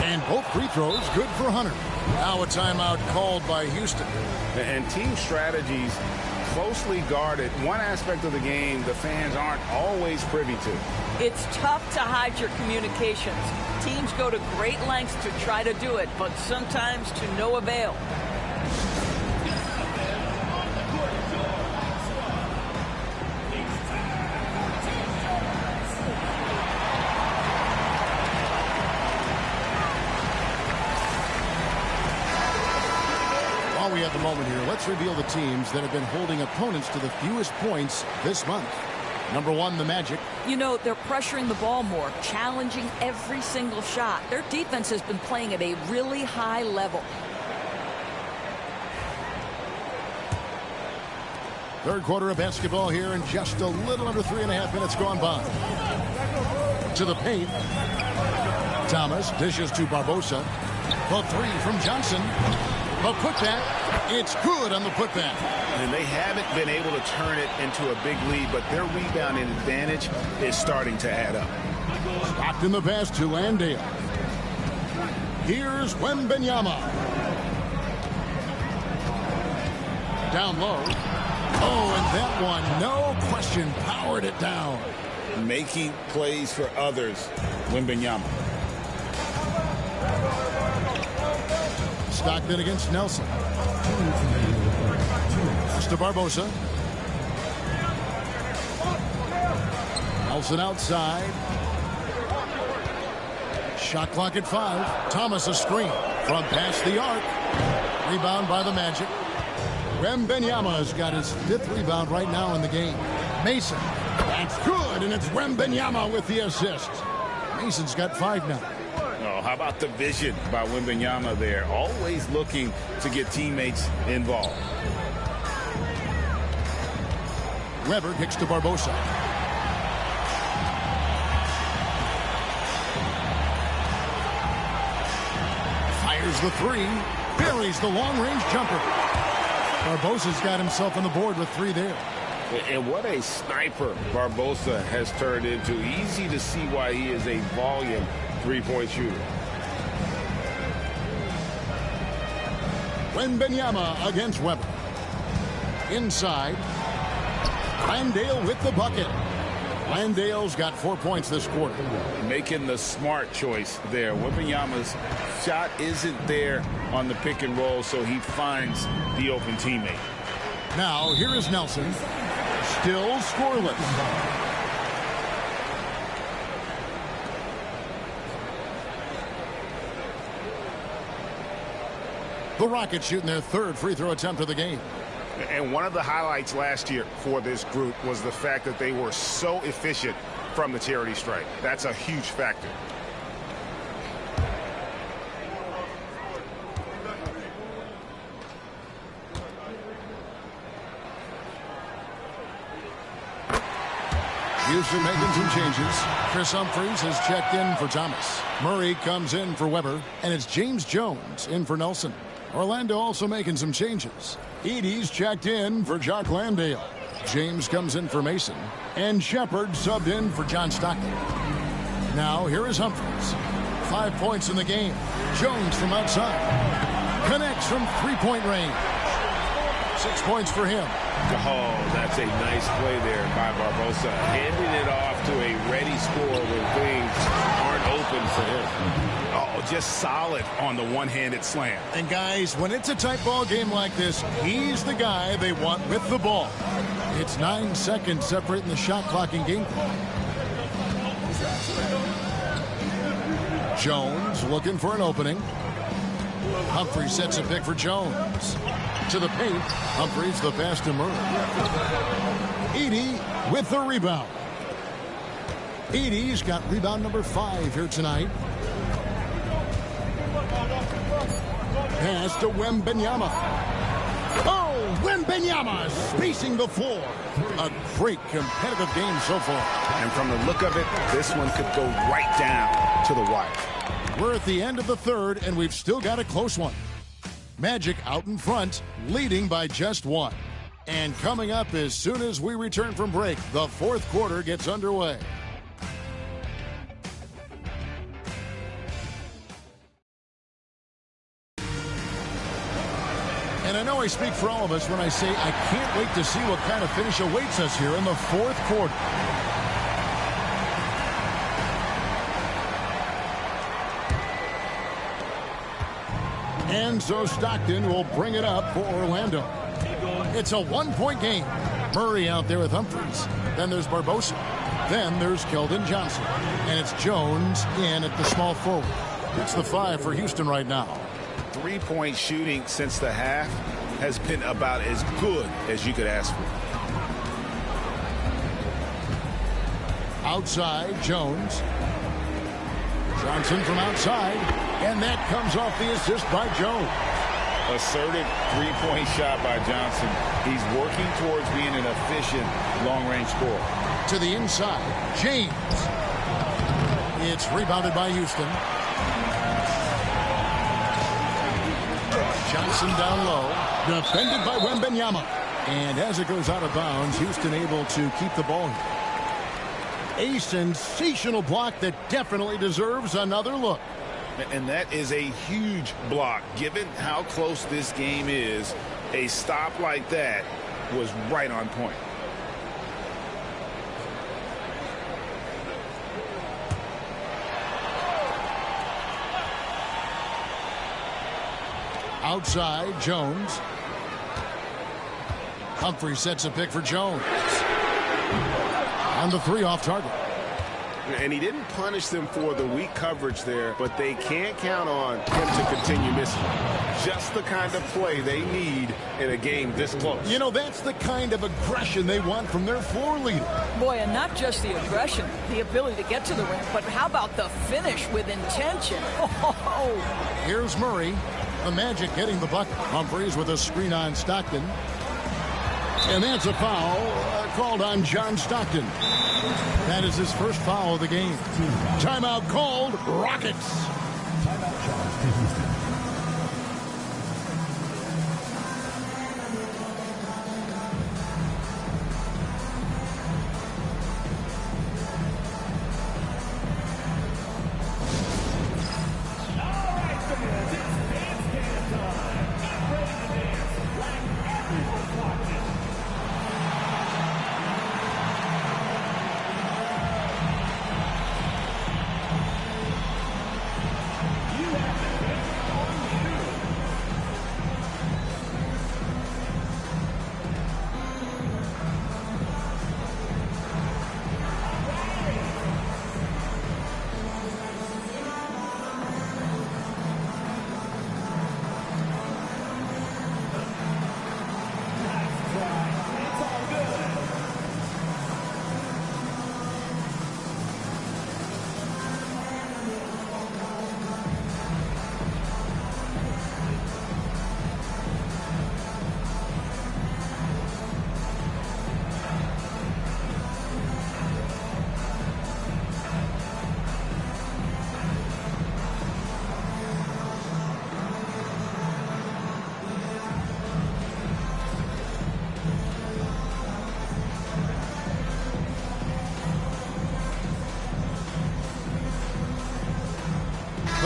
And both free throws good for Hunter. Now a timeout called by Houston. And team strategies closely guarded. One aspect of the game the fans aren't always privy to. It's tough to hide your communications. Teams go to great lengths to try to do it, but sometimes to no avail. While we have the moment here, let's reveal the teams that have been holding opponents to the fewest points this month. Number 1, the Magic. You know, they're pressuring the ball more, challenging every single shot. Their defense has been playing at a really high level. Third quarter of basketball here, and just a little under 3.5 minutes gone by. To the paint. Thomas dishes to Barbosa. The three from Johnson. The putback. It's good on the putback. And they haven't been able to turn it into a big lead, but their rebounding advantage is starting to add up. Locked in the pass to Landale. Here's Wembanyama. Down low. Oh, and that one, no question, powered it down. Making plays for others, Wembanyama. Stockton against Nelson. To Barbosa. Nelson outside. Shot clock at 5. Thomas a screen from past the arc. Rebound by the Magic. Wembanyama's got his 5th rebound right now in the game. Mason. That's good, and it's Wembanyama with the assist. Mason's got 5 now. Oh, how about the vision by Wembanyama there? Always looking to get teammates involved. Weber kicks to Barbosa. Fires the 3. Buries the long-range jumper. Barbosa's got himself on the board with 3 there. And what a sniper Barbosa has turned into. Easy to see why he is a volume three-point shooter. Wembanyama against Weber. Inside. Landale with the bucket. Landale's got 4 points this quarter. Making the smart choice there. Wembanyama's shot isn't there on the pick and roll, so he finds the open teammate. Now, here is Nelson. Still scoreless. The Rockets shooting their 3rd free throw attempt of the game. And one of the highlights last year for this group was the fact that they were so efficient from the charity stripe. That's a huge factor. Houston making some changes. Chris Humphries has checked in for Thomas. Murray comes in for Weber, and it's James Jones in for Nelson. Orlando also making some changes. Edey's checked in for Jock Landale. James comes in for Mason. And Shepard subbed in for John Stockton. Now here is Humphries. 5 points in the game. Jones from outside. Connects from 3-point range. 6 points for him. Oh, that's a nice play there by Barbosa. Handing it off to a ready scorer when things aren't open for him. Oh, just solid on the one-handed slam. And guys, when it's a tight ball game like this, he's the guy they want with the ball. It's 9 seconds separating the shot clock and game clock. Jones looking for an opening. Humphries sets a pick for Jones. To the paint. Humphries the pass to Murray. Edey with the rebound. Edey's got rebound number 5 here tonight. Pass to Wembanyama. Oh, Wembanyama spacing the floor. A great competitive game so far. And from the look of it, this one could go right down to the wire. We're at the end of the 3rd, and we've still got a close one. Magic out in front, leading by just 1. And coming up as soon as we return from break, the 4th quarter gets underway. And I know I speak for all of us when I say I can't wait to see what kind of finish awaits us here in the 4th quarter. And so Stockton will bring it up for Orlando. It's a 1-point game. Murray out there with Humphries. Then there's Barbosa. Then there's Keldon Johnson. And it's Jones in at the small forward. It's the 5 for Houston right now. three-point shooting since the half has been about as good as you could ask for. Outside, Jones. Johnson from outside, and that comes off the assist by Jones. Assertive three-point shot by Johnson. He's working towards being an efficient long-range scorer. To the inside, James. It's rebounded by Houston. Johnson down low, defended by Wembanyama. And as it goes out of bounds, Houston able to keep the ball here. A sensational block that definitely deserves another look. And that is a huge block. Given how close this game is, a stop like that was right on point. Outside, Jones. Humphrey sets a pick for Jones. On the three off target. And he didn't punish them for the weak coverage there, but they can't count on him to continue missing. Just the kind of play they need in a game this close. You know, that's the kind of aggression they want from their floor leader. Boy, and not just the aggression, the ability to get to the rim, but how about the finish with intention? Oh. Here's Murray. The Magic getting the bucket. Humphreys with a screen on Stockton. And that's a foul called on John Stockton. That is his first foul of the game. Timeout called. Rockets. Timeout charge to Houston.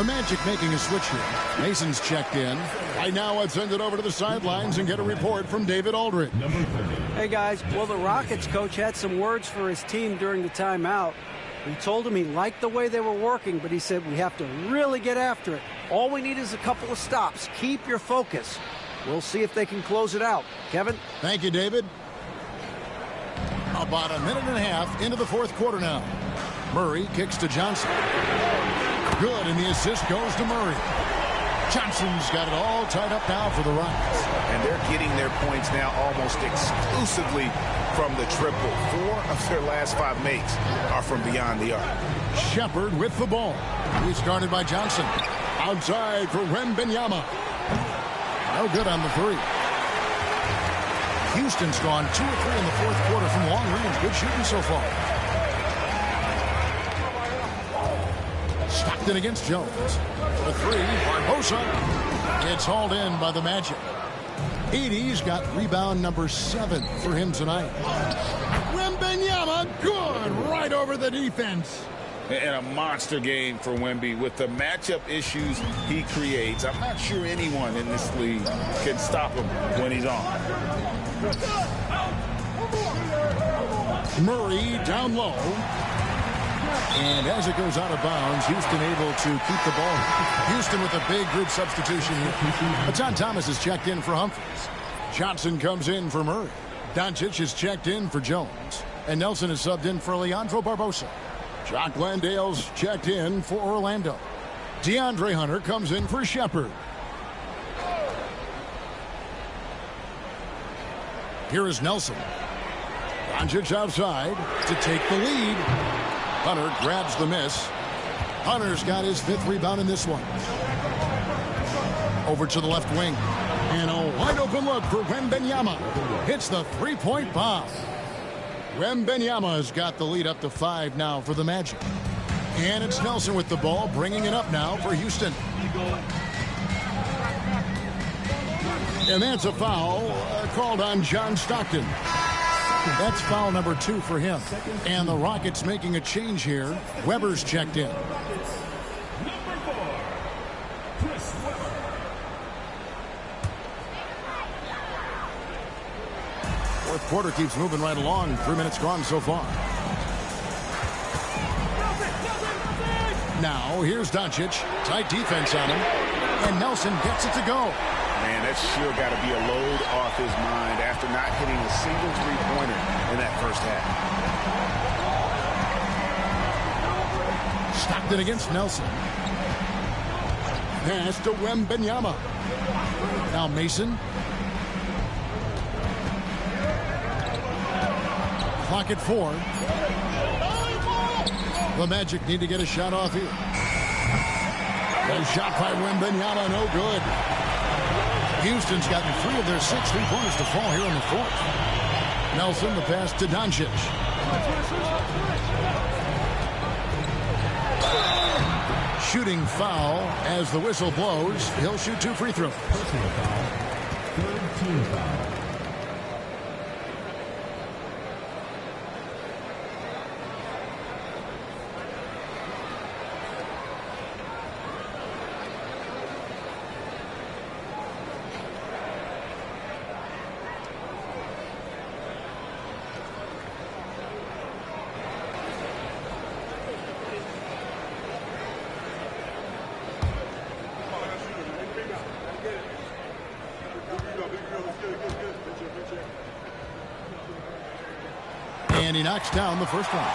The Magic making a switch here. Mason's checked in. Right now, let's send it over to the sidelines and get a report from David Aldridge. Hey, guys. Well, the Rockets coach had some words for his team during the timeout. He told him he liked the way they were working, but he said we have to really get after it. All we need is a couple of stops. Keep your focus. We'll see if they can close it out. Kevin? Thank you, David. About a minute and a half into the fourth quarter now. Murray kicks to Johnson. Good, and the assist goes to Murray. Johnson's got it all tied up now for the Rockets. And they're getting their points now almost exclusively from the triple. 4 of their last 5 makes are from beyond the arc. Shepard with the ball. He started by Johnson. Outside for Wembanyama. No good on the three. Houston's gone 2 of 3 in the fourth quarter from long range. Good shooting so far. Stockton against Jones. The three, Barbosa. It's hauled in by the Magic. Edie's got rebound number 7 for him tonight. Wembanyama, good, right over the defense. And a monster game for Wemby with the matchup issues he creates. I'm not sure anyone in this league can stop him when he's on. Murray down low. And as it goes out of bounds, Houston able to keep the ball. Houston with a big group substitution here. John Thomas is checked in for Humphreys. Johnson comes in for Murray. Doncic is checked in for Jones. And Nelson is subbed in for Leandro Barbosa. Jock Landale's checked in for Orlando. DeAndre Hunter comes in for Shepard. Here is Nelson. Doncic outside to take the lead. Hunter grabs the miss. Hunter's got his 5th rebound in this one. Over to the left wing. And a wide open look for Wembanyama. Hits the three-point bomb. Wembanyama has got the lead up to 5 now for the Magic. And it's Nelson with the ball, bringing it up now for Houston. And that's a foul called on John Stockton. That's foul number 2 for him. And the Rockets making a change here. Weber's checked in. Fourth quarter keeps moving right along. 3 minutes gone so far. Now, here's Doncic. Tight defense on him. And Nelson gets it to go. Man, that's sure got to be a load off his mind after not hitting a single three-pointer in that first half. Stockton against Nelson. Pass to Wembanyama. Now Mason. Clock at 4. The Magic need to get a shot off here. A shot by Wembanyama, no good. Houston's gotten 3 of their 6 3-pointers to fall here in the 4th. Nelson, the pass to Doncic. Shooting foul as the whistle blows. He'll shoot 2 free throws. Personal foul. 3rd team foul. And he knocks down the first one.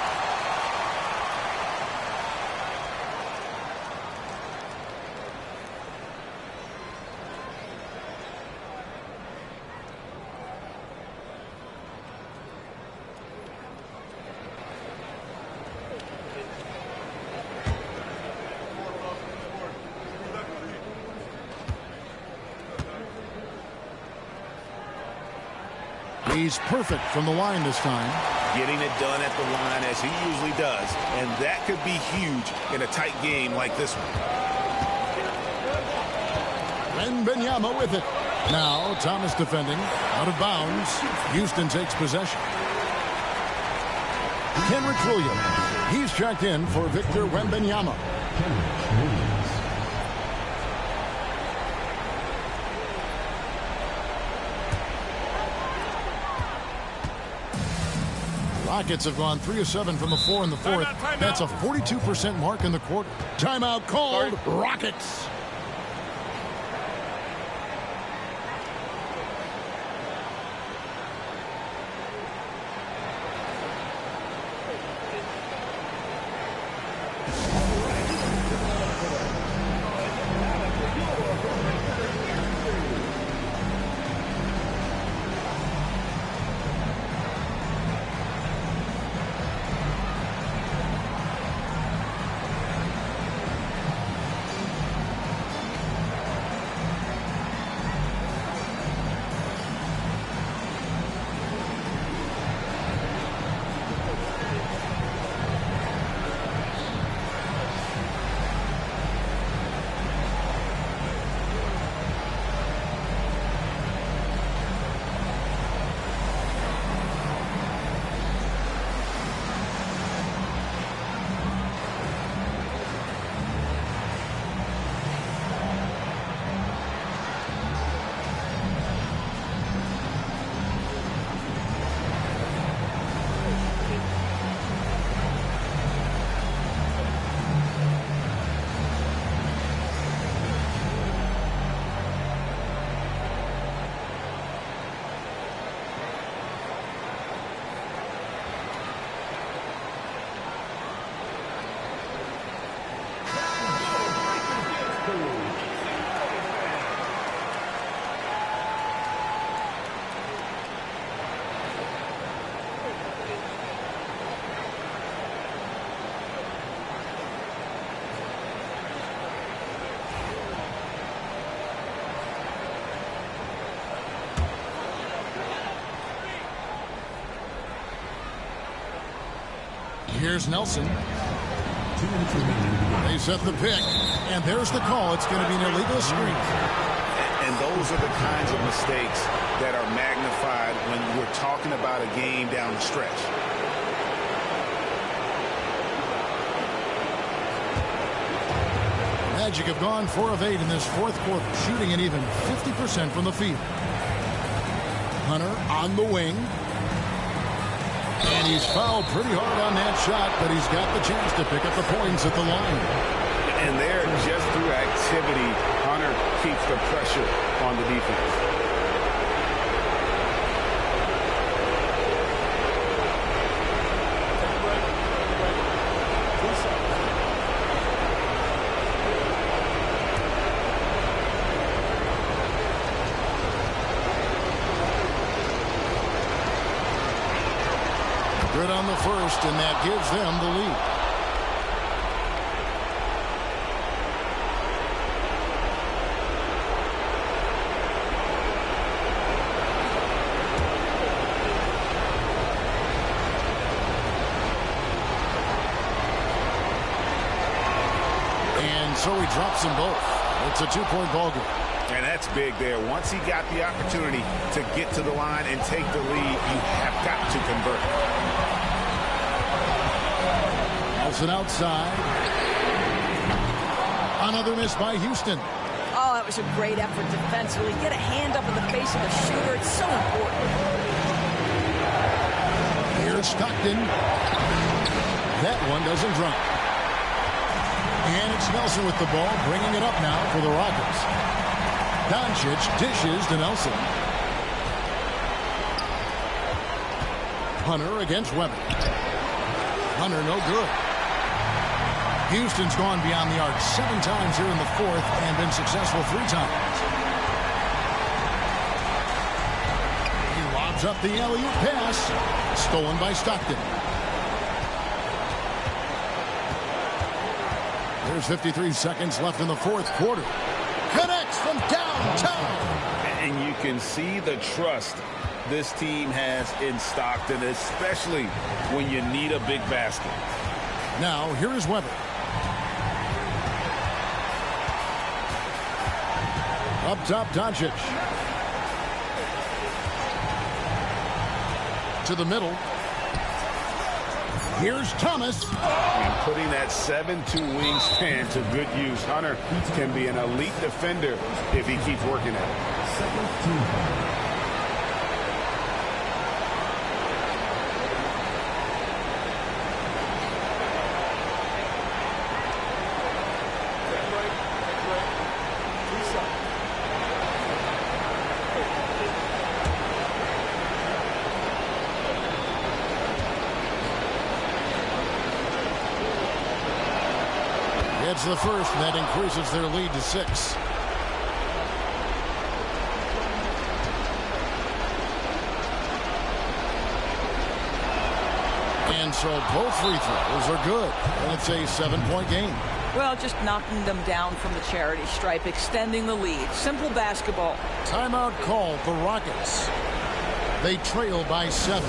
He's perfect from the line this time. Getting it done at the line as he usually does. And that could be huge in a tight game like this one. Wembanyama with it. Now Thomas defending. Out of bounds. Houston takes possession. Kenrich Williams. He's checked in for Victor Wembanyama. Rockets have gone 3 of 7 from the floor in the 4th. That's a 42% mark in the quarter. Timeout called. Rockets. Here's Nelson. They set the pick, and there's the call. It's going to be an illegal screen. And those are the kinds of mistakes that are magnified when we're talking about a game down the stretch. Magic have gone 4 of 8 in this fourth quarter, shooting an even 50% from the field. Hunter on the wing. And he's fouled pretty hard on that shot, but he's got the chance to pick up the points at the line. And there, just through activity, Hunter keeps the pressure on the defense. Good on the first, and that gives them the lead. And so he drops them both. It's a 2-point ball game. And that's big there. Once he got the opportunity to get to the line and take the lead, you have got to convert. Nelson outside. Another miss by Houston. Oh, that was a great effort defensively. Get a hand up in the face of the shooter. It's so important. Here's Stockton. That one doesn't drop. And it's Nelson with the ball, bringing it up now for the Rockets. Doncic dishes to Nelson. Hunter against Webber. Hunter no good. Houston's gone beyond the arc 7 times here in the fourth and been successful 3 times. He lobs up the alley-oop pass. Stolen by Stockton. There's 53 seconds left in the fourth quarter. Connects from downtown. And you can see the trust this team has in Stockton, especially when you need a big basket. Now, here is Webber. Up top, Doncic. To the middle. Here's Thomas. And putting that 7'2" wingspan to good use. Hunter can be an elite defender if he keeps working at it. It's the first, and that increases their lead to 6. And so both free throws are good, and it's a 7-point game. Well, just knocking them down from the charity stripe, extending the lead. Simple basketball. Timeout called the Rockets. They trail by 7.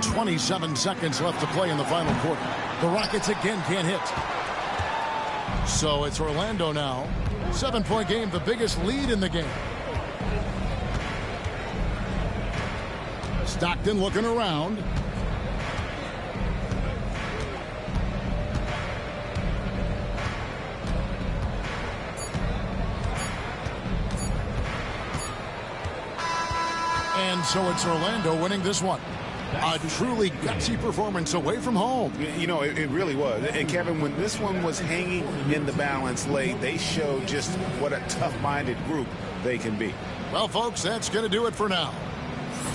27 seconds left to play in the final quarter. The Rockets again can't hit. So it's Orlando now. 7-point game, the biggest lead in the game. Stockton looking around. And so it's Orlando winning this one. A truly gutsy performance away from home. You know, it really was. And Kevin, when this one was hanging in the balance late, they showed just what a tough-minded group they can be. Well, folks, that's going to do it for now.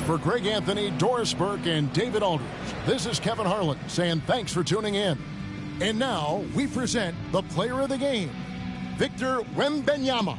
For Greg Anthony, Doris Burke, and David Aldridge, this is Kevin Harlan saying thanks for tuning in. And now we present the player of the game, Victor Wembanyama.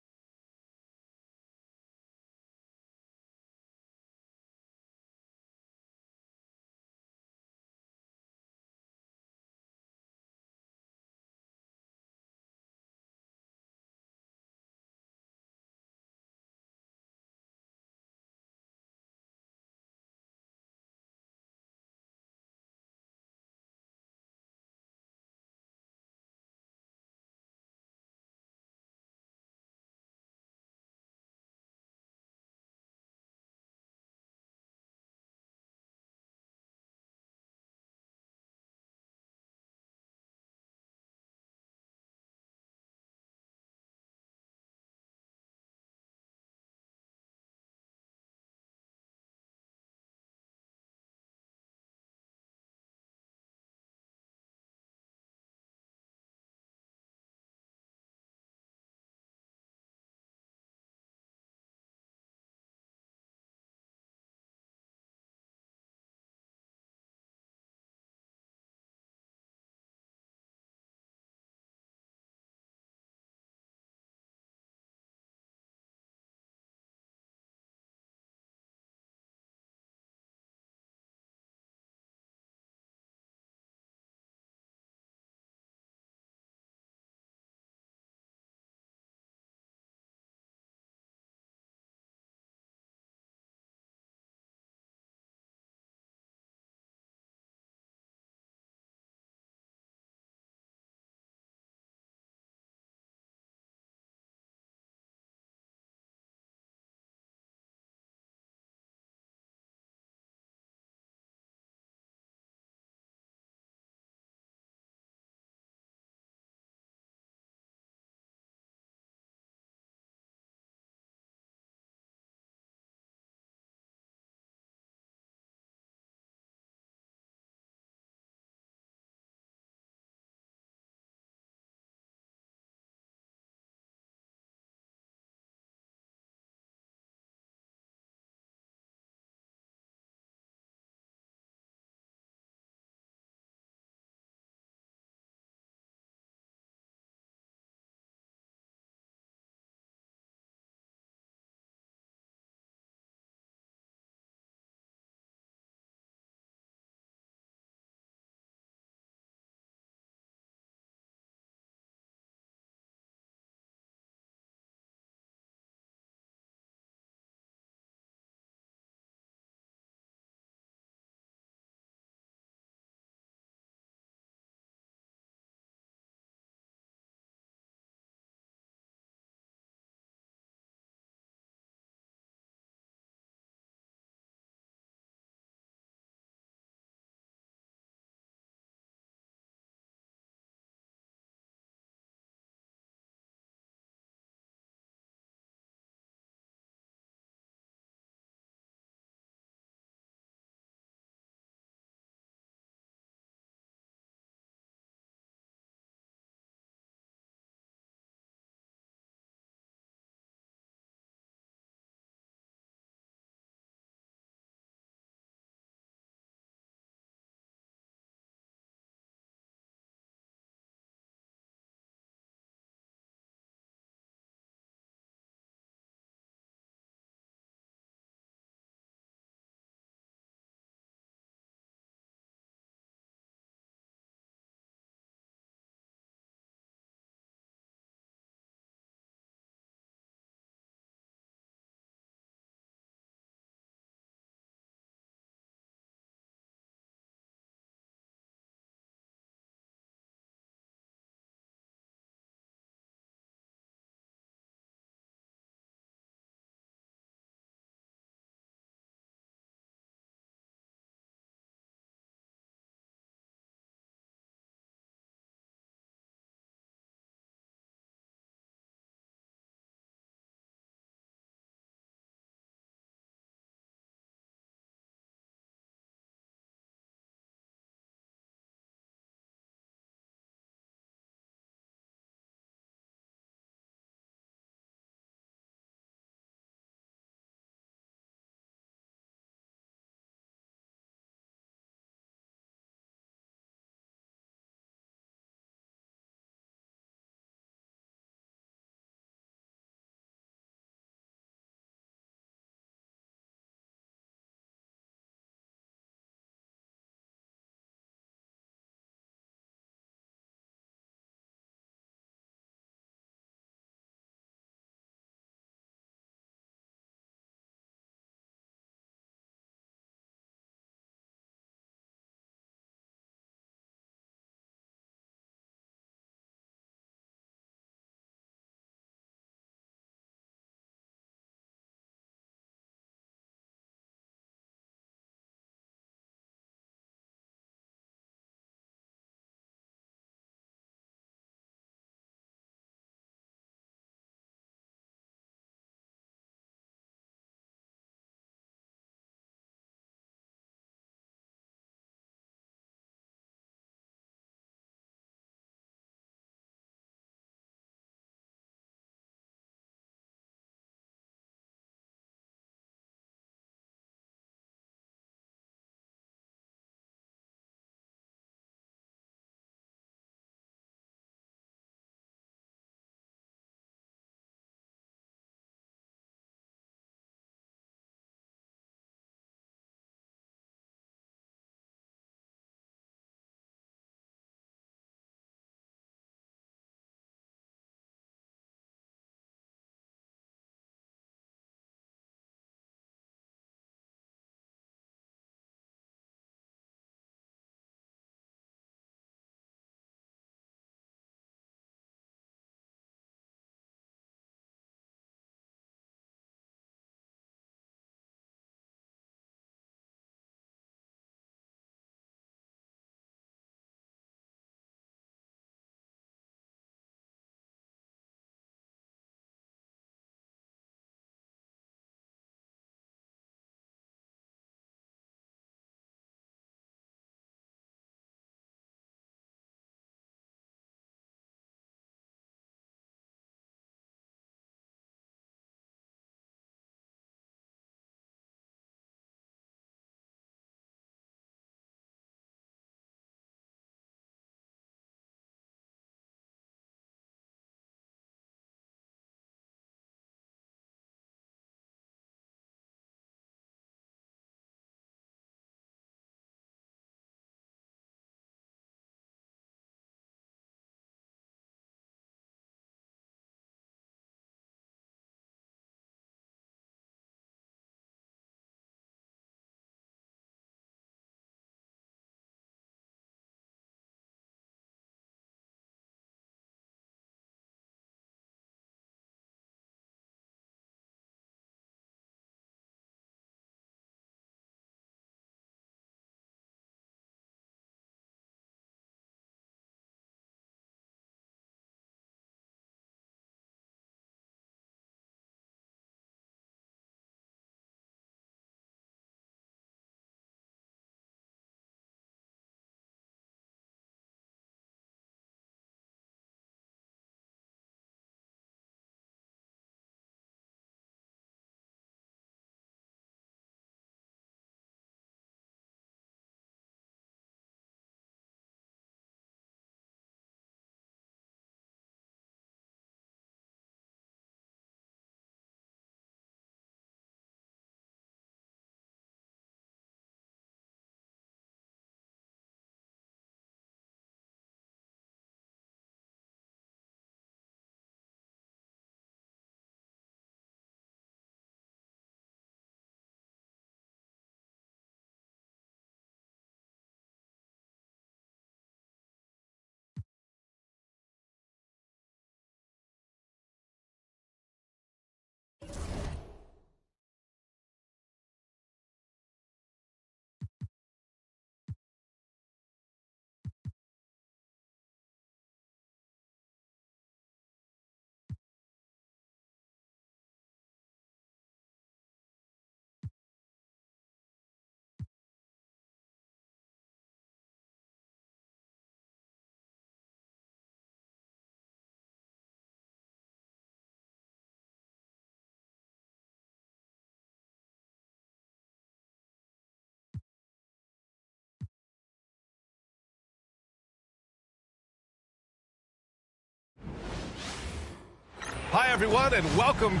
Hi, everyone, and welcome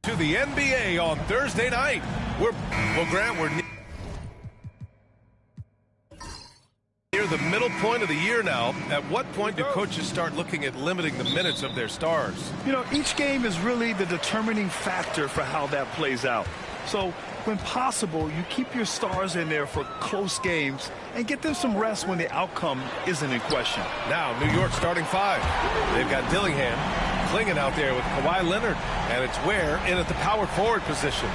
to the NBA on Thursday night. We're near the middle point of the year now. At what point do coaches start looking at limiting the minutes of their stars? You know, each game is really the determining factor for how that plays out. So when possible, you keep your stars in there for close games and get them some rest when the outcome isn't in question. Now, New York starting 5. They've got Dillingham clinging out there with Kawhi Leonard, and it's Ware in at the power forward position.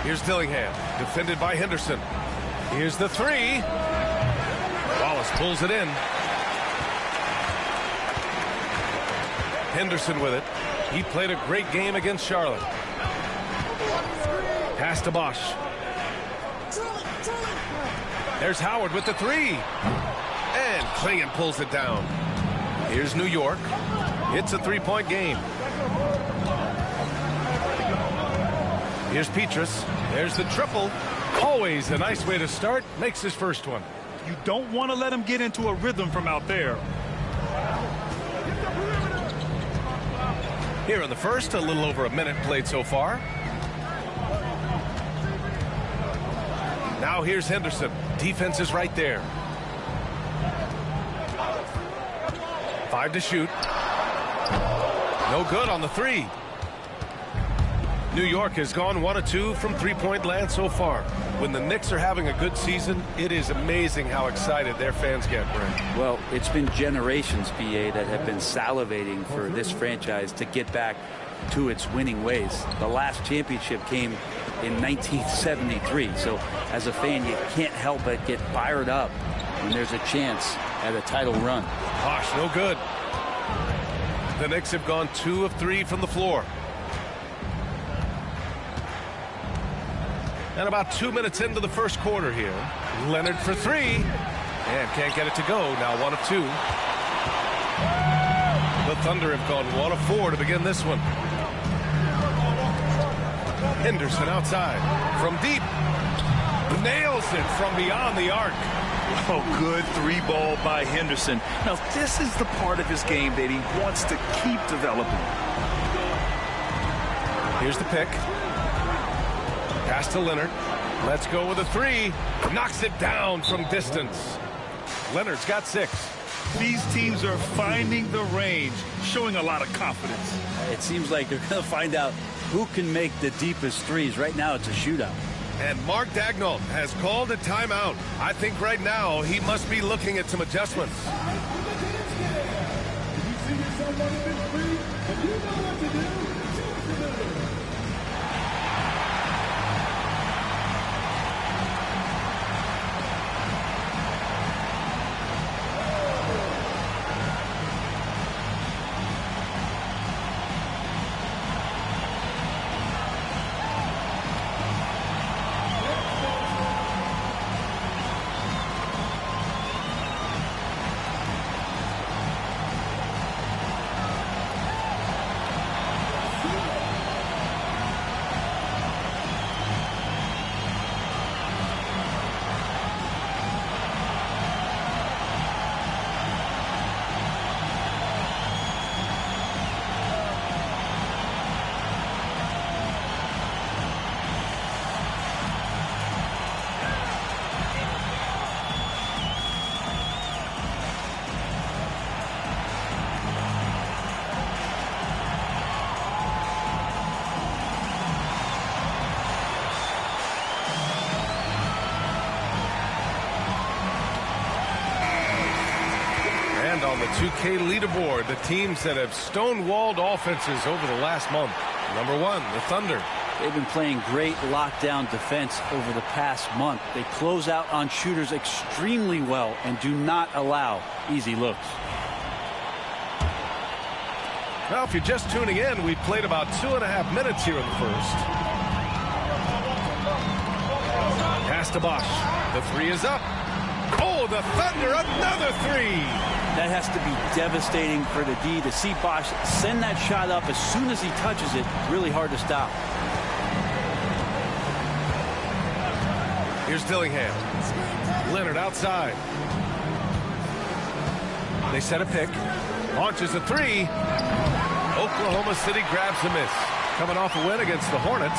Here's Dillingham, defended by Henderson. Here's the 3. Wallace pulls it in. Henderson with it. He played a great game against Charlotte. Pass to Bosch. There's Howard with the 3. And Klingon pulls it down. Here's New York. It's a 3-point game. Here's Petrus. There's the triple. Always a nice way to start. Makes his first one. You don't want to let him get into a rhythm from out there. Here in the first, a little over a minute played so far. Now here's Henderson. Defense is right there. 5 to shoot. No good on the 3. New York has gone 1 of 2 from three-point land so far. When the Knicks are having a good season, it is amazing how excited their fans get, Brent. Well, it's been generations, BA, that have been salivating for this franchise to get back to its winning ways. The last championship came in 1973, so as a fan, you can't help but get fired up when there's a chance at a title run. Bosch, no good. The Knicks have gone 2 of 3 from the floor. And about 2 minutes into the first quarter here. Leonard for 3. And can't get it to go. Now 1 of 2. The Thunder have gone 1 of 4 to begin this one. Henderson outside. From deep. Nails it from beyond the arc. Oh, good 3-ball by Henderson. Now, this is the part of his game that he wants to keep developing. Here's the pick. Pass to Leonard. Let's go with a 3. Knocks it down from distance. Leonard's got 6. These teams are finding the range, showing a lot of confidence. It seems like they're going to find out who can make the deepest threes. Right now, it's a shootout. And Mark Daigneault has called a timeout. I think right now he must be looking at some adjustments. On the 2K leaderboard, the teams that have stonewalled offenses over the last month. Number 1, the Thunder. They've been playing great lockdown defense over the past month. They close out on shooters extremely well and do not allow easy looks. Well, if you're just tuning in, we've played about 2.5 minutes here in the first. Pass to Bosch. The 3 is up. Oh, the Thunder, another 3. That has to be devastating for the D to see Bosch send that shot up as soon as he touches it. Really hard to stop. Here's Dillingham. Leonard outside. They set a pick. Launches a three. Oklahoma City grabs a miss. Coming off a win against the Hornets.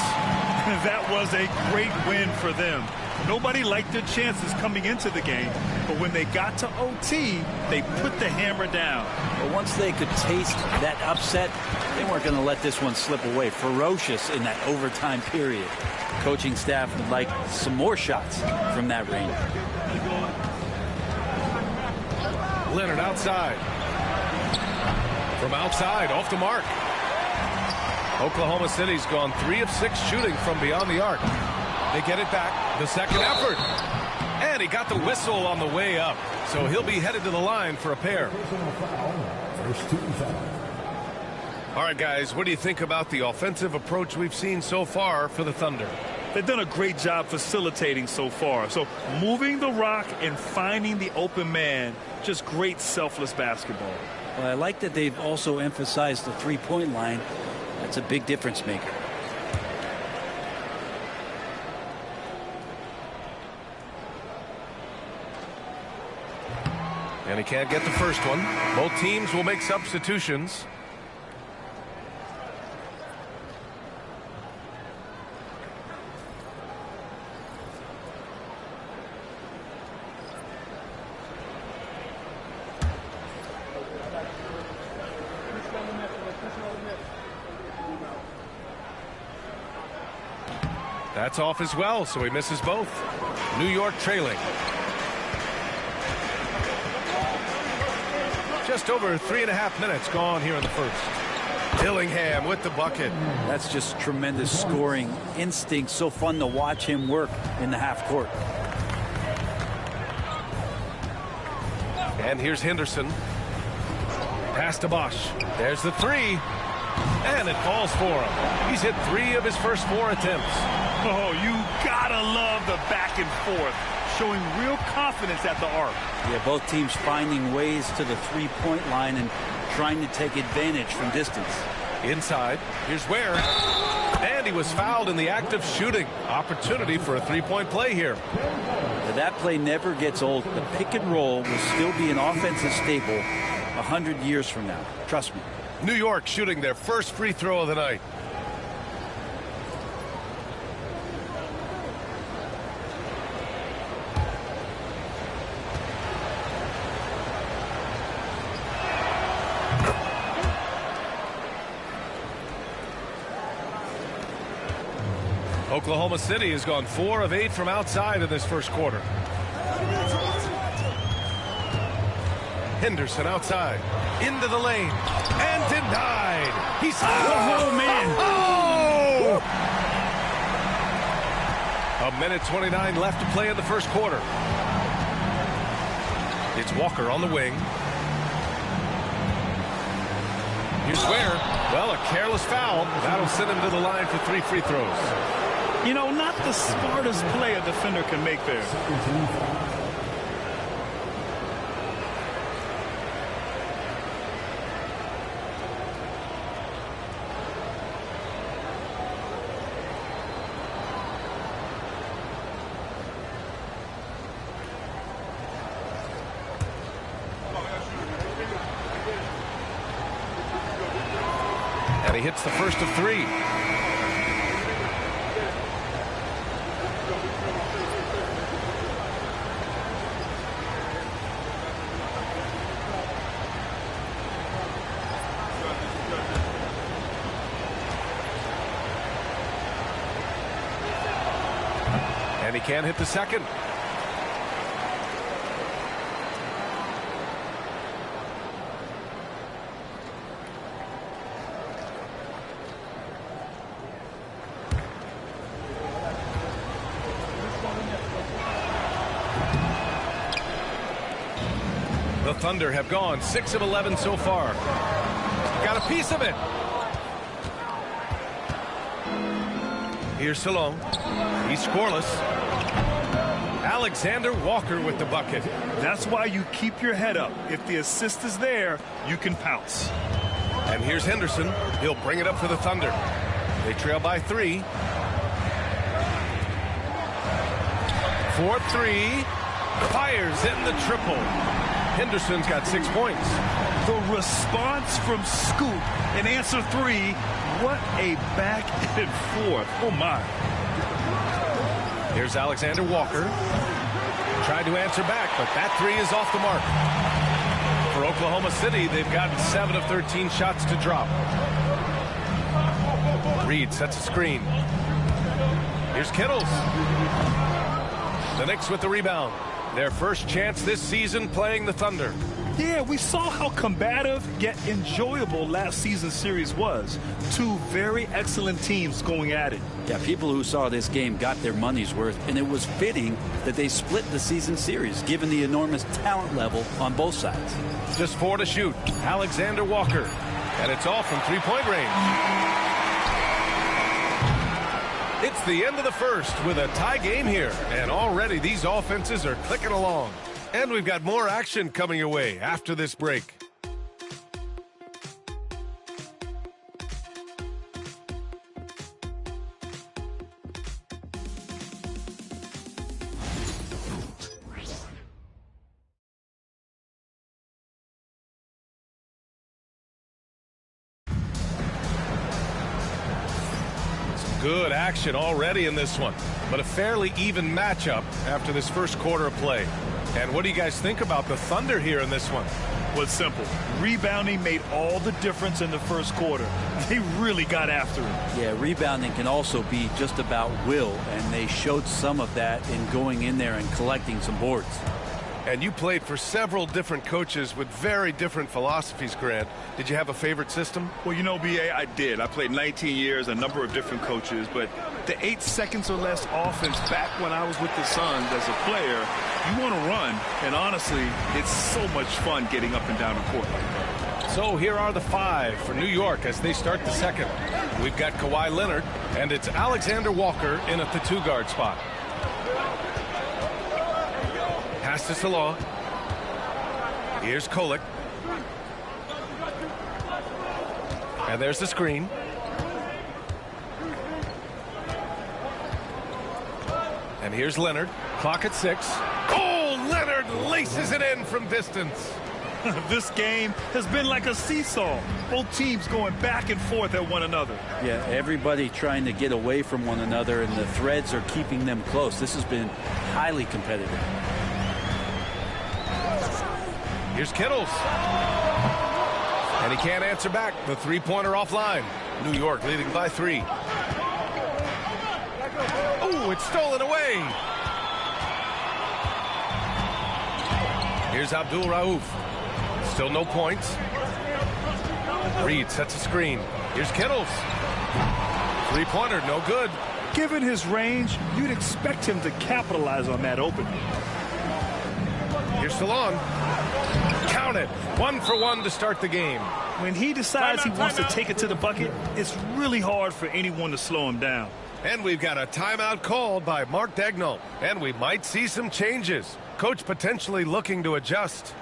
That was a great win for them. Nobody liked their chances coming into the game, but when they got to OT, they put the hammer down. But once they could taste that upset, they weren't going to let this one slip away. Ferocious in that overtime period. Coaching staff would like some more shots from that range. Leonard outside. From outside, off the mark. Oklahoma City's gone 3 of 6 shooting from beyond the arc. They get it back. The second effort. And he got the whistle on the way up. So he'll be headed to the line for a pair. All right, guys, what do you think about the offensive approach we've seen so far for the Thunder? They've done a great job facilitating so far. So moving the rock and finding the open man, just great selfless basketball. Well, I like that they've also emphasized the three-point line. That's a big difference maker. And he can't get the first one. Both teams will make substitutions. That's off as well, so he misses both. New York trailing. Just over 3.5 minutes gone here in the first. Dillingham with the bucket. That's just tremendous scoring instinct. So fun to watch him work in the half court. And here's Henderson. Pass to Bosch. There's the three. And it falls for him. He's hit 3 of his first 4 attempts. Oh, you gotta love the back and forth. Showing real confidence at the arc. Yeah, both teams finding ways to the three-point line and trying to take advantage from distance. Inside, here's Ware. And he was fouled in the act of shooting. Opportunity for a three-point play here. But that play never gets old. The pick and roll will still be an offensive staple 100 years from now. Trust me. New York shooting their first free throw of the night. Oklahoma City has gone 4 of 8 from outside in this first quarter. Henderson outside. Into the lane. And denied. He's... Oh, man. Oh! A minute 29 left to play in the first quarter. It's Walker on the wing. Here's Ware. Well, a careless foul. That'll send him to the line for 3 free throws. You know, not the smartest play a defender can make there. And he hits the first of 3. And he can't hit the second. The Thunder have gone 6 of 11 so far. Got a piece of it. Here's Salone. He's scoreless. Alexander Walker with the bucket. That's why you keep your head up. If the assist is there, you can pounce. And here's Henderson. He'll bring it up for the Thunder. They trail by 3. 4-3. Fires in the triple. Henderson's got 6 points. The response from Scoot in answer 3, what a back and forth. Oh, my. Here's Alexander Walker. Tried to answer back, but that 3 is off the mark. For Oklahoma City, they've gotten 7 of 13 shots to drop. Reed sets a screen. Here's Kittles. The Knicks with the rebound. Their first chance this season playing the Thunder. Yeah, we saw how combative yet enjoyable last season's series was. 2 very excellent teams going at it. Yeah, people who saw this game got their money's worth, and it was fitting that they split the season series, given the enormous talent level on both sides. Just 4 to shoot. Alexander Walker. And it's all from three-point range. It's the end of the first with a tie game here. And already these offenses are clicking along. And we've got more action coming your way after this break. Good action already in this one, but a fairly even matchup after this first quarter of play. And what do you guys think about the Thunder here in this one? Well, it's simple. Rebounding made all the difference in the first quarter. They really got after it. Yeah, rebounding can also be just about will, and they showed some of that in going in there and collecting some boards. And you played for several different coaches with very different philosophies, Grant. Did you have a favorite system? Well, you know, B.A., I did. I played 19 years, a number of different coaches, but the 8 seconds or less offense back when I was with the Suns as a player, you want to run, and honestly, it's so much fun getting up and down the court like that. So here are the 5 for New York as they start the second. We've got Kawhi Leonard, and it's Alexander Walker in at the 2-guard spot. Pass to Salah. Here's Kolek. And there's the screen. And here's Leonard. Clock at 6. Oh, Leonard laces it in from distance. This game has been like a seesaw. Both teams going back and forth at one another. Yeah, everybody trying to get away from one another, and the threads are keeping them close. This has been highly competitive. Here's Kittles. And he can't answer back. The three-pointer offline. New York leading by 3. Oh, it's stolen away. Here's Abdul Rauf. Still no points. Reed sets a screen. Here's Kittles. Three-pointer, no good. Given his range, you'd expect him to capitalize on that opening. Here's Salon. Count it. 1 for 1 to start the game. When he decides he wants to take it to the bucket, it's really hard for anyone to slow him down. And we've got a timeout called by Mark Daigneault. And we might see some changes. Coach potentially looking to adjust.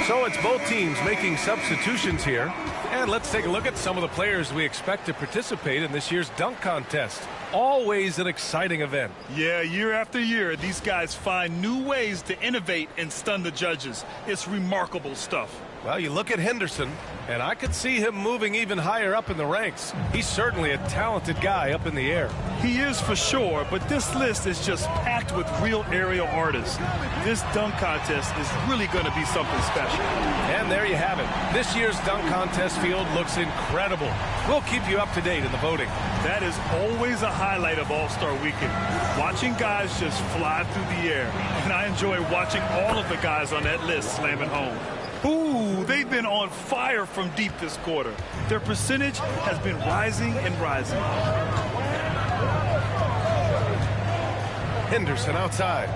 So it's both teams making substitutions here. And let's take a look at some of the players we expect to participate in this year's dunk contest. Always an exciting event. Yeah, year after year, these guys find new ways to innovate and stun the judges. It's remarkable stuff. Well, you look at Henderson, and I could see him moving even higher up in the ranks. He's certainly a talented guy up in the air. He is for sure, but this list is just packed with real aerial artists. This dunk contest is really going to be something special. And there you have it. This year's dunk contest field looks incredible. We'll keep you up to date in the voting. That is always a highlight of All-Star Weekend. Watching guys just fly through the air. And I enjoy watching all of the guys on that list slamming home. Ooh, they've been on fire from deep this quarter. Their percentage has been rising and rising. Henderson outside.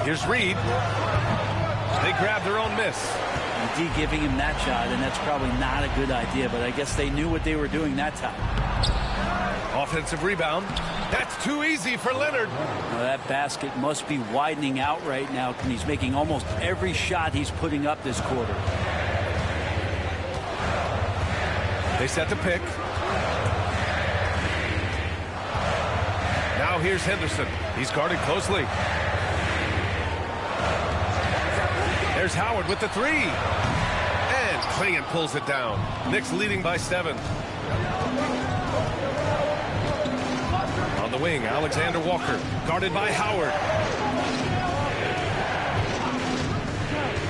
Here's Reed. They grab their own miss. D giving him that shot, and that's probably not a good idea, but I guess they knew what they were doing that time. Offensive rebound. That's too easy for Leonard. Well, that basket must be widening out right now, and he's making almost every shot he's putting up this quarter. They set the pick. Now here's Henderson. He's guarded closely. There's Howard with the three. And Klingon pulls it down. Knicks leading by 7. On the wing, Alexander Walker, guarded by Howard.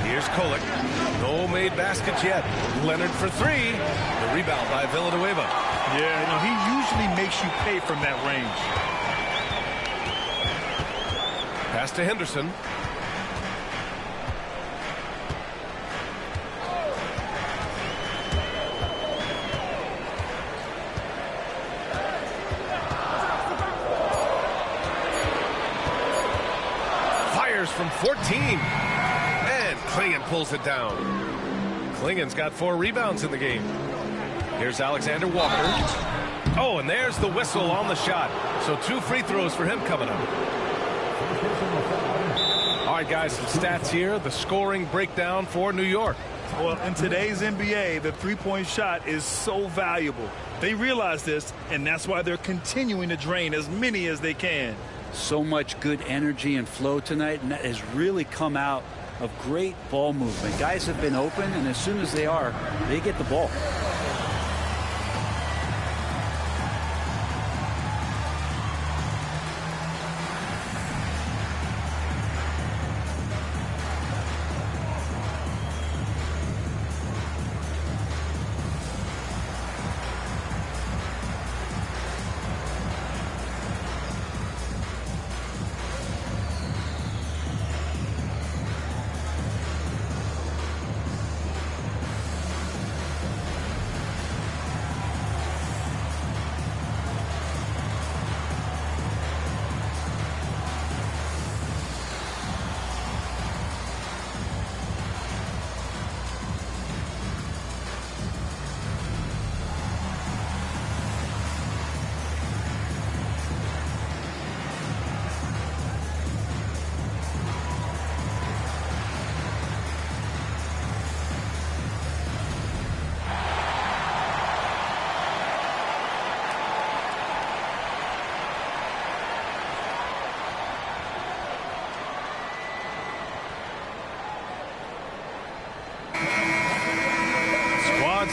Here's Kolek. No made baskets yet. Leonard for 3. The rebound by Villanueva. Yeah, you know, he usually makes you pay from that range. Pass to Henderson. From 14. And Klingon pulls it down. Klingon's got 4 rebounds in the game. Here's Alexander Walker. Oh, and there's the whistle on the shot. So 2 free throws for him coming up. All right, guys, some stats here. The scoring breakdown for New York. Well, in today's NBA, the three-point shot is so valuable. They realize this, and that's why they're continuing to drain as many as they can. So much good energy and flow tonight, and that has really come out of great ball movement. Guys have been open, and as soon as they are, they get the ball.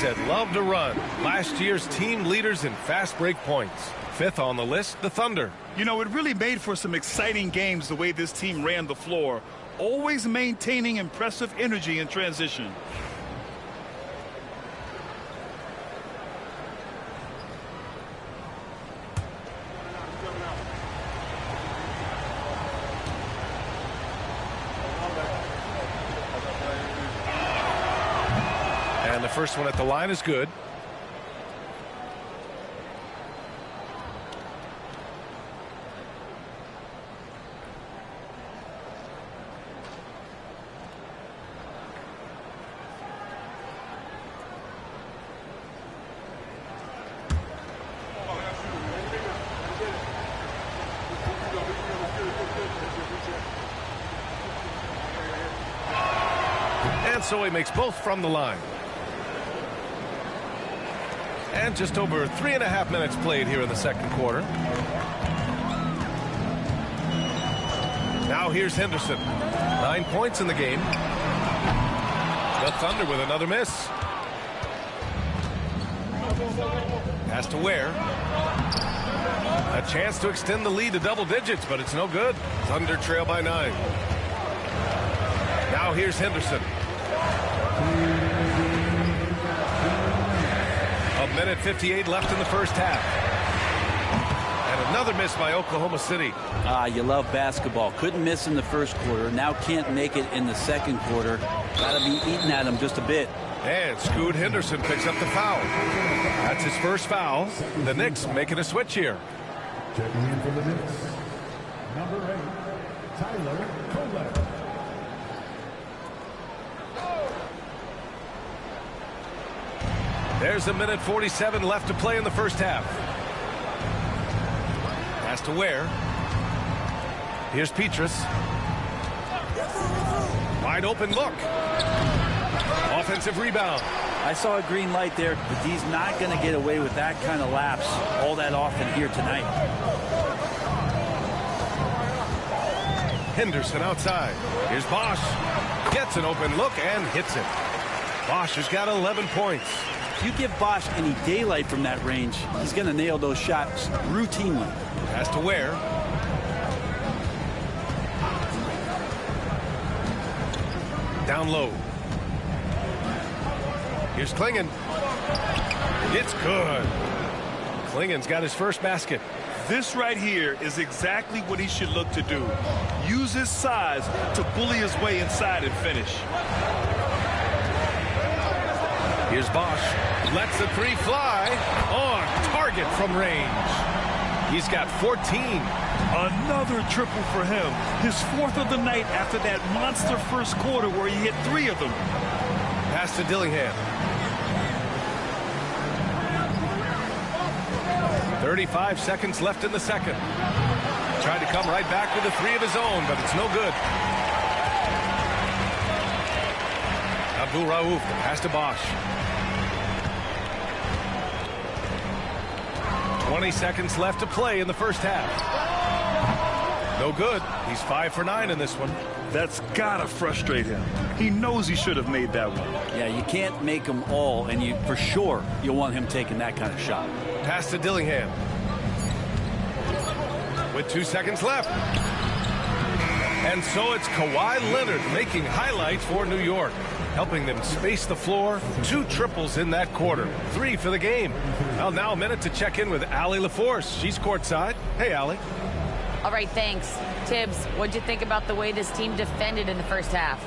That love to run. Last year's team leaders in fast break points. 5th on the list, the Thunder. You know, it really made for some exciting games the way this team ran the floor, always maintaining impressive energy in transition. First one at the line is good. And so he makes both from the line. And just over 3.5 minutes played here in the second quarter. Now here's Henderson. 9 points in the game. The Thunder with another miss. Pass to Ware. A chance to extend the lead to double digits, but it's no good. Thunder trail by 9. Now here's Henderson. 1:58 left in the first half. And another miss by Oklahoma City. You love basketball. Couldn't miss in the first quarter. Now can't make it in the second quarter. Got to be eating at him just a bit. And Scoot Henderson picks up the foul. That's his first foul. The Knicks making a switch here. Checking in for the Knicks, number 8, Tyler Kolek. There's 1:47 left to play in the first half. Pass to Ware. Here's Petrus. Wide open look. Offensive rebound. I saw a green light there, but he's not going to get away with that kind of lapse all that often here tonight. Henderson outside. Here's Bosch. Gets an open look and hits it. Bosch has got 11 points. If you give Bosch any daylight from that range, he's going to nail those shots routinely. Pass to Ware. Down low. Here's Klingon. It's good. Klingon's got his first basket. This right here is exactly what he should look to do. Use his size to bully his way inside and finish. Here's Bosch. Lets the three fly. On target from range. He's got 14. Another triple for him. His 4th of the night after that monster first quarter where he hit 3 of them. Pass to Dillingham. 35 seconds left in the second. Tried to come right back with a 3 of his own, but it's no good. Abdul Rauf, pass to Bosch. 20 seconds left to play in the first half. No good. He's 5 for 9 in this one. That's gotta frustrate him. He knows he should have made that one. Yeah, you can't make them all, and you for sure you'll want him taking that kind of shot. Pass to Dillingham. With 2 seconds left. And so it's Kawhi Leonard making highlights for New York, helping them space the floor. 2 triples in that quarter. 3 for the game. Well, now a minute to check in with Allie LaForce. She's courtside. Hey, Allie. All right, thanks. Tibbs, what'd you think about the way this team defended in the first half?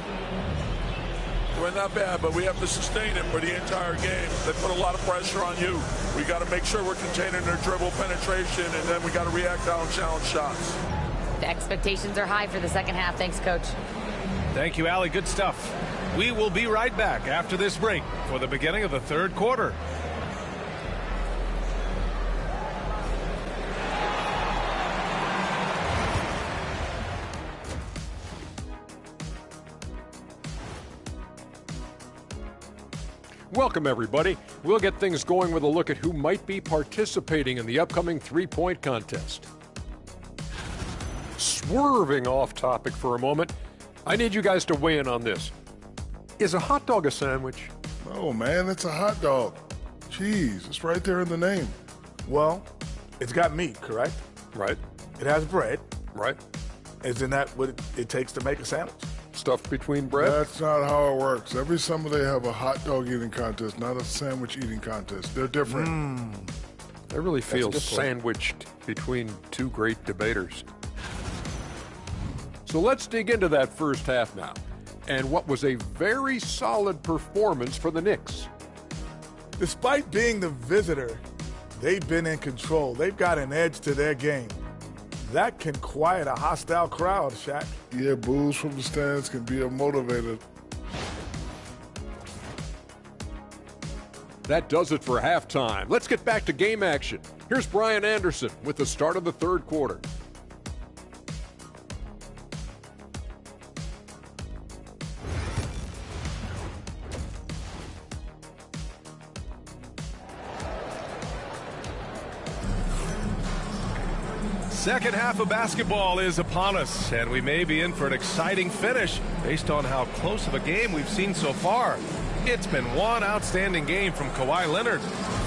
We're not bad, but we have to sustain it for the entire game. They put a lot of pressure on you. We got to make sure we're containing their dribble penetration, and then we got to react down challenge shots. The expectations are high for the second half. Thanks, Coach. Thank you, Allie. Good stuff. We will be right back after this break for the beginning of the third quarter. Welcome, everybody. We'll get things going with a look at who might be participating in the upcoming three-point contest. Swerving off topic for a moment, I need you guys to weigh in on this. Is a hot dog a sandwich? Oh, man, it's a hot dog. Cheese, it's right there in the name. Well, it's got meat, correct? Right. It has bread. Right. Isn't that what it takes to make a sandwich? Stuff between bread? That's not how it works. Every summer they have a hot dog eating contest, not a sandwich eating contest. They're different. I really feel sandwiched between two great debaters. So let's dig into that first half now, and what was a very solid performance for the Knicks. Despite being the visitor, they've been in control. They've got an edge to their game. That can quiet a hostile crowd, Shaq. Yeah, boos from the stands can be a motivator. That does it for halftime. Let's get back to game action. Here's Brian Anderson with the start of the third quarter. Second half of basketball is upon us, and we may be in for an exciting finish based on how close of a game we've seen so far. It's been one outstanding game from Kawhi Leonard.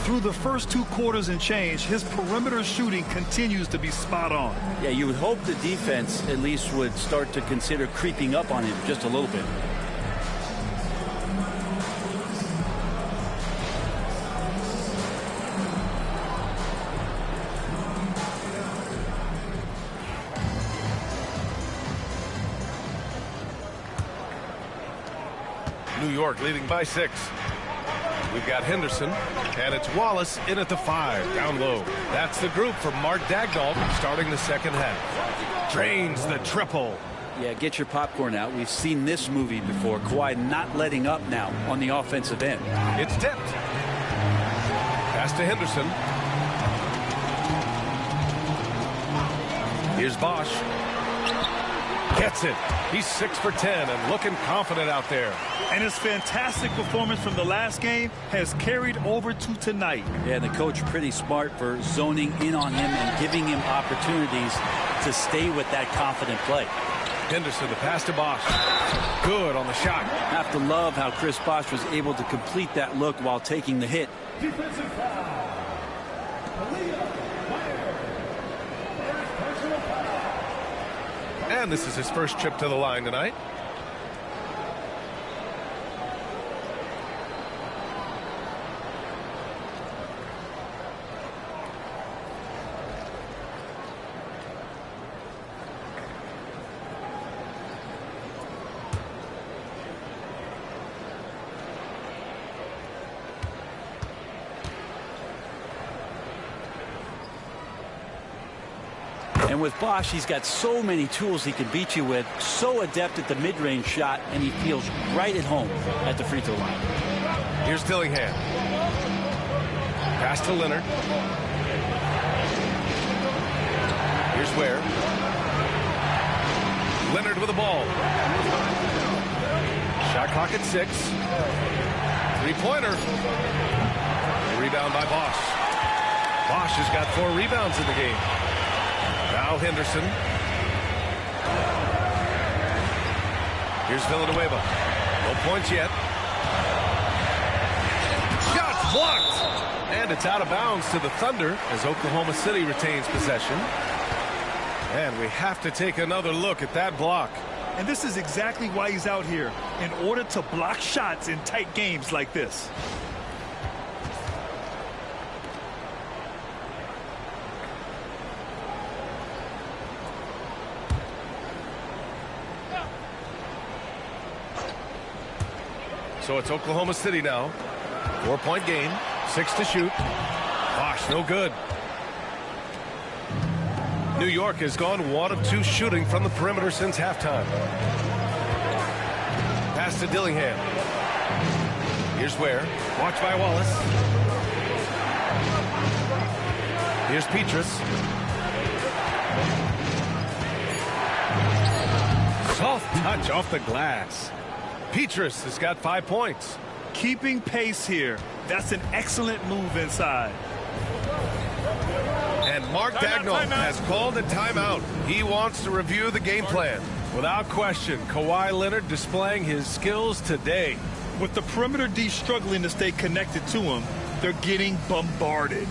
Through the first 2 quarters and change, his perimeter shooting continues to be spot on. Yeah, you would hope the defense at least would start to consider creeping up on him just a little bit. New York leading by 6. We've got Henderson, and it's Wallace in at the 5, down low. That's the group for Mark Daigneault starting the second half. Drains the triple. Yeah, get your popcorn out. We've seen this movie before. Kawhi not letting up now on the offensive end. It's tipped. Pass to Henderson. Here's Bosch. Gets it. He's 6 for 10 and looking confident out there. And his fantastic performance from the last game has carried over to tonight. Yeah, the coach pretty smart for zoning in on him and giving him opportunities to stay with that confident play. Henderson, the pass to Bosch. Good on the shot. Have to love how Chris Bosch was able to complete that look while taking the hit. Defensive foul. And this is his first trip to the line tonight. And with Bosch, he's got so many tools he can beat you with, so adept at the mid-range shot, and he feels right at home at the free throw line. Here's Dillingham. Pass to Leonard. Here's Ware. Leonard with the ball. Shot clock at 6. Three-pointer. Rebound by Bosch. Bosch has got 4 rebounds in the game. Now Henderson. Here's Villanueva. No points yet. Shot blocked. And it's out of bounds to the Thunder as Oklahoma City retains possession. And we have to take another look at that block. And this is exactly why he's out here, in order to block shots in tight games like this. So it's Oklahoma City now. 4-point game. 6 to shoot. Bosch, no good. New York has gone 1 of 2 shooting from the perimeter since halftime. Pass to Dillingham. Here's Ware. Watched by Wallace. Here's Petrus. Soft touch off the glass. Petrus has got 5 points. Keeping pace here. That's an excellent move inside. And Mark Daigneault has called a timeout. He wants to review the game plan. Without question, Kawhi Leonard displaying his skills today. With the perimeter D struggling to stay connected to him, they're getting bombarded.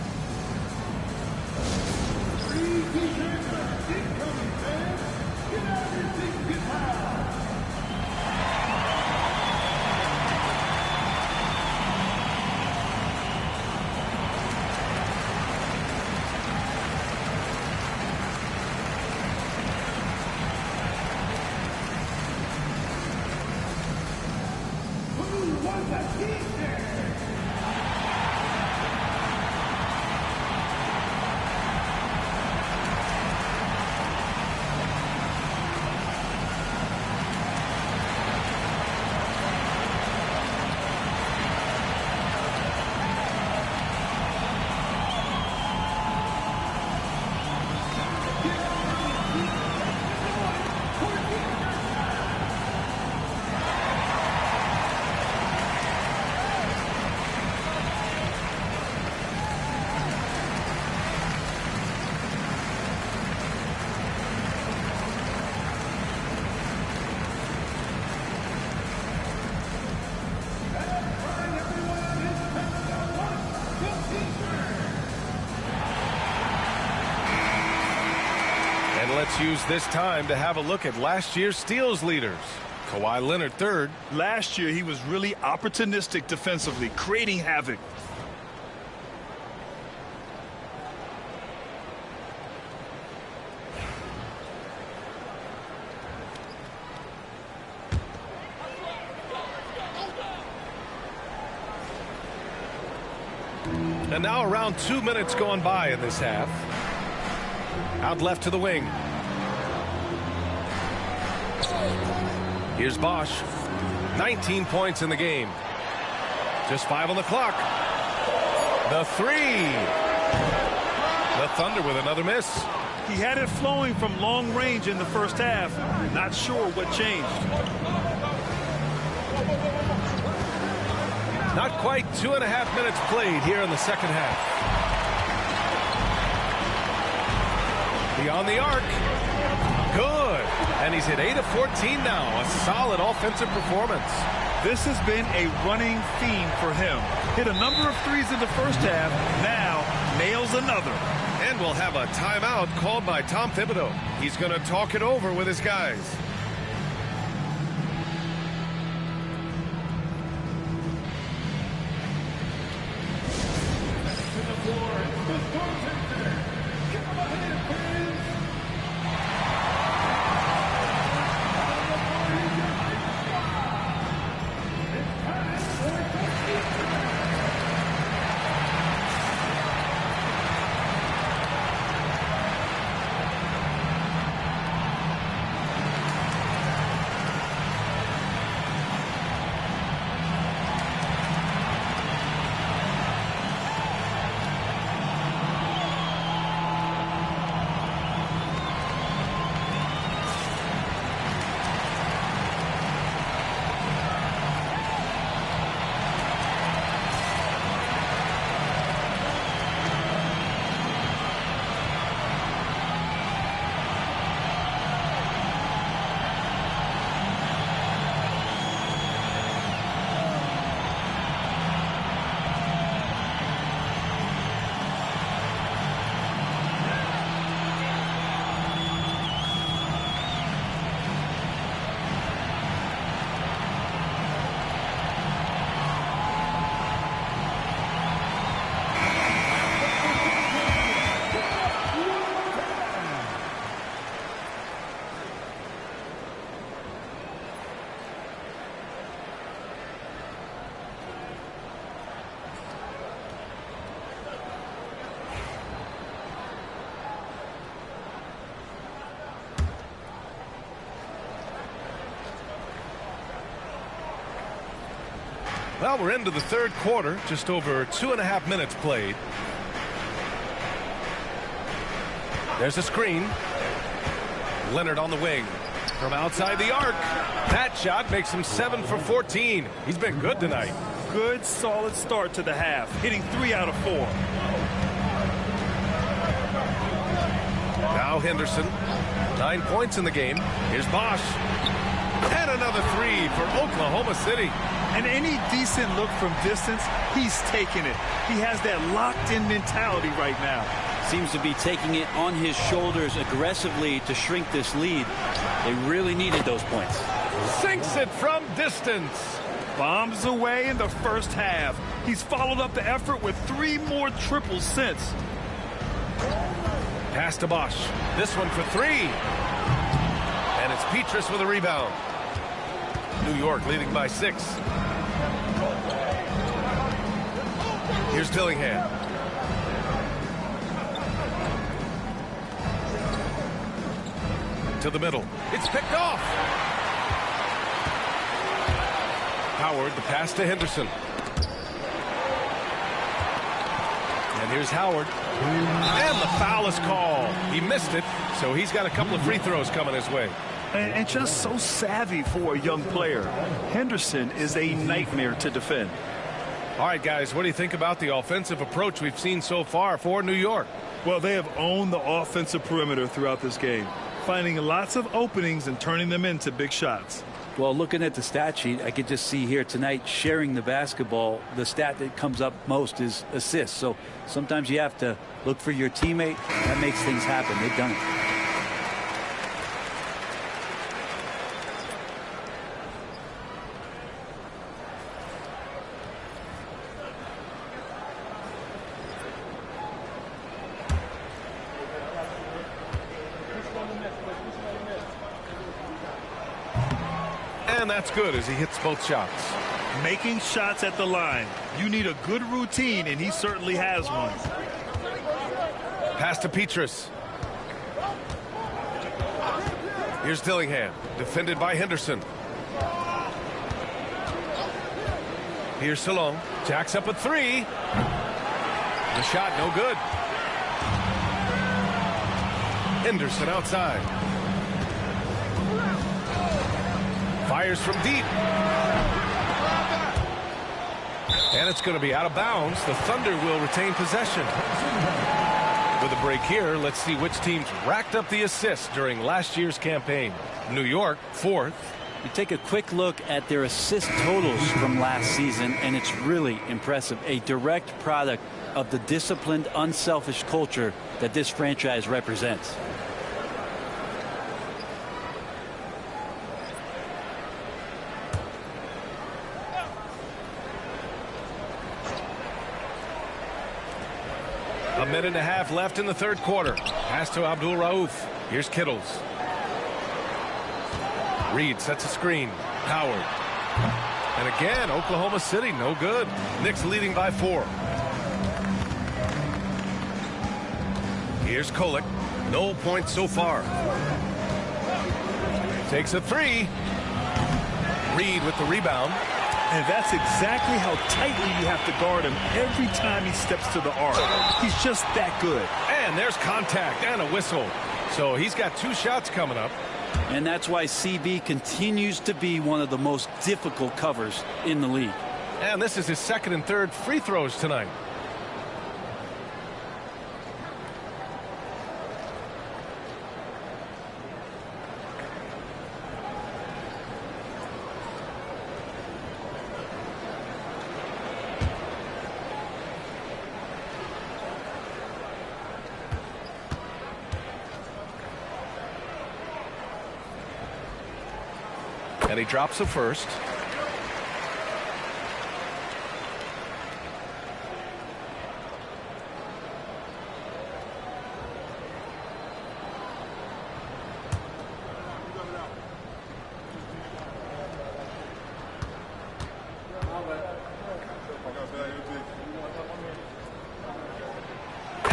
Let's use this time to have a look at last year's steals leaders. Kawhi Leonard third. Last year, he was really opportunistic defensively, creating havoc. And now around 2 minutes gone by in this half. Out left to the wing. Here's Bosch. 19 points in the game. Just 5 on the clock. The three. The Thunder with another miss. He had it flowing from long range in the first half. Not sure what changed. Not quite 2.5 minutes played here in the second half. Beyond the arc. Good. And he's hit 8 of 14 now. A solid offensive performance. This has been a running theme for him. Hit a number of threes in the first half. Now nails another. And we'll have a timeout called by Tom Thibodeau. He's going to talk it over with his guys. Well, we're into the third quarter, just over 2.5 minutes played. There's a screen. Leonard on the wing. From outside the arc. That shot makes him 7 for 14. He's been good tonight. Good, solid start to the half, hitting 3 out of 4. Now Henderson. 9 points in the game. Here's Bosch. And another 3 for Oklahoma City. And any decent look from distance, he's taking it. He has that locked-in mentality right now. Seems to be taking it on his shoulders aggressively to shrink this lead. They really needed those points. Sinks it from distance. Bombs away in the first half. He's followed up the effort with 3 more triples since. Pass to Bosch. This one for 3. And it's Petrus with a rebound. New York leading by 6. Here's Dillingham. To the middle. It's picked off. Howard, the pass to Henderson. And here's Howard. And the foul is called. He missed it, so he's got a couple of free throws coming his way. And just so savvy for a young player. Henderson is a nightmare to defend. All right, guys, what do you think about the offensive approach we've seen so far for New York? Well, they have owned the offensive perimeter throughout this game, finding lots of openings and turning them into big shots. Well, looking at the stat sheet, I could just see here tonight sharing the basketball. The stat that comes up most is assists. So sometimes you have to look for your teammate. That makes things happen. They've done it. And that's good as he hits both shots. Making shots at the line. You need a good routine, and he certainly has one. Pass to Petrus. Here's Dillingham, defended by Henderson. Here's Salon, jacks up a three. The shot, no good. Henderson outside. Fires from deep. And it's going to be out of bounds. The Thunder will retain possession. With a break here, let's see which teams racked up the assists during last year's campaign. New York, 4th. You take a quick look at their assist totals from last season, and it's really impressive. A direct product of the disciplined, unselfish culture that this franchise represents. A minute and a half left in the third quarter. Pass to Abdul Rauf. Here's Kittles. Reed sets a screen. Howard. And again, Oklahoma City, no good. Knicks leading by 4. Here's Kolek. No points so far. Takes a three. Reed with the rebound. And that's exactly how tightly you have to guard him every time he steps to the arc. He's just that good. And there's contact and a whistle. So he's got 2 shots coming up. And that's why CB continues to be one of the most difficult covers in the league. And this is his second and third free throws tonight. And he drops the first.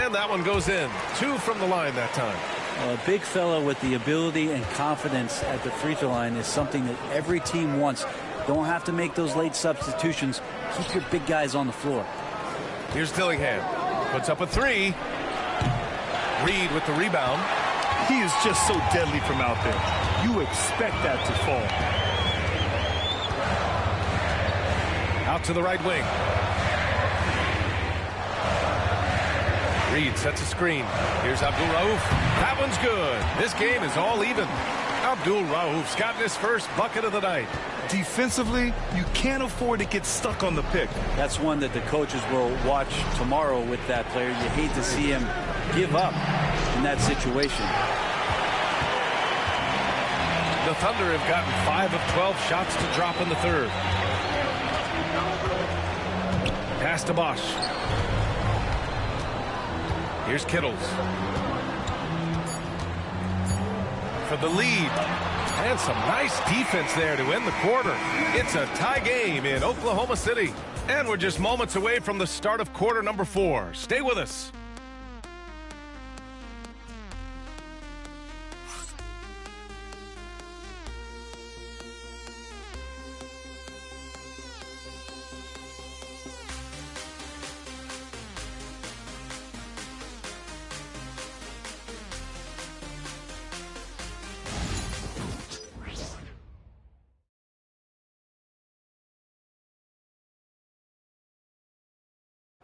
And that one goes in. 2 from the line that time. A big fella with the ability and confidence at the free throw line is something that every team wants. Don't have to make those late substitutions. Keep your big guys on the floor. Here's Dillingham. Puts up a three. Reed with the rebound. He is just so deadly from out there. You expect that to fall. Out to the right wing. Reed sets a screen. Here's Abdul Rauf. That one's good. This game is all even. Abdul Rauf's gotten his first bucket of the night. Defensively, you can't afford to get stuck on the pick. That's one that the coaches will watch tomorrow with that player. You hate to see him give up in that situation. The Thunder have gotten 5 of 12 shots to drop in the third. Pass to Bosch. Here's Kittles. For the lead. And some nice defense there to end the quarter. It's a tie game in Oklahoma City. And we're just moments away from the start of quarter number 4. Stay with us.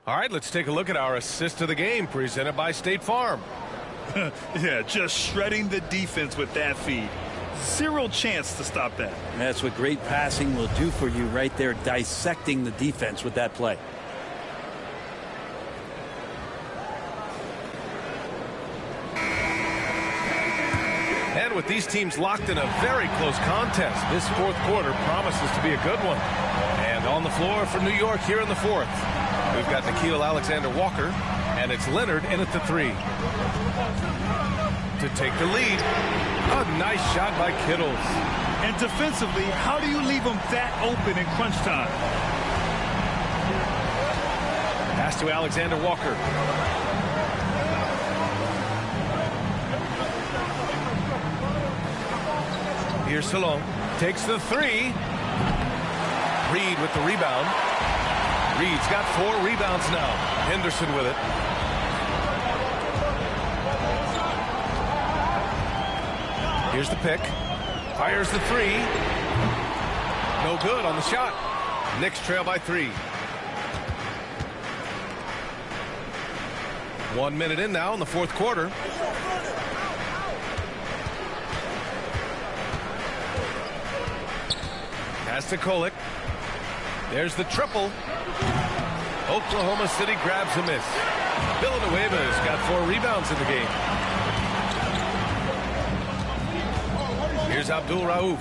All right, let's take a look at our assist of the game presented by State Farm. Yeah, just shredding the defense with that feed. Zero chance to stop that. That's what great passing will do for you right there, dissecting the defense with that play. And with these teams locked in a very close contest, this fourth quarter promises to be a good one. And on the floor for New York here in the fourth, we've got Nickeil Alexander-Walker, and it's Leonard in at the 3. To take the lead, a nice shot by Kittles. And defensively, how do you leave them that open in crunch time? Pass to Alexander Walker. Here's Salon. Takes the three. Reed with the rebound. Reed's got 4 rebounds now. Henderson with it. Here's the pick. Fires the three. No good on the shot. Knicks trail by 3. 1 minute in now in the fourth quarter. Pass to Kolek. There's the triple. Oklahoma City grabs a miss. Villanueva's got 4 rebounds in the game. Here's Abdul Rauf.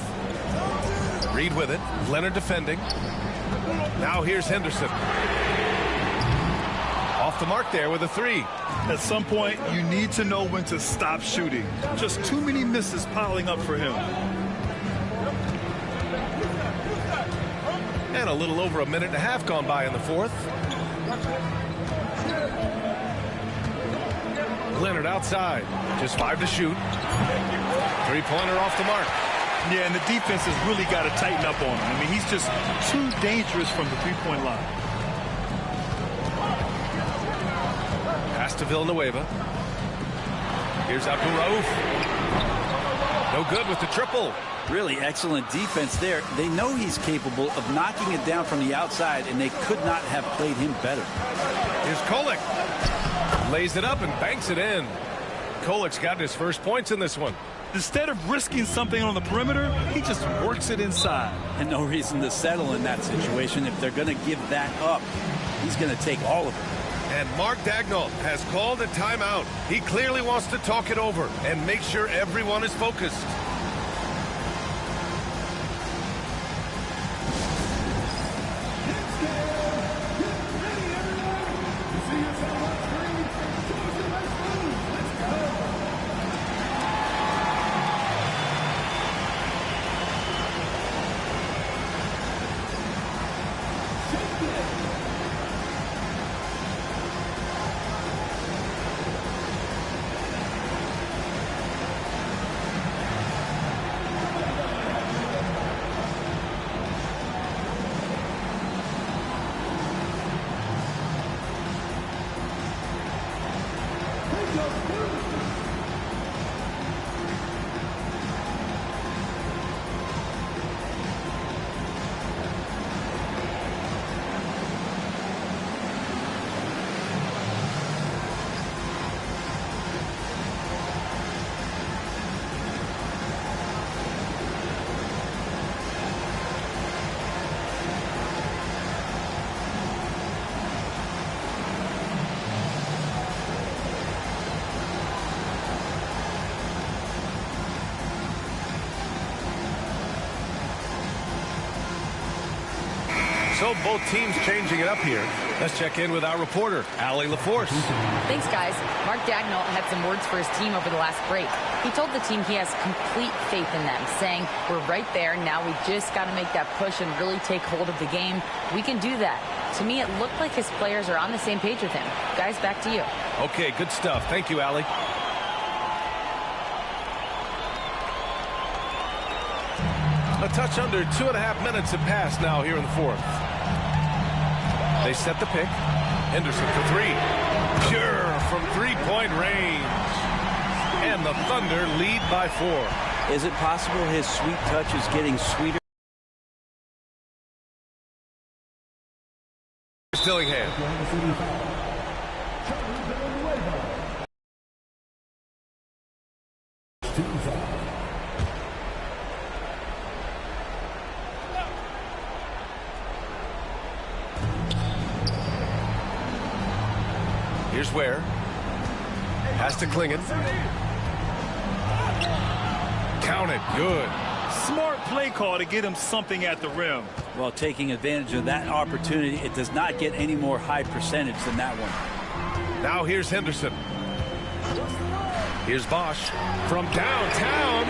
Reed with it. Leonard defending. Now here's Henderson. Off the mark there with a 3. At some point, you need to know when to stop shooting. Just too many misses piling up for him. And a little over a minute and a half gone by in the fourth. Leonard outside. Just 5 to shoot. 3-pointer off the mark. Yeah, and the defense has really got to tighten up on him. I mean, he's just too dangerous from the 3-point line. Pass to Villanueva. Here's Abdul Rauf. No good with the triple. Really excellent defense there. They know he's capable of knocking it down from the outside, and they could not have played him better. Here's Kolek. Lays it up and banks it in. Kolek's got his first points in this one. Instead of risking something on the perimeter, he just works it inside. And no reason to settle in that situation. If they're going to give that up, he's going to take all of it. And Mark Daigneault has called a timeout. He clearly wants to talk it over and make sure everyone is focused. So both teams changing it up here. Let's check in with our reporter, Allie LaForce. Thanks, guys. Mark Daigneault had some words for his team over the last break. He told the team he has complete faith in them, saying, we're right there. Now we just got to make that push and really take hold of the game. We can do that. To me, it looked like his players are on the same page with him. Guys, back to you. Okay, good stuff. Thank you, Allie. A touch under 2.5 minutes have passed now here in the fourth. They set the pick. Henderson for 3. Pure from 3-point range. And the Thunder lead by 4. Is it possible his sweet touch is getting sweeter? Dillingham. Here's Ware. Has to Klingon. Count it. Good. Smart play call to get him something at the rim. Well, taking advantage of that opportunity, it does not get any more high percentage than that one. Now here's Henderson. Here's Bosch from downtown.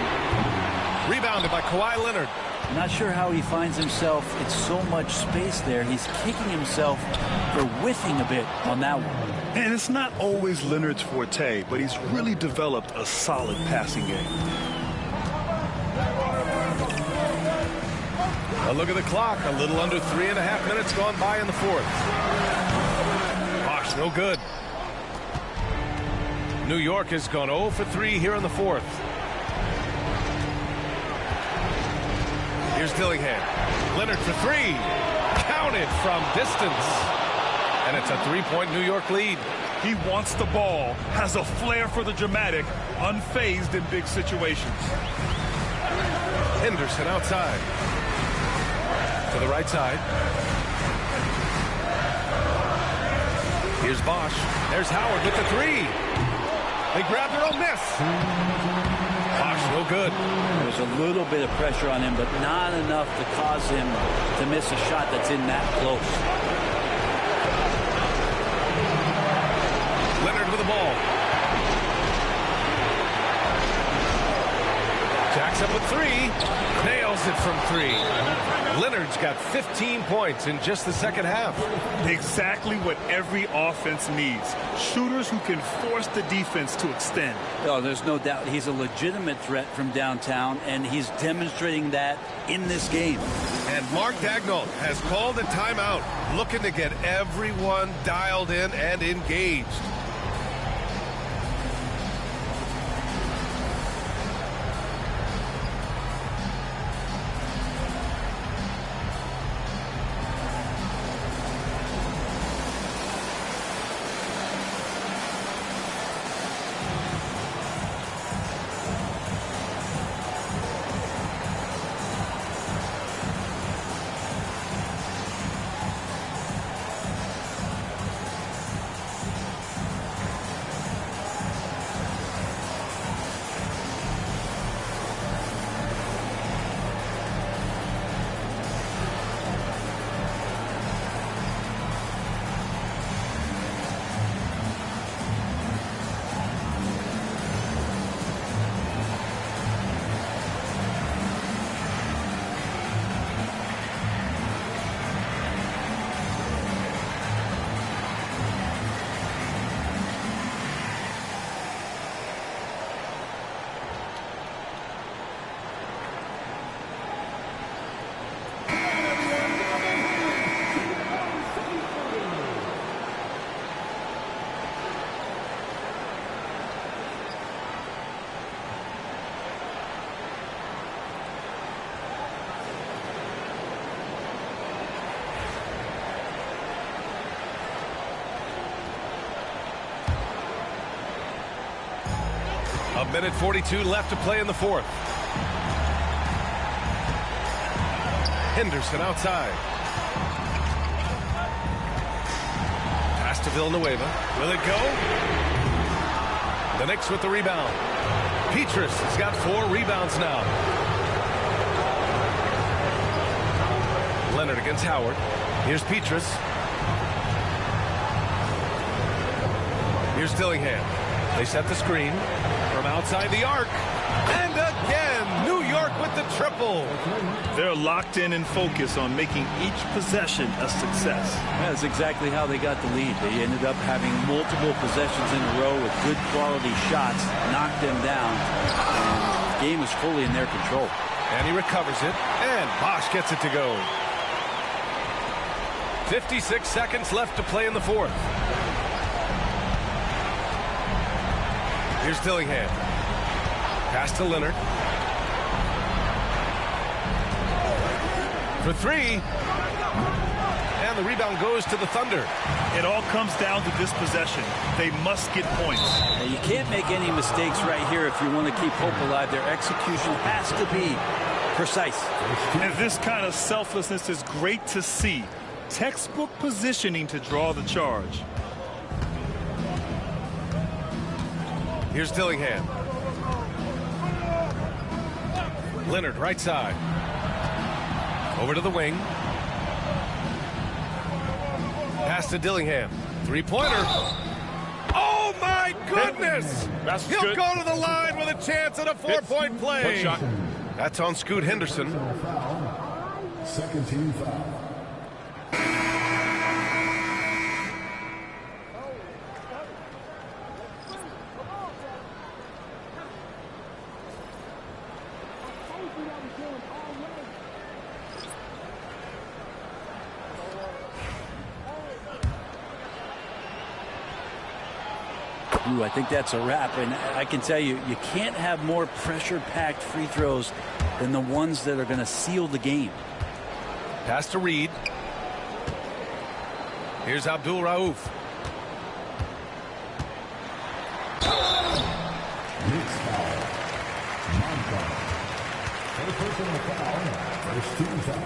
Rebounded by Kawhi Leonard. Not sure how he finds himself in so much space there. He's kicking himself for whiffing a bit on that one. And it's not always Leonard's forte, but he's really developed a solid passing game. A look at the clock. A little under 3.5 minutes gone by in the fourth. Bosh, no good. New York has gone 0 for 3 here in the fourth. Here's Dillingham. Leonard for 3. Counted from distance. And it's a 3-point New York lead. He wants the ball, has a flair for the dramatic, unfazed in big situations. Henderson outside. To the right side. Here's Bosh. There's Howard with the 3. They grabbed her, oh, miss. Bosh, no good. There's a little bit of pressure on him, but not enough to cause him to miss a shot that's in that close. Leonard with the ball. Jacks up with 3. Nails it from 3. Leonard's got 15 points in just the second half. Exactly what every offense needs. Shooters who can force the defense to extend. Oh, there's no doubt he's a legitimate threat from downtown, and he's demonstrating that in this game. And Mark Daigneault has called a timeout, looking to get everyone dialed in and engaged. A minute 42 left to play in the fourth. Henderson outside. Pass to Villanueva. Will it go? The Knicks with the rebound. Petrus has got 4 rebounds now. Leonard against Howard. Here's Petrus. Here's Dillingham. They set the screen from outside the arc. And again, New York with the triple. They're locked in and focused on making each possession a success. That's exactly how they got the lead. They ended up having multiple possessions in a row with good quality shots, knocked them down, and the game was fully in their control. And he recovers it, and Bosh gets it to go. 56 seconds left to play in the fourth. Here's Dillingham. Pass to Leonard. For 3. And the rebound goes to the Thunder. It all comes down to this possession. They must get points. Now, you can't make any mistakes right here if you want to keep hope alive. Their execution has to be precise. And this kind of selflessness is great to see. Textbook positioning to draw the charge. Here's Dillingham. Leonard right side. Over to the wing. Pass to Dillingham. 3-pointer. Oh my goodness! That's He'll good. go to the line with a chance at a 4-point play. One shot. That's on Scoot Henderson. Second team foul. Ooh, I think that's a wrap, and I can tell you, you can't have more pressure-packed free throws than the ones that are going to seal the game. Pass to Reed. Here's Abdul Rauf. Personal foul. First team foul.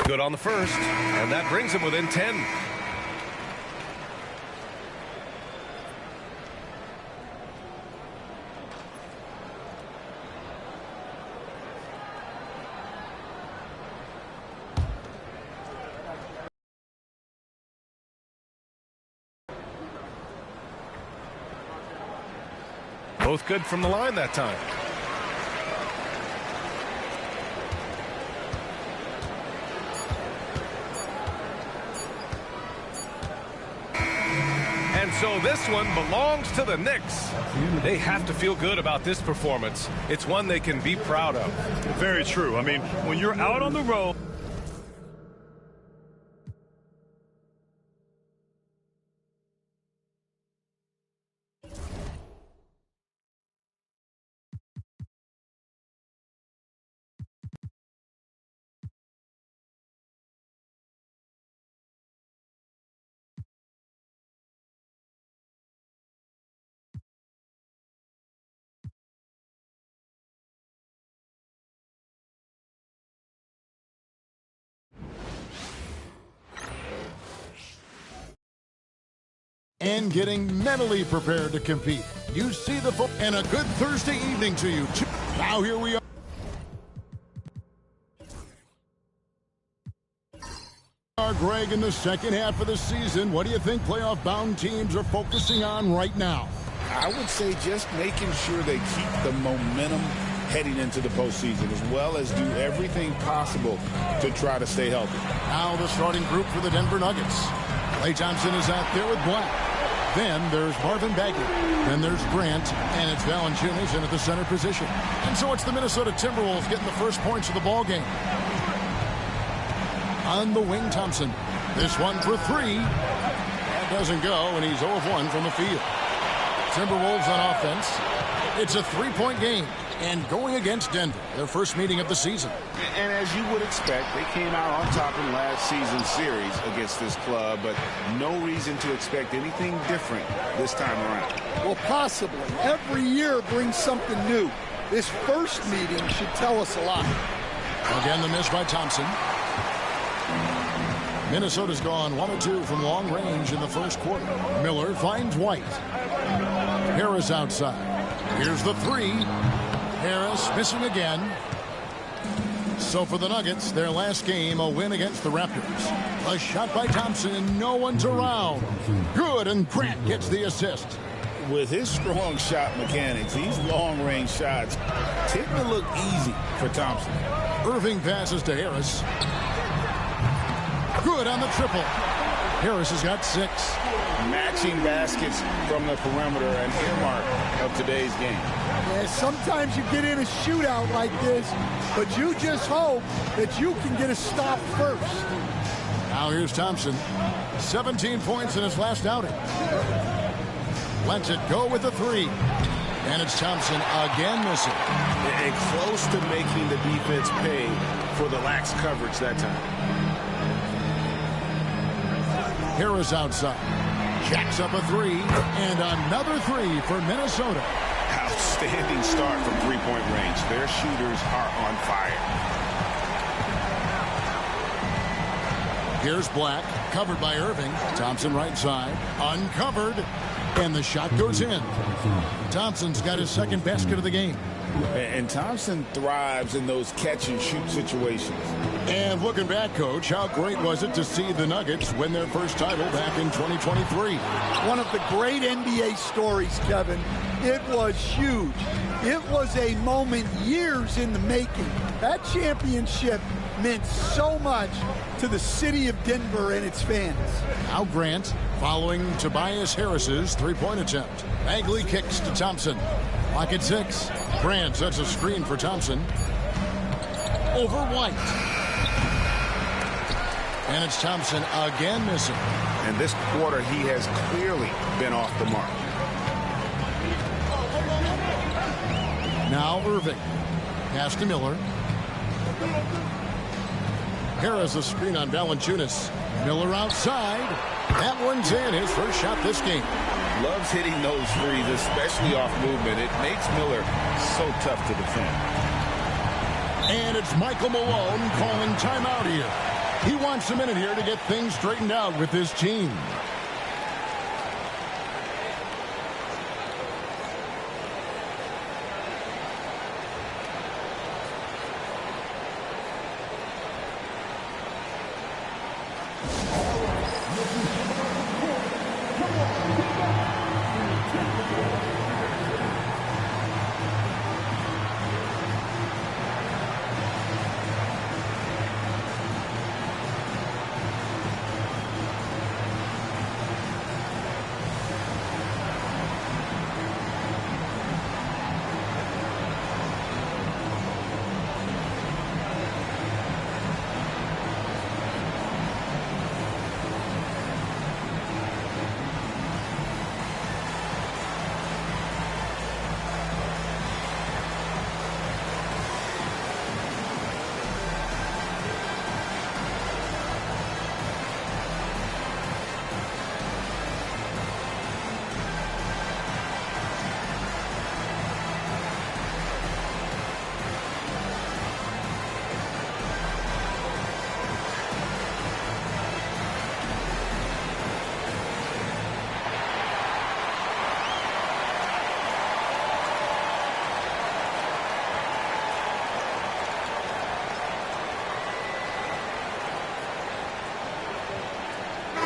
Good on the first, and that brings him within 10. Both good from the line that time. And so this one belongs to the Knicks. They have to feel good about this performance. It's one they can be proud of. Very true. I mean, when you're out on the road. And getting mentally prepared to compete. You see the full, and a good Thursday evening to you. Now here we are, Greg, in the second half of the season. What do you think playoff-bound teams are focusing on right now? I would say just making sure they keep the momentum heading into the postseason, as well as do everything possible to try to stay healthy. Now the starting group for the Denver Nuggets. Klay Thompson is out there with Black. Then there's Marvin Bagley. Then there's Grant. And it's Valanciunas in at the center position. And so it's the Minnesota Timberwolves getting the first points of the ball game. On the wing, Thompson. This one for three. That doesn't go, and he's 0 of 1 from the field. Timberwolves on offense. It's a three-point game. And going against Denver, their first meeting of the season. And as you would expect, they came out on top in last season's series against this club, but no reason to expect anything different this time around. Well, possibly. Every year brings something new. This first meeting should tell us a lot. Again, the miss by Thompson. Minnesota's gone 1 of 2 from long range in the first quarter. Miller finds White. Harris outside. Here's the three. Harris missing again. So for the Nuggets, their last game, a win against the Raptors. A shot by Thompson, and no one's around. Good, and Grant gets the assist. With his strong shot mechanics, these long-range shots tend to look easy for Thompson. Irving passes to Harris. Good on the triple. Harris has got 6. Matching baskets from the perimeter, an earmark of today's game. Yeah, sometimes you get in a shootout like this, but you just hope that you can get a stop first. Now here's Thompson. 17 points in his last outing. Lets it go with the three. And it's Thompson again missing. And close to making the defense pay for the lax coverage that time. Harris outside. Jacks up a three. And another three for Minnesota. Outstanding start from three-point range. Their shooters are on fire. Here's Black, covered by Irving. Thompson right side, uncovered, and the shot goes in. Thompson's got his second basket of the game. And Thompson thrives in those catch-and-shoot situations. And looking back, Coach, how great was it to see the Nuggets win their first title back in 2023? One of the great NBA stories, Kevin. It was huge. It was a moment years in the making. That championship meant so much to the city of Denver and its fans. Now Grant following Tobias Harris's three-point attempt. Bagley kicks to Thompson. Lock at 6. Grant sets a screen for Thompson. Over White. And it's Thompson again missing. And this quarter, he has clearly been off the mark. Now Irving. Pass to Miller. Harris a screen on Valanciunas. Miller outside. That one's in. His first shot this game. Loves hitting those threes, especially off movement. It makes Miller so tough to defend. And it's Michael Malone calling timeout here. He wants a minute here to get things straightened out with his team.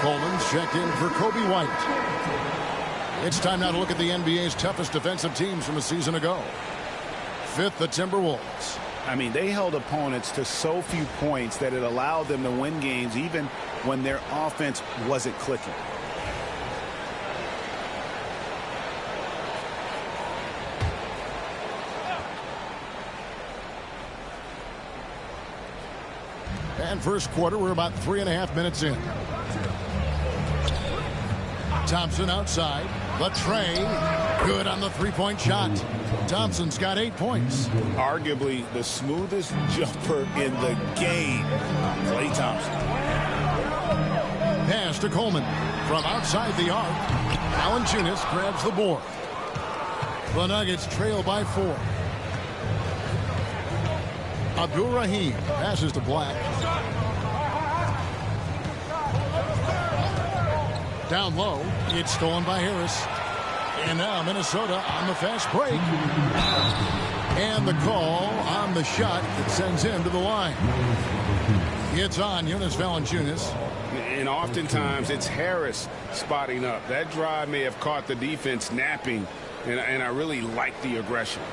Coleman's checked in for Kobe White. It's time now to look at the NBA's toughest defensive teams from a season ago. 5th, the Timberwolves. I mean, they held opponents to so few points that it allowed them to win games even when their offense wasn't clicking. And first quarter, we're about 3.5 minutes in. Thompson outside. Latrey, good on the three-point shot. Thompson's got 8 points. Arguably the smoothest jumper in the game, Klay Thompson. Pass to Coleman from outside the arc. Valanciunas grabs the board. The Nuggets trail by 4. Abdul-Rahim passes to Black. Down low, it's stolen by Harris. And now Minnesota on the fast break. And the call on the shot that sends him to the line. It's on Jonas Valanciunas. And oftentimes it's Harris spotting up. That drive may have caught the defense napping, and I really like the aggression.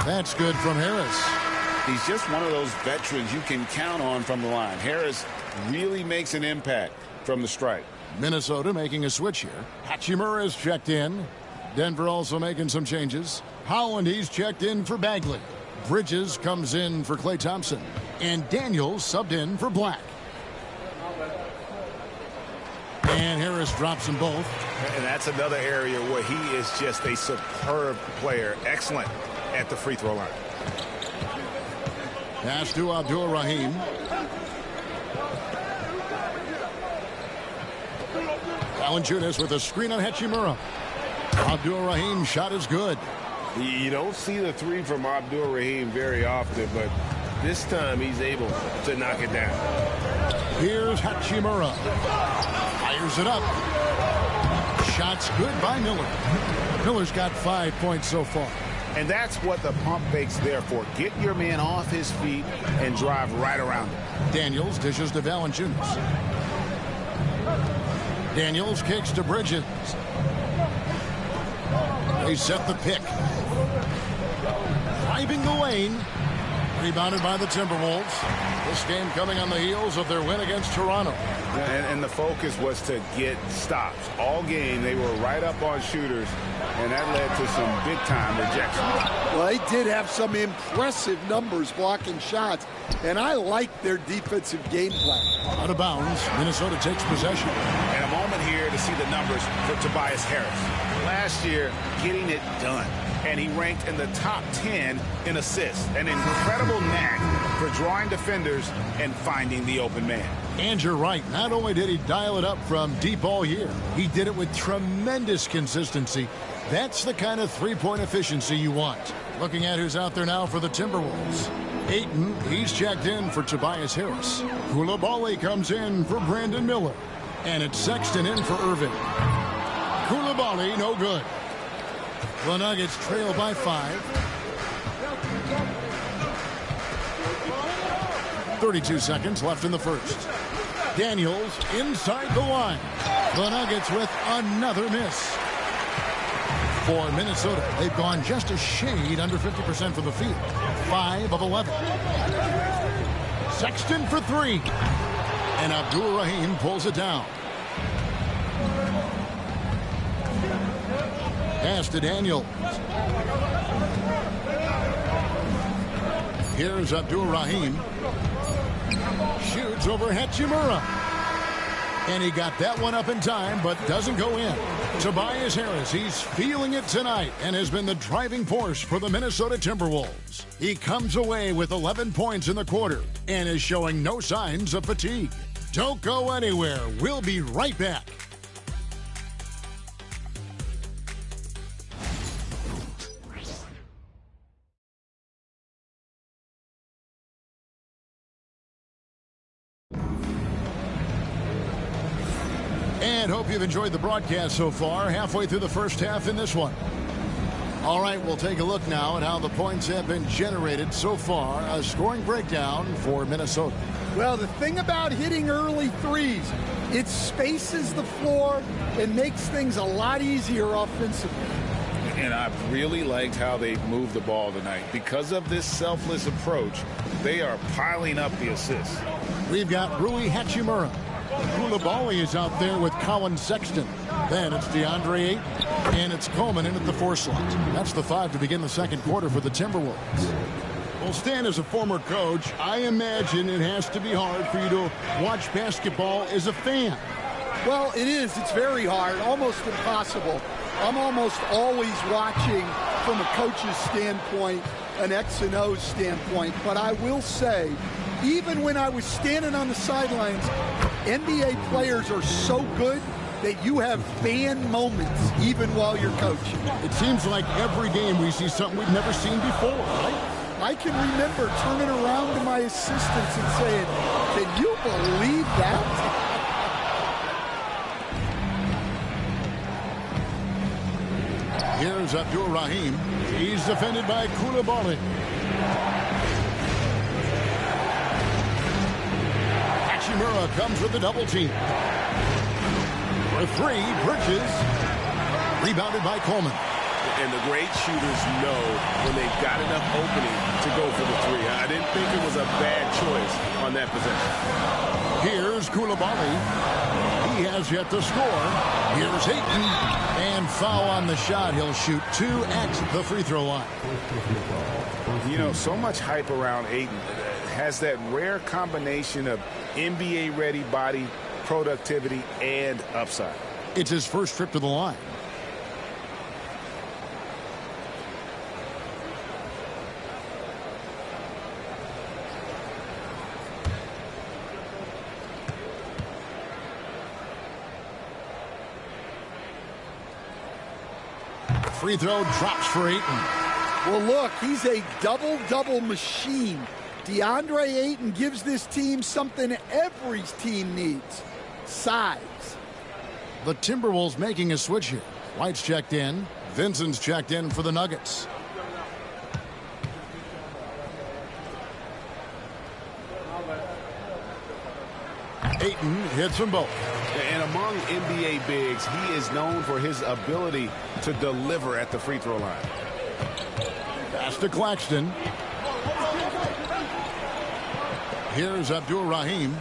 That's good from Harris. He's just one of those veterans you can count on from the line. Harris really makes an impact from the stripe. Minnesota making a switch here. Hachimura is checked in. Denver also making some changes. Holland, he's checked in for Bagley. Bridges comes in for Klay Thompson. And Daniels subbed in for Black. And Harris drops them both. And that's another area where he is just a superb player. Excellent at the free throw line. Pass to Abdul-Rahim. Valanciunas with a screen on Hachimura. Abdul-Rahim's shot is good. You don't see the three from Abdul Rahim very often, but this time he's able to knock it down. Here's Hachimura. Fires it up. Shots good by Miller. Miller's got 5 points so far. And that's what the pump fake's there for. Get your man off his feet and drive right around him. Daniels dishes to Valanciunas. Daniels kicks to Bridges. They set the pick. Driving the lane. Rebounded by the Timberwolves. This game coming on the heels of their win against Toronto. And the focus was to get stops. All game, they were right up on shooters, and that led to some big-time rejections. Well, they did have some impressive numbers blocking shots, and I like their defensive game plan. Out of bounds, Minnesota takes possession. And a moment here to see the numbers for Tobias Harris. Last year, getting it done. And he ranked in the top 10 in assists. An incredible knack for drawing defenders and finding the open man. And you're right. Not only did he dial it up from deep all year, he did it with tremendous consistency. That's the kind of three-point efficiency you want. Looking at who's out there now for the Timberwolves. Ayton, he's checked in for Tobias Harris. Coulibaly comes in for Brandon Miller. And it's Sexton in for Irving. Coulibaly, no good. The Nuggets trail by 5. 32 seconds left in the first. Daniels inside the line. The Nuggets with another miss. For Minnesota, they've gone just a shade under 50% from the field. 5 of 11. Sexton for 3. And Abdul Rahim pulls it down. Pass to Daniels. Here's Abdul Rahim. Shoots over Hachimura. And he got that one up in time, but doesn't go in. Tobias Harris, he's feeling it tonight and has been the driving force for the Minnesota Timberwolves. He comes away with 11 points in the quarter and is showing no signs of fatigue. Don't go anywhere. We'll be right back. And hope you've enjoyed the broadcast so far. Halfway through the first half in this one. All right, we'll take a look now at how the points have been generated so far. A scoring breakdown for Minnesota. Well, the thing about hitting early threes, it spaces the floor and makes things a lot easier offensively. And I've really liked how they've moved the ball tonight. Because of this selfless approach, they are piling up the assists. We've got Rui Hachimura. Coulibaly is out there with Colin Sexton. Then it's DeAndre Ayton, and it's Coleman in at the 4 slot. That's the 5 to begin the second quarter for the Timberwolves. Well, Stan, as a former coach, I imagine it has to be hard for you to watch basketball as a fan. Well, it is. It's very hard, almost impossible. I'm almost always watching from a coach's standpoint, an X and O standpoint. But I will say, even when I was standing on the sidelines, NBA players are so good that you have fan moments even while you're coaching. It seems like every game we see something we've never seen before, right? I can remember turning around to my assistants and saying, can you believe that? Here's Abdul Rahim. He's defended by Coulibaly. Hachimura comes with a double team. For 3, Bridges. Rebounded by Coleman. And the great shooters know when they've got enough opening to go for the 3. I didn't think it was a bad choice on that possession. Here's Coulibaly. He has yet to score. Here's Ayton. And foul on the shot. He'll shoot 2 at the free throw line. You know, so much hype around Ayton. Has that rare combination of NBA-ready body, productivity, and upside. It's his first trip to the line. Free throw drops for Ayton. Well, look, he's a double-double machine. DeAndre Ayton gives this team something every team needs: size. The Timberwolves making a switch here. White's checked in. Vincent's checked in for the Nuggets. Ayton hits them both. And among NBA bigs, he is known for his ability to deliver at the free throw line. Pass to Claxton. Here's Abdul-Rahim.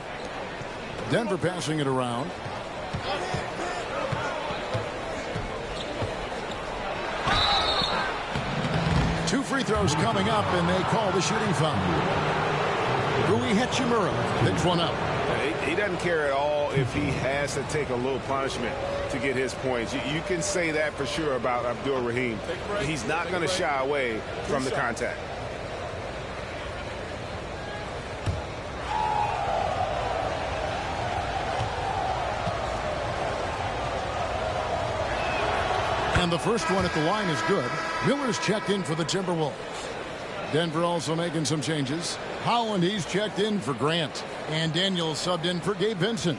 Denver passing it around. Two free throws coming up, and they call the shooting foul. Rui Hachimura picks one up. He doesn't care at all if he has to take a little punishment to get his points. You can say that for sure about Abdul-Rahim. He's not going to shy away from the contact. And the first one at the line is good. Miller's checked in for the Timberwolves. Denver also making some changes. Holland, he's checked in for Grant. And Daniels subbed in for Gabe Vincent.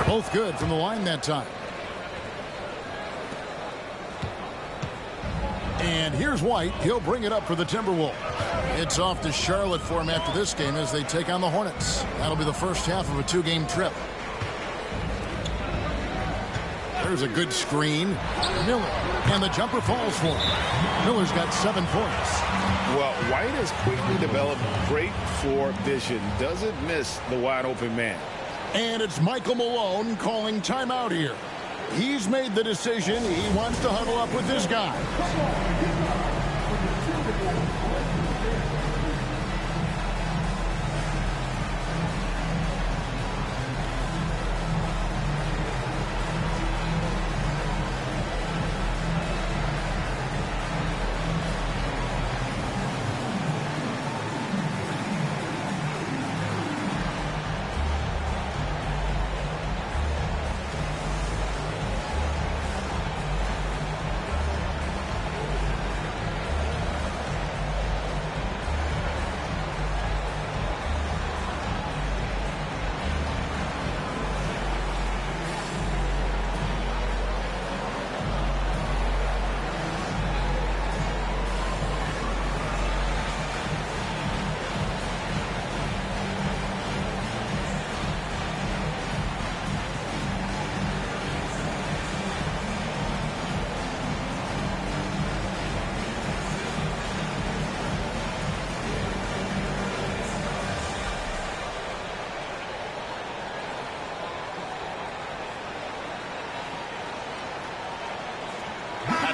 Both good from the line that time. And here's White. He'll bring it up for the Timberwolves. It's off to Charlotte for him after this game as they take on the Hornets. That'll be the first half of a two-game trip. There's a good screen. Miller. And the jumper falls for him. Miller's got 7 points. Well, White has quickly developed great floor vision. Doesn't miss the wide-open man. And it's Michael Malone calling timeout here. He's made the decision. He wants to huddle up with this guy.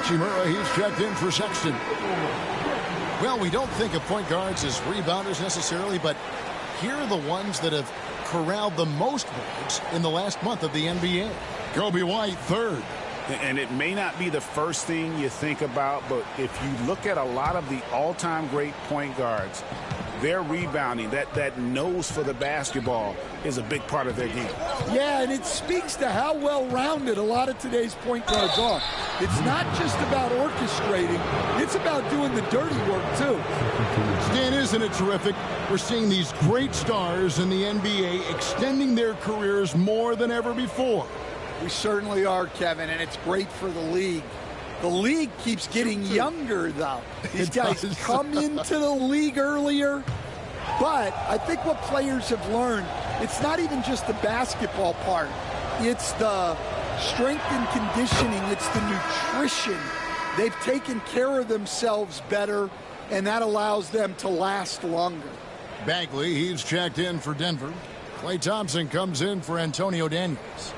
Hachimura, he's checked in for Sexton. Well, we don't think of point guards as rebounders necessarily, but here are the ones that have corralled the most boards in the last month of the NBA. Kobe White, third. And it may not be the first thing you think about, but if you look at a lot of the all-time great point guards, their rebounding, that nose for the basketball is a big part of their game. Yeah, and it speaks to how well-rounded a lot of today's point guards are. It's not just about orchestrating, it's about doing the dirty work, too. Stan, isn't it terrific? We're seeing these great stars in the NBA extending their careers more than ever before. We certainly are, Kevin, and it's great for the league. The league keeps getting younger, though. These guys come into the league earlier. But I think what players have learned, it's not even just the basketball part. It's the strength and conditioning. It's the nutrition. They've taken care of themselves better, and that allows them to last longer. Bagley, he's checked in for Denver. Klay Thompson comes in for Antonio Daniels.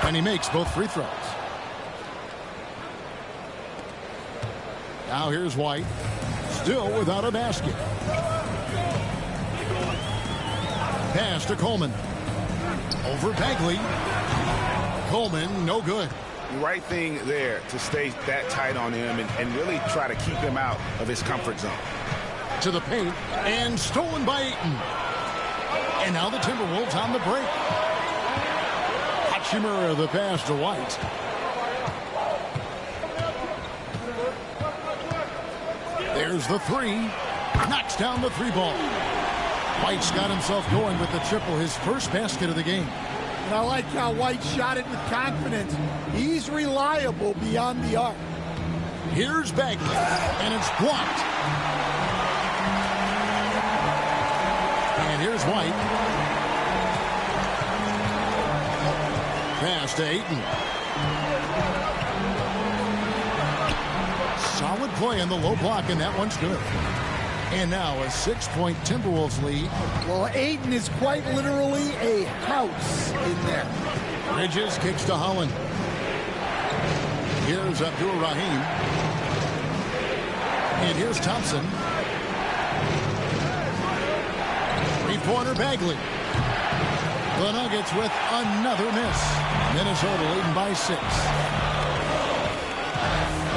And he makes both free throws. Now here's White. Still without a basket. Pass to Coleman. Over Bagley. Coleman, no good. Right thing there to stay that tight on him and really try to keep him out of his comfort zone. To the paint, and stolen by Ayton. And now the Timberwolves on the break. Hachimura the pass to White. There's the three. Knocks down the three ball. White's got himself going with the triple, his first basket of the game. And I like how White shot it with confidence. He's reliable beyond the arc. Here's Bagley, and it's blocked. And here's White. Pass to Ayton. Solid play in the low block, and that one's good. And now a 6-point Timberwolves lead. Well, Ayton is quite literally a house in there. Bridges kicks to Holland. Here's Abdur-Rahim. And here's Thompson. Three-pointer Bagley. The Nuggets with another miss. Minnesota leading by 6.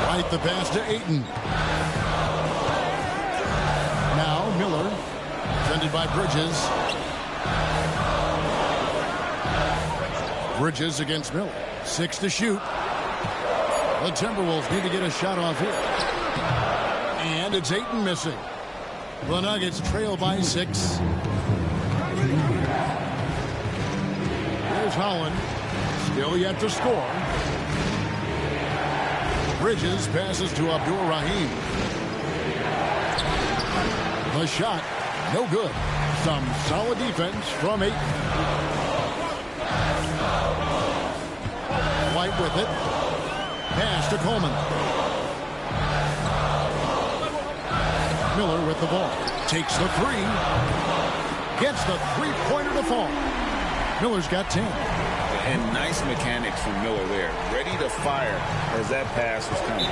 Right the pass to Ayton. Now Miller, defended by Bridges. Bridges against Miller. 6 to shoot. The Timberwolves need to get a shot off here. And it's Ayton missing. The Nuggets trail by 6. Here's Holland. Still yet to score. Bridges passes to Abdur-Rahim. The shot, no good. Some solid defense from Ayton. White with it. Pass to Coleman. Miller with the ball. Takes the three. Gets the three-pointer to fall. Miller's got 10. And nice mechanics from Miller there. Ready to fire as that pass was coming.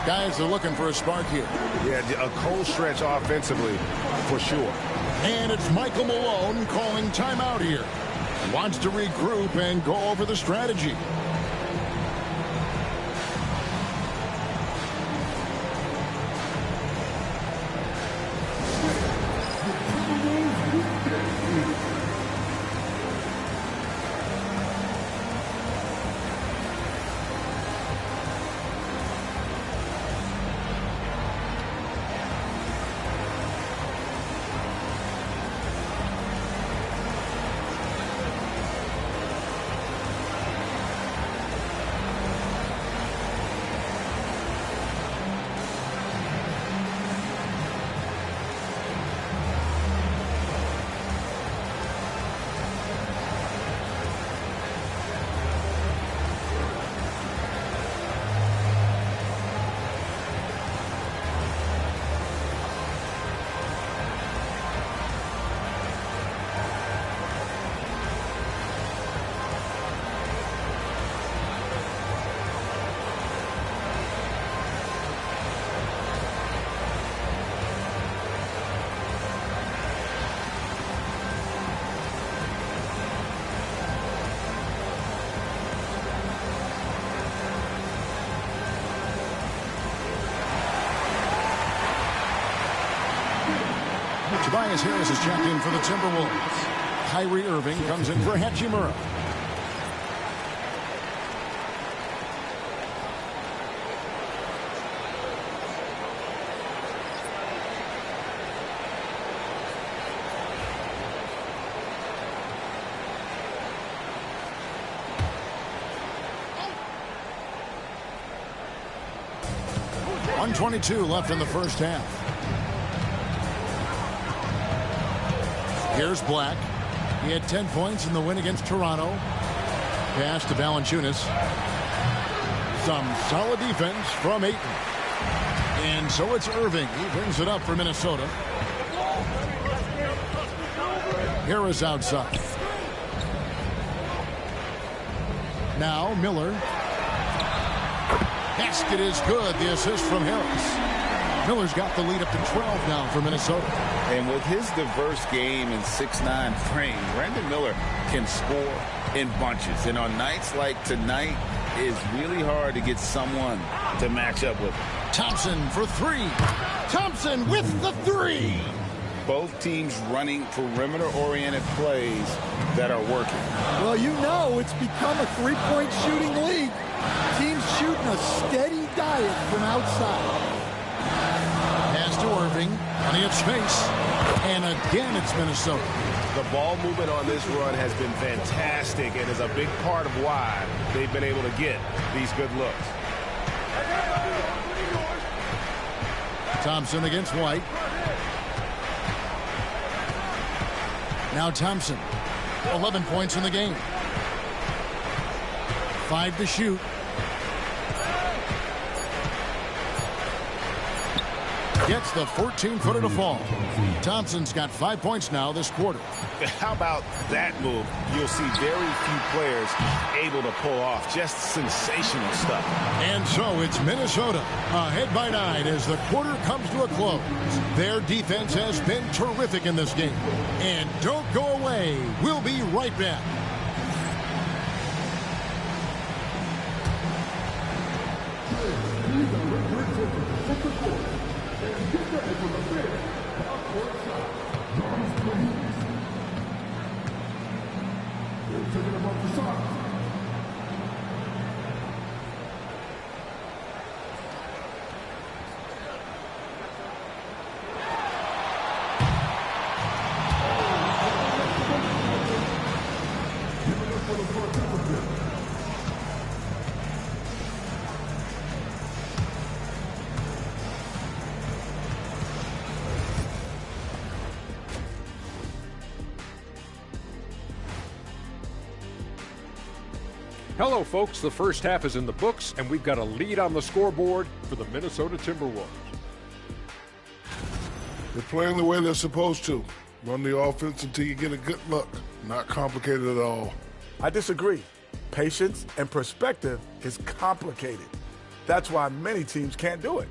Guys are looking for a spark here. Yeah, a cold stretch offensively for sure. And it's Michael Malone calling timeout here. Wants to regroup and go over the strategy. Tobias Harris is checked in for the Timberwolves. Kyrie Irving comes in for Hachimura. .122 left in the first half. Here's Black. He had 10 points in the win against Toronto. Pass to Valanciunas. Some solid defense from Ayton. And so it's Irving. He brings it up for Minnesota. Harris outside. Now Miller. Basket is good. The assist from Harris. Miller's got the lead up to 12 now for Minnesota. And with his diverse game and 6'9" frame, Brandon Miller can score in bunches. And on nights like tonight, it's really hard to get someone to match up with him. Thompson for three. Thompson with the three. Both teams running perimeter-oriented plays that are working. Well, you know it's become a three-point shooting league. Teams shooting a steady diet from outside. Pass to Irving. Plenty of space. And again, it's Minnesota. The ball movement on this run has been fantastic and is a big part of why they've been able to get these good looks. Thompson against White. Now Thompson. 11 points in the game. 5 to shoot. Gets the 14-footer to fall. Thompson's got 5 points now this quarter. How about that move? You'll see very few players able to pull off. Just sensational stuff. And so it's Minnesota ahead by 9 as the quarter comes to a close. Their defense has been terrific in this game. And don't go away. We'll be right back. Hello, folks. The first half is in the books, and we've got a lead on the scoreboard for the Minnesota Timberwolves. They're playing the way they're supposed to. Run the offense until you get a good look. Not complicated at all. I disagree. Patience and perspective is complicated. That's why many teams can't do it.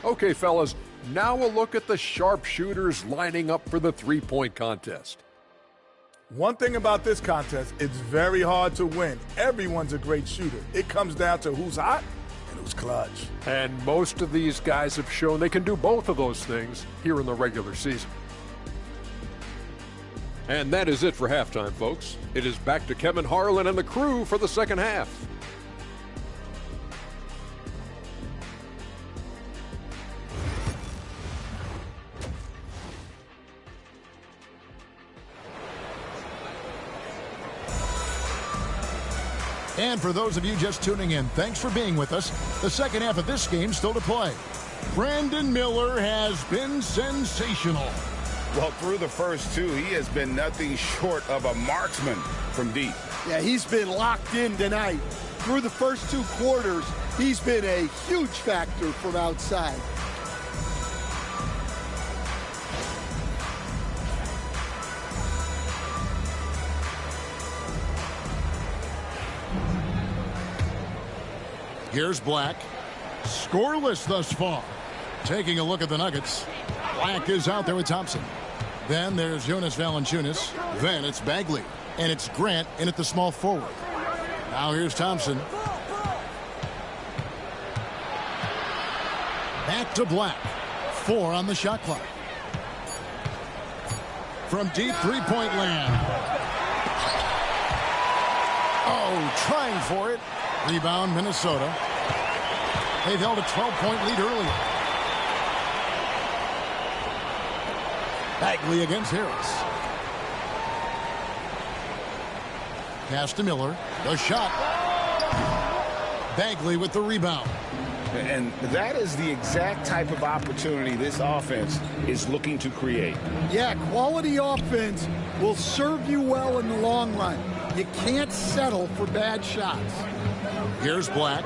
Okay, fellas, now a look at the sharpshooters lining up for the three-point contest. One thing about this contest, it's very hard to win. Everyone's a great shooter. It comes down to who's hot and who's clutch. And most of these guys have shown they can do both of those things here in the regular season. And that is it for halftime, folks. It is back to Kevin Harlan and the crew for the second half. And for those of you just tuning in, thanks for being with us. The second half of this game still to play. Brandon Miller has been sensational. Well, through the first two, he has been nothing short of a marksman from deep. Yeah, he's been locked in tonight. Through the first two quarters, he's been a huge factor from outside. Here's Black. Scoreless thus far. Taking a look at the Nuggets. Black is out there with Thompson. Then there's Jonas Valanciunas. Then it's Bagley. And it's Grant in at the small forward. Now here's Thompson. Back to Black. 4 on the shot clock. From deep three-point land. Oh, trying for it. Rebound, Minnesota. They've held a 12-point lead earlier. Bagley against Harris. Pass to Miller. The shot. Bagley with the rebound. And that is the exact type of opportunity this offense is looking to create. Yeah, quality offense will serve you well in the long run. You can't settle for bad shots. Here's Black.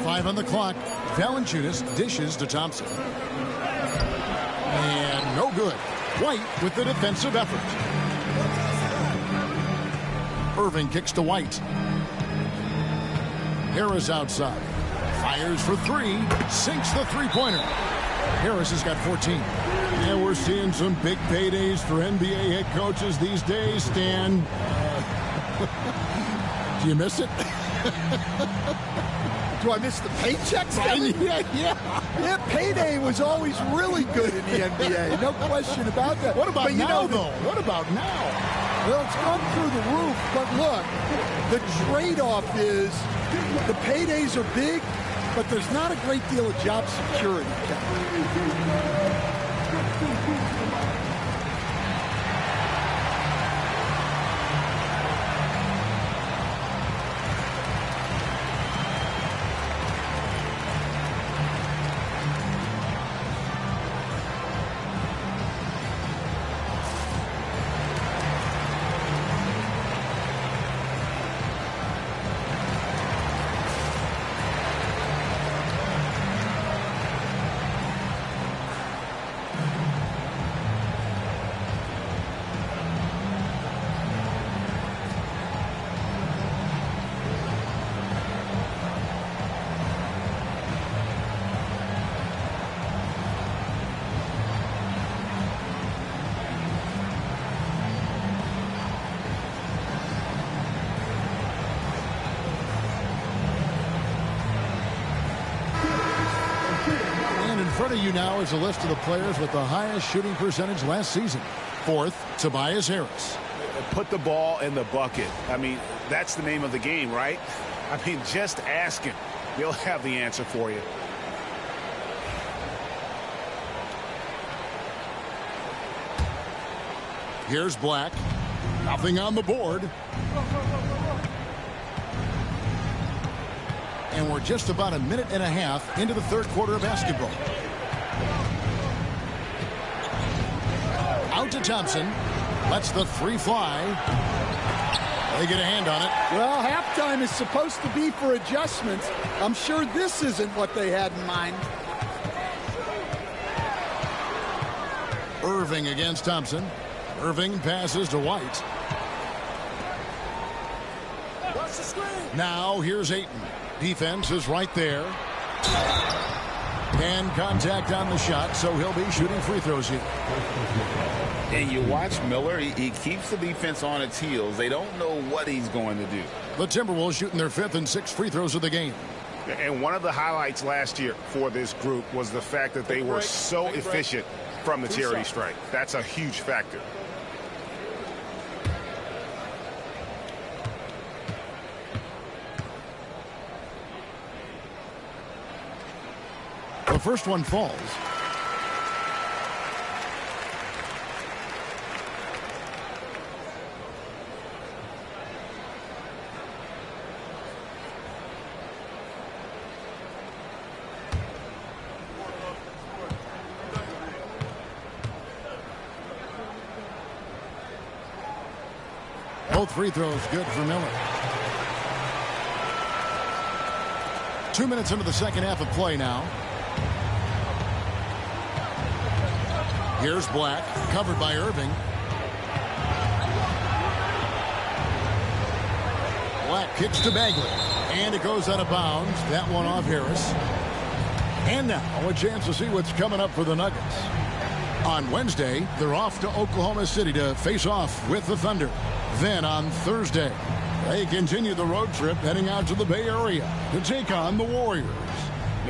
5 on the clock. Valanciunas dishes to Thompson. And no good. White with the defensive effort. Irving kicks to White. Harris outside. Fires for 3. Sinks the three-pointer. Harris has got 14. And we're seeing some big paydays for NBA head coaches these days, Stan. Do you miss it? Do I miss the paychecks? Yeah, payday was always really good in the NBA. No question about that. What about now, though? What about now? Well, it's gone through the roof. But look, the trade-off is the paydays are big, but there's not a great deal of job security. In front of you now is a list of the players with the highest shooting percentage last season. Fourth, Tobias Harris. Put the ball in the bucket. I mean, that's the name of the game, right? I mean, just ask him. He'll have the answer for you. Here's Black. Nothing on the board. And we're just about a minute and a half into the third quarter of basketball. Out to Thompson. Lets the three fly. They get a hand on it. Well, halftime is supposed to be for adjustments. I'm sure this isn't what they had in mind. Irving against Thompson. Irving passes to White. Now here's Ayton. Defense is right there. And contact on the shot, so he'll be shooting free throws here. And you watch Miller, he keeps the defense on its heels. They don't know what he's going to do. The Timberwolves shooting their fifth and sixth free throws of the game. And one of the highlights last year for this group was the fact that they were so efficient from the charity stripe. That's a huge factor. The first one falls. Both free throws good for Miller. 2 minutes into the second half of play now. Here's Black, covered by Irving. Black kicks to Bagley, and it goes out of bounds. That one off Harris. And now a chance to see what's coming up for the Nuggets. On Wednesday, they're off to Oklahoma City to face off with the Thunder. Then on Thursday, they continue the road trip heading out to the Bay Area to take on the Warriors.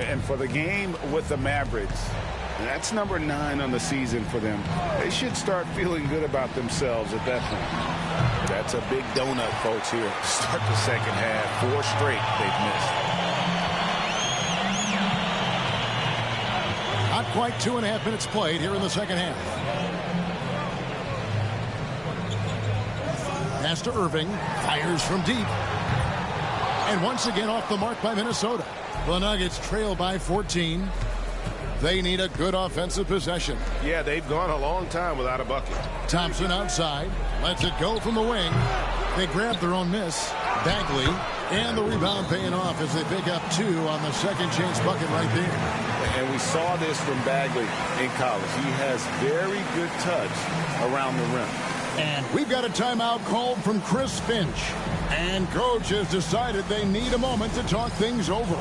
And for the game with the Mavericks, that's number 9 on the season for them. They should start feeling good about themselves at that point. That's a big donut, folks, here to start the second half. 4 straight they've missed. Not quite 2.5 minutes played here in the second half. Pass to Irving. Fires from deep. And once again off the mark by Minnesota. The Nuggets trail by 14. They need a good offensive possession. Yeah, they've gone a long time without a bucket. Thompson outside. Lets it go from the wing. They grab their own miss. Bagley. And the rebound paying off as they pick up 2 on the second chance bucket right there. And we saw this from Bagley in college. He has very good touch around the rim. And we've got a timeout called from Chris Finch. And coach has decided they need a moment to talk things over.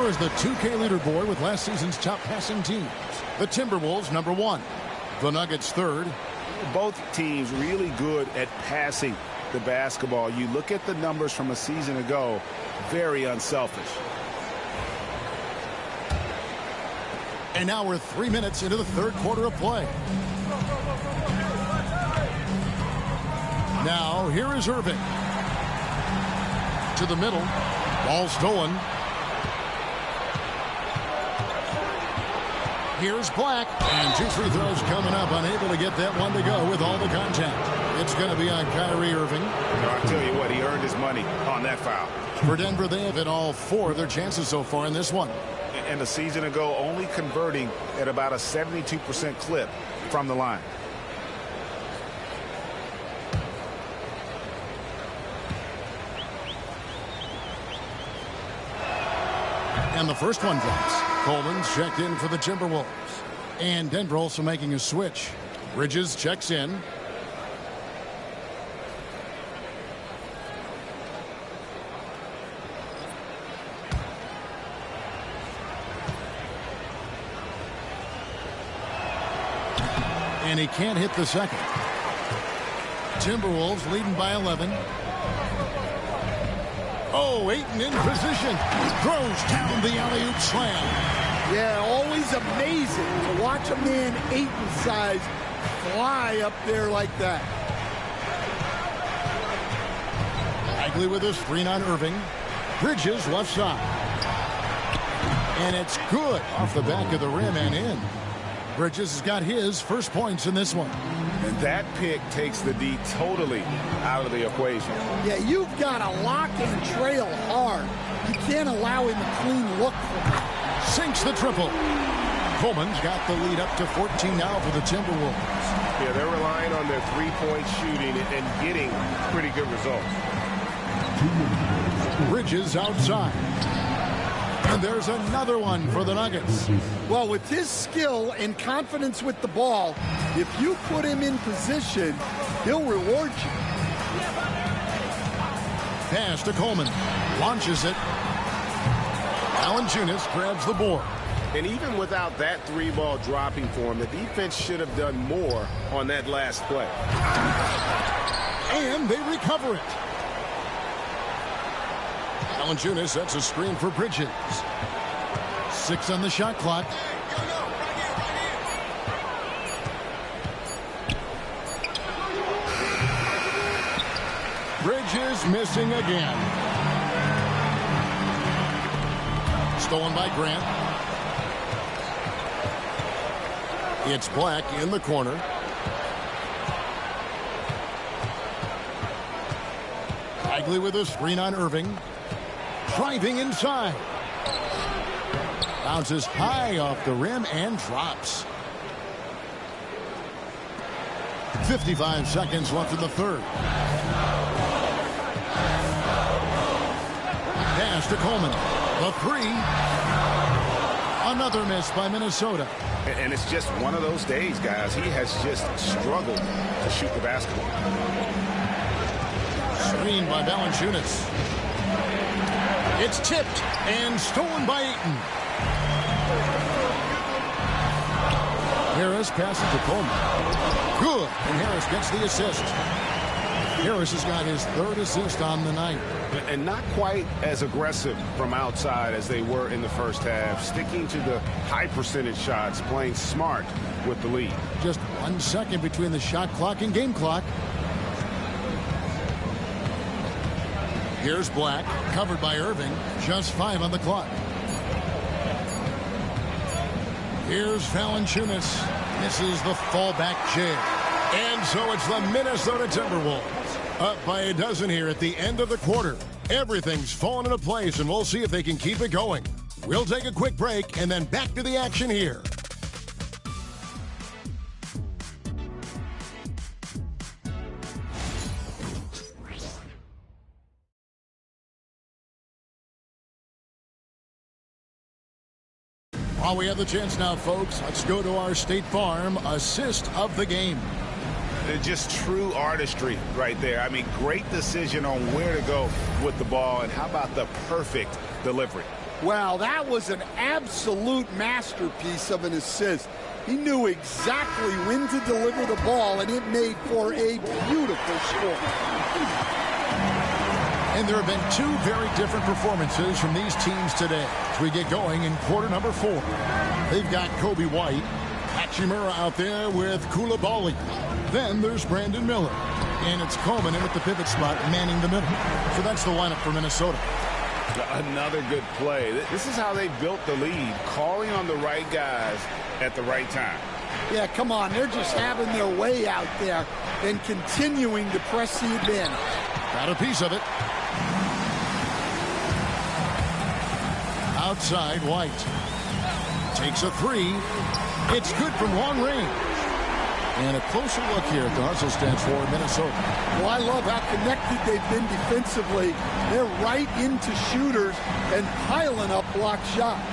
Here is the 2K leaderboard with last season's top passing teams. The Timberwolves, number 1. The Nuggets, 3rd. Both teams really good at passing the basketball. You look at the numbers from a season ago, very unselfish. And now we're 3 minutes into the third quarter of play. Now, here is Irving. To the middle. Ball stolen. Here's Black. And 2 free throws coming up. Unable to get that one to go with all the contact. It's going to be on Kyrie Irving. I'll tell you what, he earned his money on that foul. For Denver, they have hit all 4 of their chances so far in this one. And a season ago, only converting at about a 72% clip from the line. And the first one drops. Coleman's checked in for the Timberwolves. And Denver also making a switch. Bridges checks in. And he can't hit the second. Timberwolves leading by 11. Oh, Ayton in position. Throws down the alley-oop slam. Yeah, always amazing to watch a man Ayton's size fly up there like that. Bagley with his screen on Irving. Bridges left side. And it's good off the back of the rim and in. Bridges has got his first points in this one. And that pick takes the D totally out of the equation. Yeah, you've got to lock and trail hard. You can't allow him a clean look for that. Sinks the triple. Coleman's got the lead up to 14 now for the Timberwolves. Yeah, they're relying on their three-point shooting and getting pretty good results. Bridges outside. And there's another one for the Nuggets. Well, with his skill and confidence with the ball, if you put him in position, he'll reward you. Pass to Coleman. Launches it. Valanciunas grabs the board. And even without that 3-ball dropping for him, the defense should have done more on that last play. And they recover it. Valanciunas sets a screen for Bridges. 6 on the shot clock. Bridges missing again. Stolen by Grant. It's Black in the corner. Bagley with a screen on Irving. Driving inside. Bounces high off the rim and drops. 55 seconds left in the third. Pass to Coleman. The 3. Another miss by Minnesota. And it's just one of those days, guys. He has just struggled to shoot the basketball. Screened by Valanciunas. It's tipped and stolen by Ayton. Harris passes to Coleman. Good. And Harris gets the assist. Harris has got his 3rd assist on the night. And not quite as aggressive from outside as they were in the first half. Sticking to the high percentage shots, playing smart with the lead. Just 1 second between the shot clock and game clock. Here's Black, covered by Irving. Just 5 on the clock. Here's Valanciunas. Misses the fallback jam. And so it's the Minnesota Timberwolves. Up by a dozen here at the end of the quarter. Everything's fallen into place, and we'll see if they can keep it going. We'll take a quick break and then back to the action here. While we have the chance now, folks, let's go to our State Farm assist of the game. Just true artistry right there. I mean, great decision on where to go with the ball, and how about the perfect delivery. Well, that was an absolute masterpiece of an assist. He knew exactly when to deliver the ball, and it made for a beautiful score. And there have been two very different performances from these teams today as we get going in quarter number 4. They've got Kobe White, Hachimura out there with Koulibaly. Then there's Brandon Miller. And it's Coleman in at the pivot spot, manning the middle. So that's the lineup for Minnesota. Another good play. This is how they built the lead, calling on the right guys at the right time. Yeah, come on. They're just having their way out there and continuing to press the advantage. Got a piece of it. Outside, White. Takes a 3. It's good from long range. And a closer look here at the hustle stats for Minnesota. Well, I love how connected they've been defensively. They're right into shooters and piling up block shots.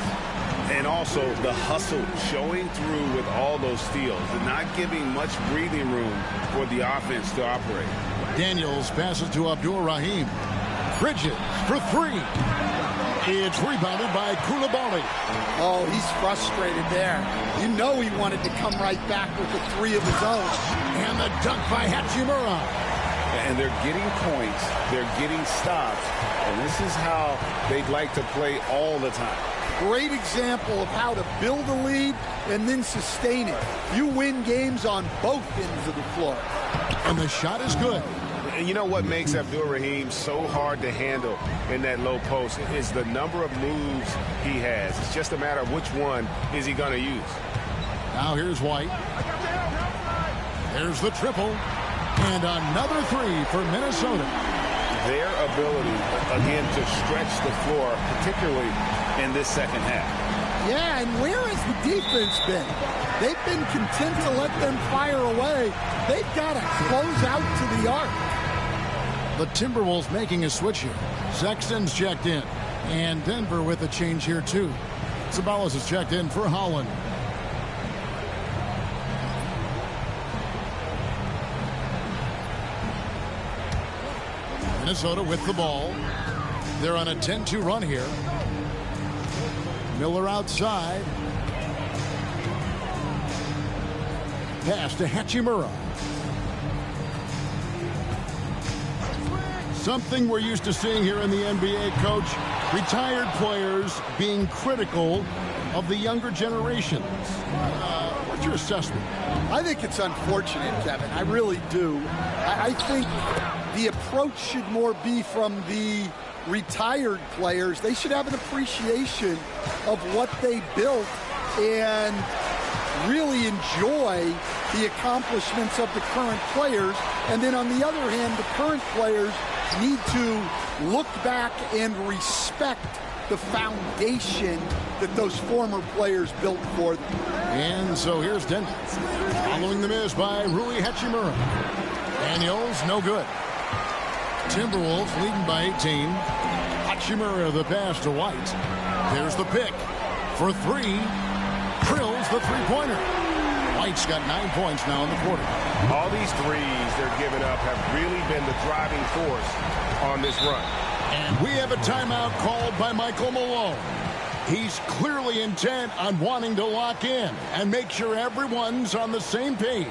And also the hustle showing through with all those steals and not giving much breathing room for the offense to operate. Daniels passes to Abdul Rahim. Bridges for 3. It's rebounded by Koulibaly. Oh, he's frustrated there. You know he wanted to come right back with a 3 of his own. And the dunk by Hachimura. And they're getting points. They're getting stops. And this is how they'd like to play all the time. Great example of how to build a lead and then sustain it. You win games on both ends of the floor. And the shot is good. And you know what makes Abdul Rahim so hard to handle in that low post is the number of moves he has. It's just a matter of which one is he going to use. Now here's White. There's the triple. And another 3 for Minnesota. Their ability, again, to stretch the floor, particularly in this second half. Yeah, and where has the defense been? They've been content to let them fire away. They've got to close out to the arc. The Timberwolves making a switch here. Sexton's checked in. And Denver with a change here, too. Sabalas is checked in for Holland. Minnesota with the ball. They're on a 10-2 run here. Miller outside. Pass to Hachimura. Something we're used to seeing here in the NBA, Coach. Retired players being critical of the younger generations. What's your assessment? I think it's unfortunate, Kevin. I really do. I think the approach should more be from the retired players. They should have an appreciation of what they built and really enjoy the accomplishments of the current players. And then on the other hand, the current players need to look back and respect the foundation that those former players built for them. And so here's Denver. Following the miss by Rui Hachimura. Daniels, no good. Timberwolves leading by 18. Hachimura the pass to White. There's the pick for 3. Drills the three-pointer. White's got 9 points now in the quarter. All these threes they're giving up have really been the driving force on this run. And we have a timeout called by Michael Malone. He's clearly intent on wanting to lock in and make sure everyone's on the same page.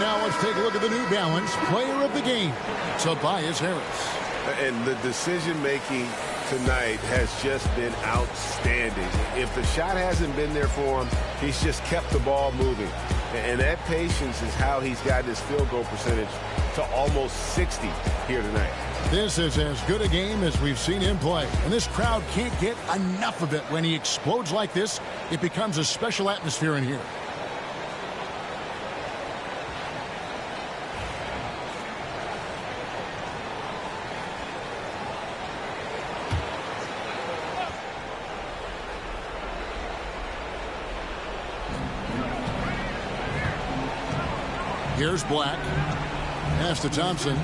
now let's take a look at the New Balance player of the game, Tobias Harris. And the decision-making tonight has just been outstanding. If the shot hasn't been there for him, he's just kept the ball moving. And that patience is how he's got his field goal percentage to almost 60 here tonight. This is as good a game as we've seen him play. And this crowd can't get enough of it. When he explodes like this, it becomes a special atmosphere in here. Here's Black. Pass to Thompson.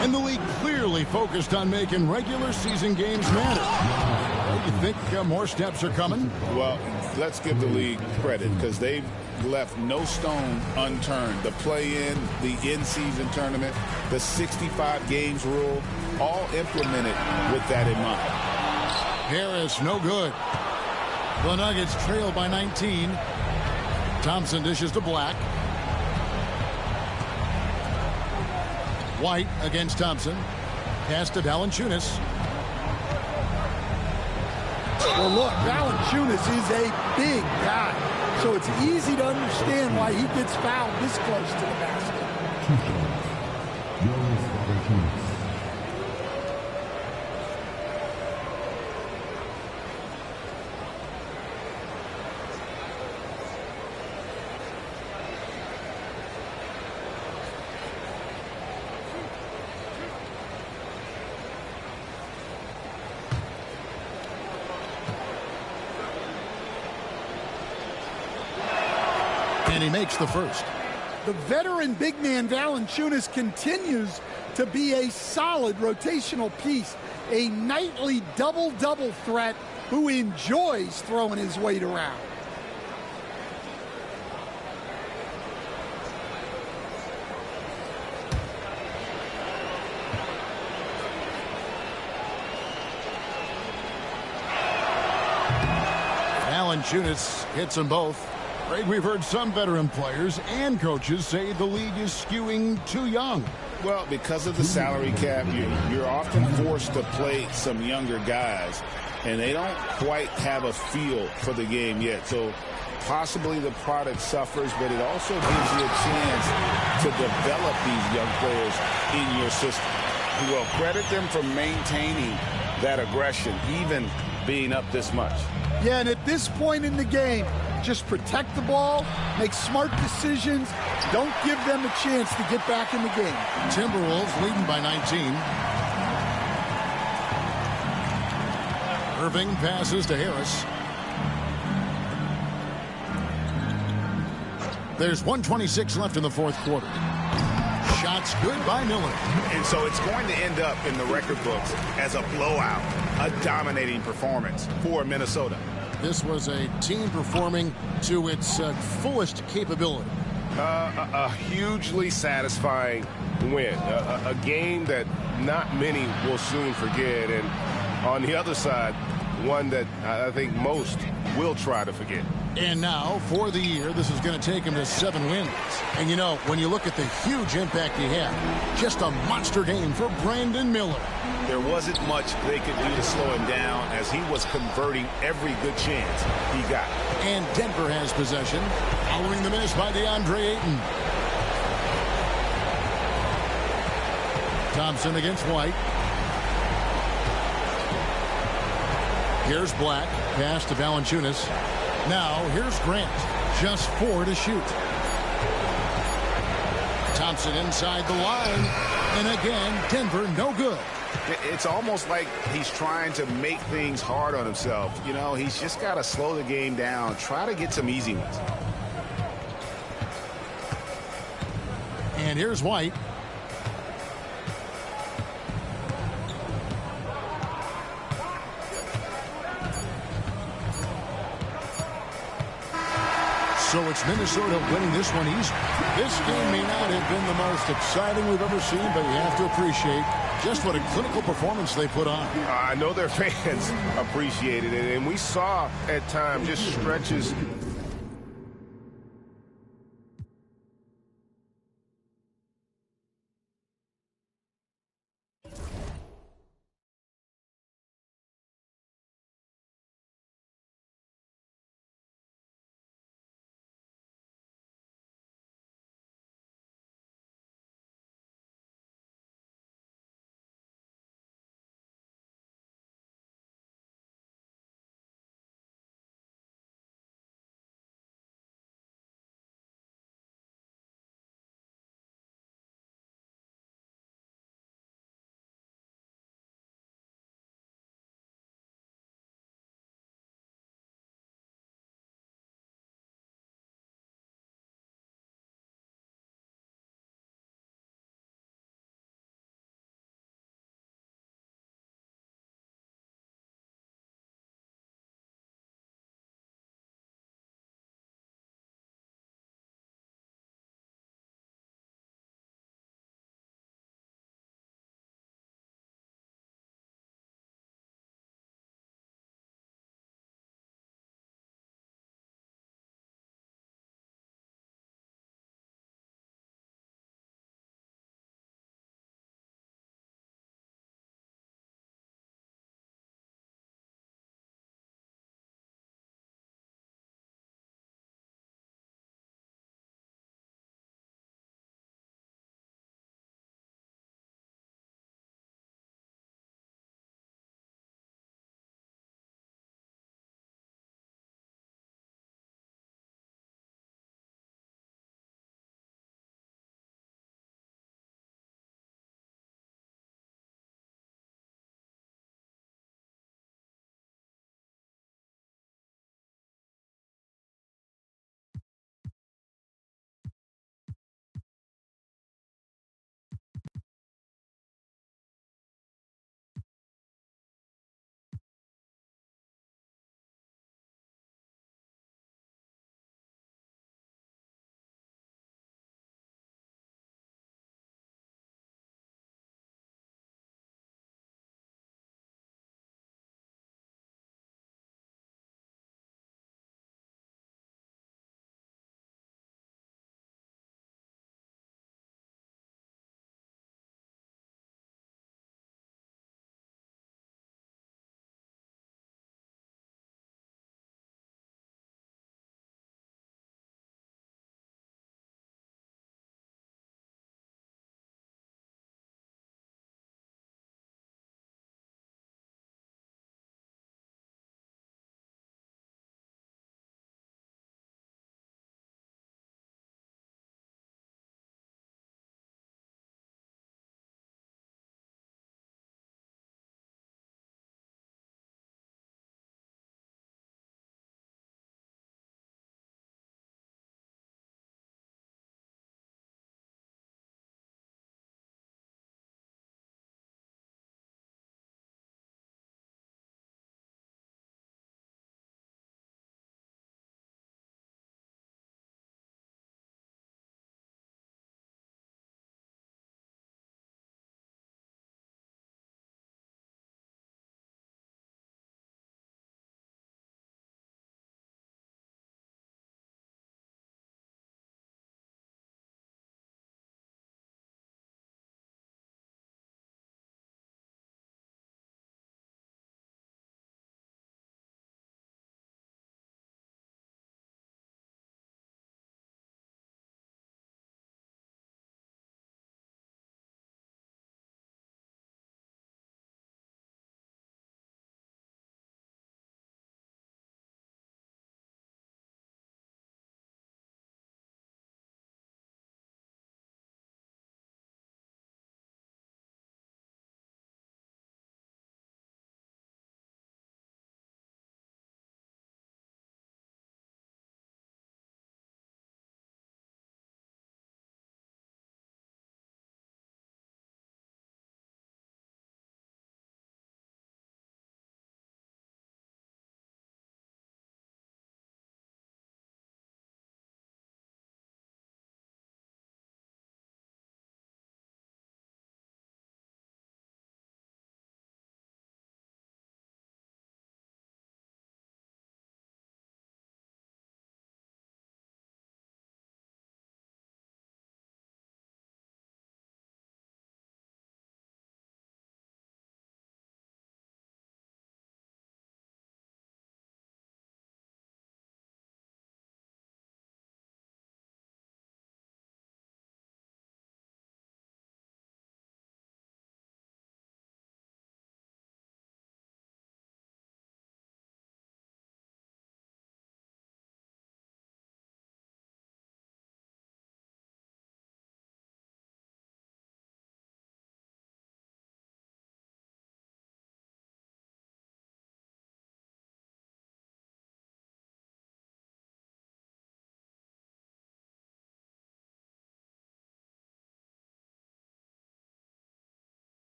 And the league clearly focused on making regular season games matter. Do you think more steps are coming? Well, let's give the league credit because they've left no stone unturned. The play-in, the in-season tournament, the 65 games rule, all implemented with that in mind. Harris, no good. The Nuggets trail by 19. Thompson dishes to Black. White against Thompson. Pass to Valanciunas. Well, look, Valanciunas is a big guy, so it's easy to understand why he gets fouled this close to the basket. And he makes the first. The veteran big man Valanciunas continues to be a solid rotational piece, a nightly double-double threat who enjoys throwing his weight around. Valanciunas hits them both. Greg, we've heard some veteran players and coaches say the league is skewing too young. Well, because of the salary cap, you're often forced to play some younger guys, and they don't quite have a feel for the game yet. So possibly the product suffers, but it also gives you a chance to develop these young players in your system. Well, credit them for maintaining that aggression, even being up this much. Yeah, and at this point in the game, just protect the ball, make smart decisions, don't give them a chance to get back in the game. Timberwolves leading by 19. Irving passes to Harris. There's 1:26 left in the fourth quarter. Shots good by Miller. And so it's going to end up in the record books as a blowout, a dominating performance for Minnesota. This was a team performing to its fullest capability. A hugely satisfying win. A game that not many will soon forget. And on the other side, one that I think most will try to forget. And now, for the year, this is going to take him to 7 wins. And, you know, when you look at the huge impact he had, just a monster game for Brandon Miller. There wasn't much they could do to slow him down as he was converting every good chance he got. And Denver has possession, following the miss by DeAndre Ayton. Thompson against White. Here's Black, pass to Valanciunas. Now, here's Grant, just 4 to shoot. Thompson inside the line, and again, Denver no good. It's almost like he's trying to make things hard on himself. You know, he's just got to slow the game down, try to get some easy ones. And here's White. So it's Minnesota winning this one easy. This game may not have been the most exciting we've ever seen, but you have to appreciate just what a clinical performance they put on. I know their fans appreciated it, and we saw at times just stretches